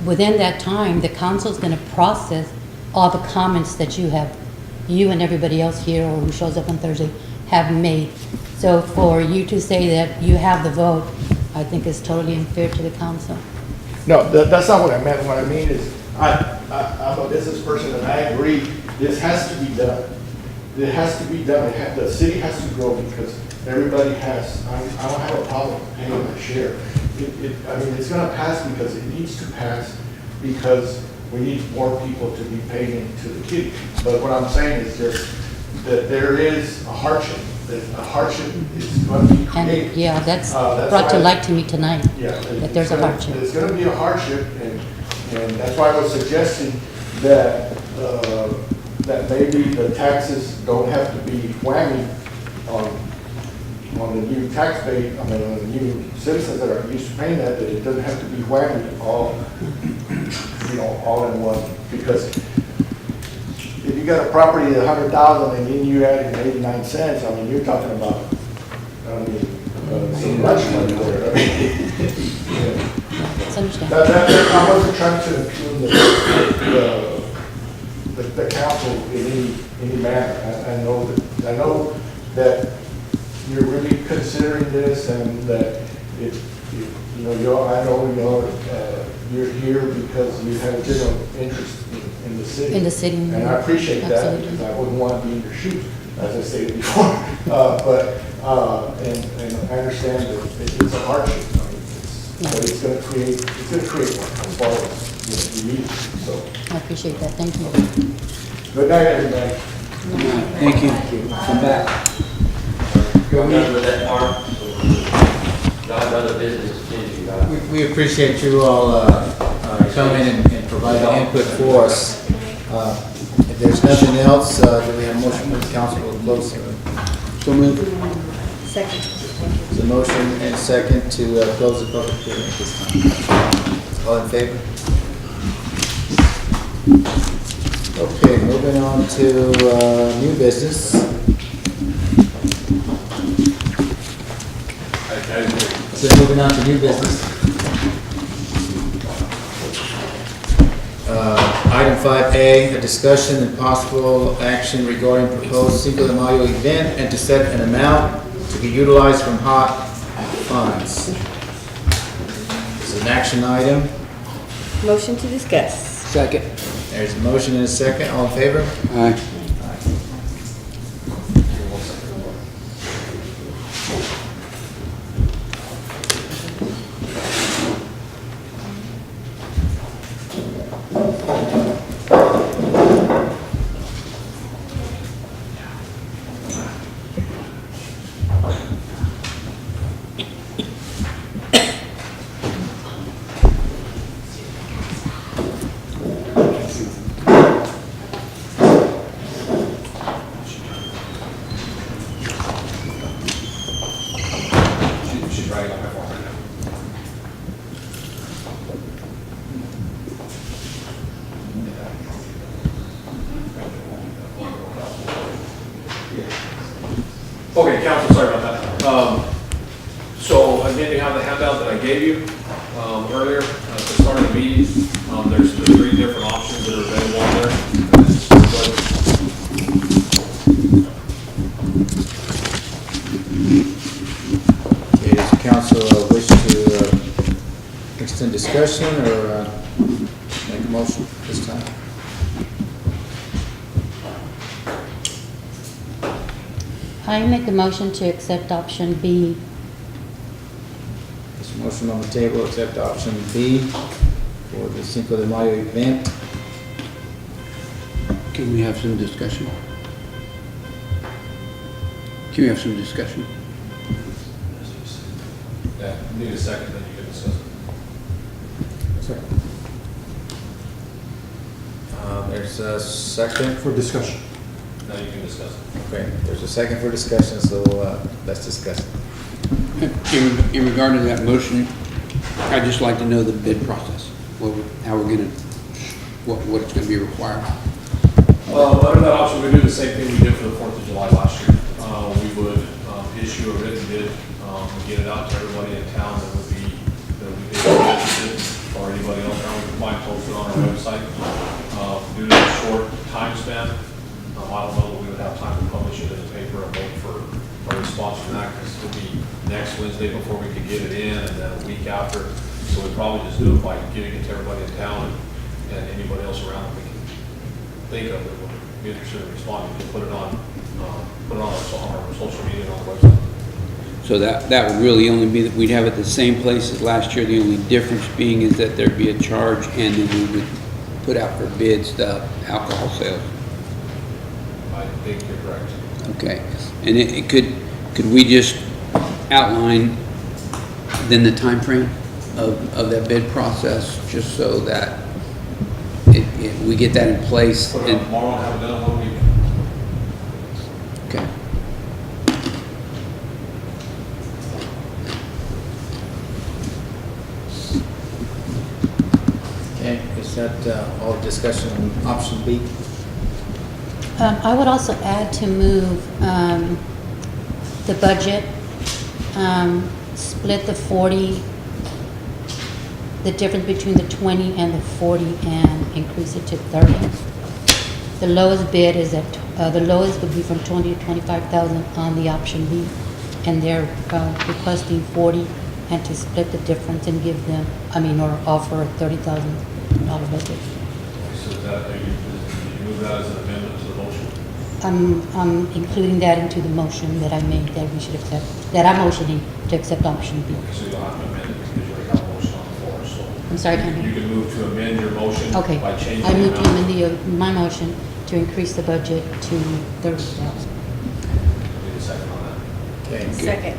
within that time, the council's going to process all the comments that you and everybody else here or who shows up on Thursday have made. So for you to say that you have the vote, I think is totally unfair to the council. No, that's not what I meant. What I mean is, I'm a business person and I agree, this has to be done. It has to be done. The city has to grow because everybody has, I don't have a problem paying my share. I mean, it's gonna pass because it needs to pass because we need more people to be paid into the kitty. But what I'm saying is that there is a hardship. That a hardship is going to be created. And yeah, that's That's brought to why- light to me tonight, Yeah, that there's a hardship. There's going to be a hardship, and that's why I was suggesting that that maybe the taxes don't have to be whammy on the new tax base, on the new citizens that are used to paying that it doesn't have to be whammy all in one. Because if you got a property at 100,000 and then you add in 89 cents, I mean, you're talking about, so much money there. I mean, It's understandable. I wasn't trying to include the council in any manner. I know that you're really considering this and that you're here because you have a general interest in the city. In the city. And I appreciate that Absolutely. because I wouldn't want to be in your shoes, as I stated before. And I understand that it's a hardship. I mean, but it's going to create one as far as you need. So I appreciate that, thank you. good night, everybody. Thank you. Come back. Y'all done with that part? Y'all done the business, did you guys? We appreciate you all coming and providing input for us. If there's nothing else, do we have a motion from the council to close? So moved. Second. There's a motion and a second to close the public hearing at this time. All in favor? Okay, moving on to new business. So moving on to new business. Item 5A, a discussion and possible action regarding proposed Cinco de Mayo event and to set an amount to be utilized from hot funds. It's an action item. Motion to discuss. Second. There's a motion and a second. All in favor? Aye. Okay, council, sorry about that. So again, you have the handout that I gave you earlier at the start of the meeting. There's the 3 different options that are available on there. Okay, does the council wish to extend discussion or make a motion this time? I make a motion to accept option B. There's a motion on the table, accept option B for the Cinco de Mayo event. Can we have some discussion? Can we have some discussion? Yeah, need a second, then you can discuss it. Sorry. There's a second For discussion. Now you can discuss it. Okay, there's a second for discussion, so let's discuss it. In regard to that motion, I'd just like to know the bid process, how we're gonna, what it's gonna be required. Under that option, we do the same thing we did for the 4th of July last year. We would issue a written bid, get it out to everybody in town that would be interested, or anybody else that we might post it on our website. Due to the short time span, I don't know that we would have time to publish it in the paper and wait for a response from that, because it would be next Wednesday before we could get it in, and then a week after. So we'd probably just do it by getting it to everybody in town and anybody else around that we can think of that would be interested in responding, to put it on our social media and on the website. So that would really only be, that we'd have it the same place as last year. The only difference being is that there'd be a charge, and then we would put out for bids the alcohol sales. I think you're correct. Okay, and it could we just outline then the time frame of that bid process, just so that we get that in place? Put it on tomorrow and have it done in 1 week. Okay. Okay, is that all discussion on option B? I would also add to move the budget, split the 40, the difference between the 20 and the 40, and increase it to 30. The lowest bid is at, the lowest would be from 20 to 25,000 on the option B, and they're requesting 40, and to split the difference and give them, or offer a $30,000 budget. So is that, you move that as an amendment to the motion? I'm including that into the motion that I made, that we should accept, that I'm motioning to accept option B. So you don't have to amend it because you already have a motion on the floor, so. I'm sorry, Candy. You can move to amend your motion Okay. by changing I the move to amount. amend my motion to increase the budget to 30,000. Need a second on that. Okay. Second.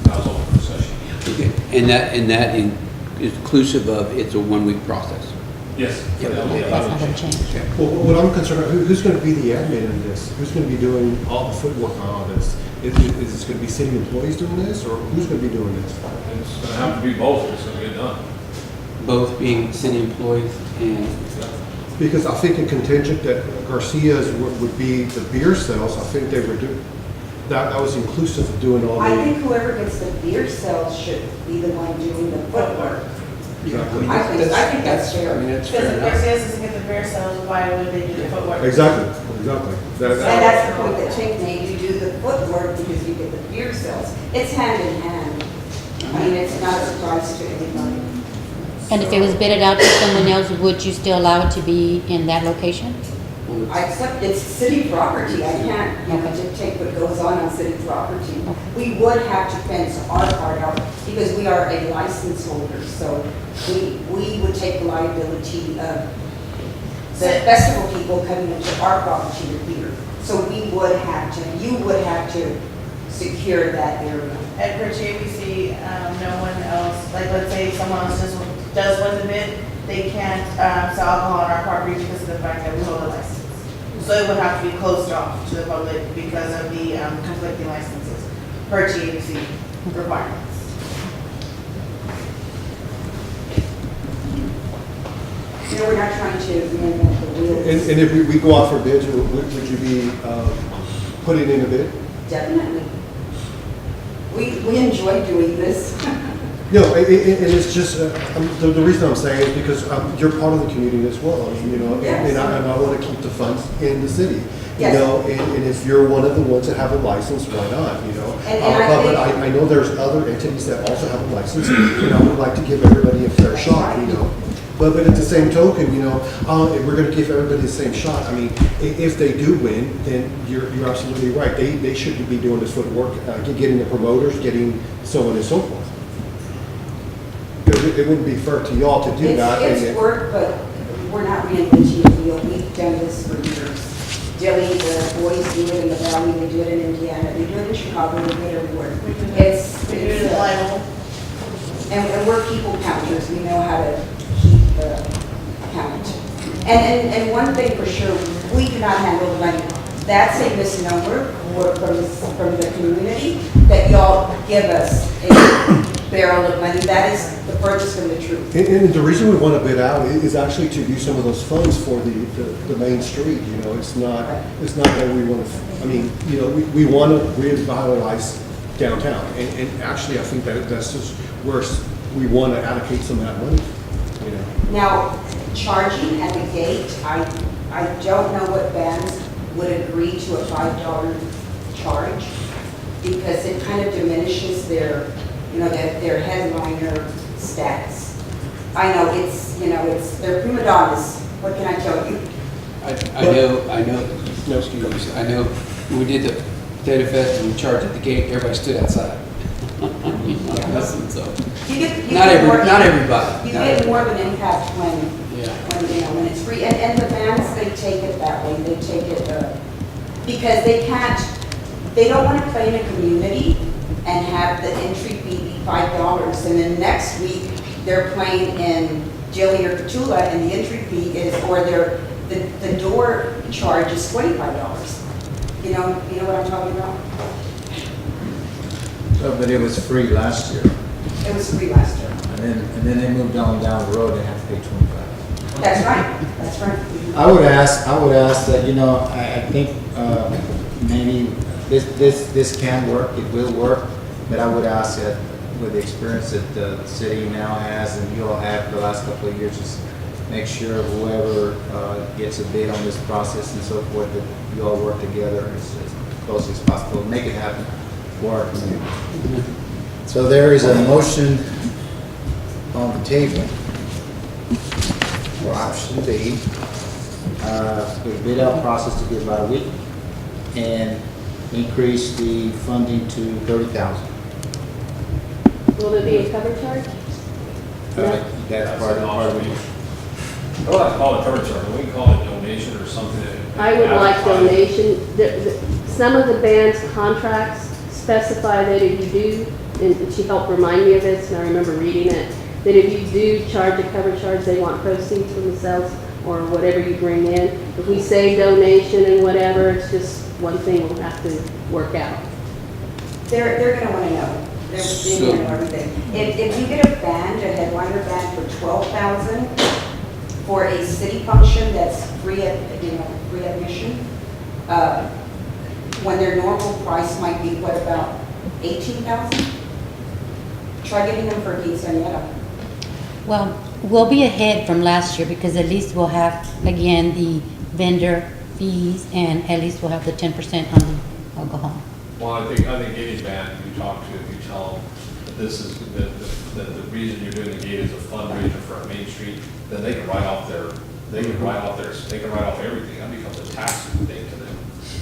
That was open for discussion. Okay. And that is inclusive of, it's a 1-week process. Yes. Yeah, That's not going to change. Well, what I'm concerned about, who's going to be the admin in this? Who's going to be doing all the footwork on all this? Is this going to be city employees doing this, or who's going to be doing this? It's going to have to be both, it's going to get done. Both being city employees and... Because I think in contingent that Garcia's would be the beer sales, I think they were doing, that was inclusive of doing all the... I think whoever gets the beer sales should be the one doing the footwork. Exactly. I think that's fair. I mean, that's Because fair if enough. Garcia's doesn't get the beer sales, why would they do the footwork? Exactly. And that's the point that Chink made, you do the footwork because you get the beer sales. It's hand in hand. I mean, it's not a surprise to anybody. And if it was bidded out to someone else, would you still allow it to be in that location? I accept it's city property. I can't, dictate what goes on city property. We would have to fence our part out because we are a license holder. So we would take the liability of the festival people coming into our property with beer. So we would have to, you would have to secure that area. At Perche, we see no one else, like let's say someone else does win the bid, they can't sell alcohol on our property because of the fact that we hold a license. So it would have to be closed off to the public because of the conflicting licenses per THC requirements. You know, we're not trying to reinvent the wheel. And if we go out for bids, would you be putting in a bid? Definitely. We enjoy doing this. No, it is just, the reason I'm saying is because you're part of the community as well. I mean, you know, and I want to keep the funds in the city. You Yes. know, and if you're one of the ones that have a license, why not, you know? And But I know there's other entities that also have a license, and I would like to give everybody a fair shot, you know? But at the same token, you know, if we're gonna give everybody the same shot, I mean, if they do win, then you're absolutely right. They should be doing this footwork, getting the promoters, getting so on and so forth. Because it wouldn't be fair to y'all to do that. It's work, but we're not reinventing the wheel. We've done this for years. Dilly, the boys do it in the valley, they do it in Indiana, they do it in Chicago, they do it everywhere. And we're people counters, we know how to keep the count. And one thing for sure, we do not handle the money. That's a misnomer from the community, that y'all give us a barrel of money. That is the furthest from the truth. And the reason we want to bid out is actually to use some of those funds for the main street, you know, it's not that we want to, I mean, you know, we want to revitalize downtown, and actually I think that's just where we want to allocate some of that money, you know. Now, charging at the gate, I don't know what bands would agree to a $5 charge, because it kind of diminishes their, you know, their headliner stats. I know they're prima donnas. What can I tell you? I know, no excuse, I know when we did the Potato Fest and we charged at the gate, everybody stood outside. Listen, so. Not everybody. You get more of an impact when it's free. And the bands, they take it that way. They take it because they don't want to play in a community and have the entry fee be $5, and then next week they're playing in Jilly or Petula and the entry fee is, or the door charge is $25. You know what I'm talking about? But it was free last year. It was free last year. And then they moved down the road and had to pay $25. That's right. I would ask that, you know, I think maybe this can work, it will work, but I would ask that with the experience that the city now has and you all have the last couple of years, just make sure whoever gets a bid on this process and so forth, that you all work together as closely as possible, make it happen for our community. So there is a motion on the table for option B, the bid out process to be about a week and increase the funding to $30,000. Will there be a cover charge? That's part of it. I don't like to call it cover charge, we can call it donation or something. I would like donation. Some of the band's contracts specify that if you do, and she helped remind me of this, and I remember reading it, that if you do charge a cover charge, they want proceeds from the sales or whatever you bring in. If we say donation and whatever, it's just one thing we'll have to work out. They're going to want to know. They're going to know everything. If you get a band, a headliner band for $12,000 for a city function that's free admission, when their normal price might be what, about $18,000? Try getting them for a quinceañera. Well, we'll be ahead from last year because at least we'll have, again, the vendor fees and at least we'll have the 10% on the alcohol. Well, I think any band you talk to, if you tell them that this is, that the reason you're doing the gate is a fundraiser for a Main Street, then they can write off everything. That becomes a tax thing to them.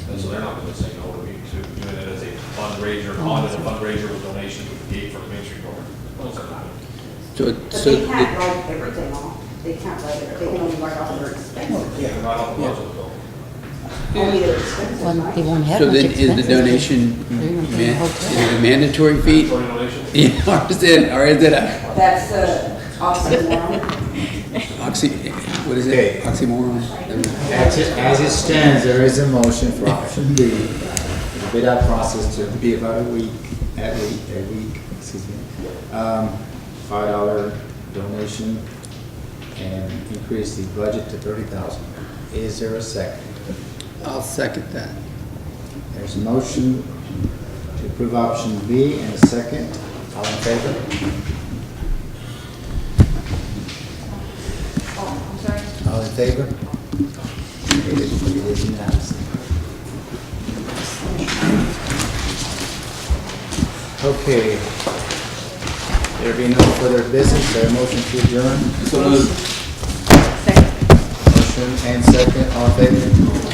And so they're not going to say no to me to doing it as a fundraiser, on as a fundraiser with donations with the gate for the Main Street program. Those are not. But they can't write everything off. They can't write it. They can only write off their expenses. Yeah, write off the budget bill. Only their expenses, right? They won't have So much then is the expenses. donation, is it a mandatory fee? Yeah, or is it a? That's oxymoron. What is it? Oxymoron? As it stands, there is a motion for option B, the bid out process to be about a week, $5 donation and increase the budget to $30,000. Is there a second? I'll second that. There's a motion to approve option B and a second. All in favor? Oh, I'm sorry. All in favor? It is unanimous. Okay. There being no further business, a motion to adjourn. So moved. Second. Motion and second, all in favor?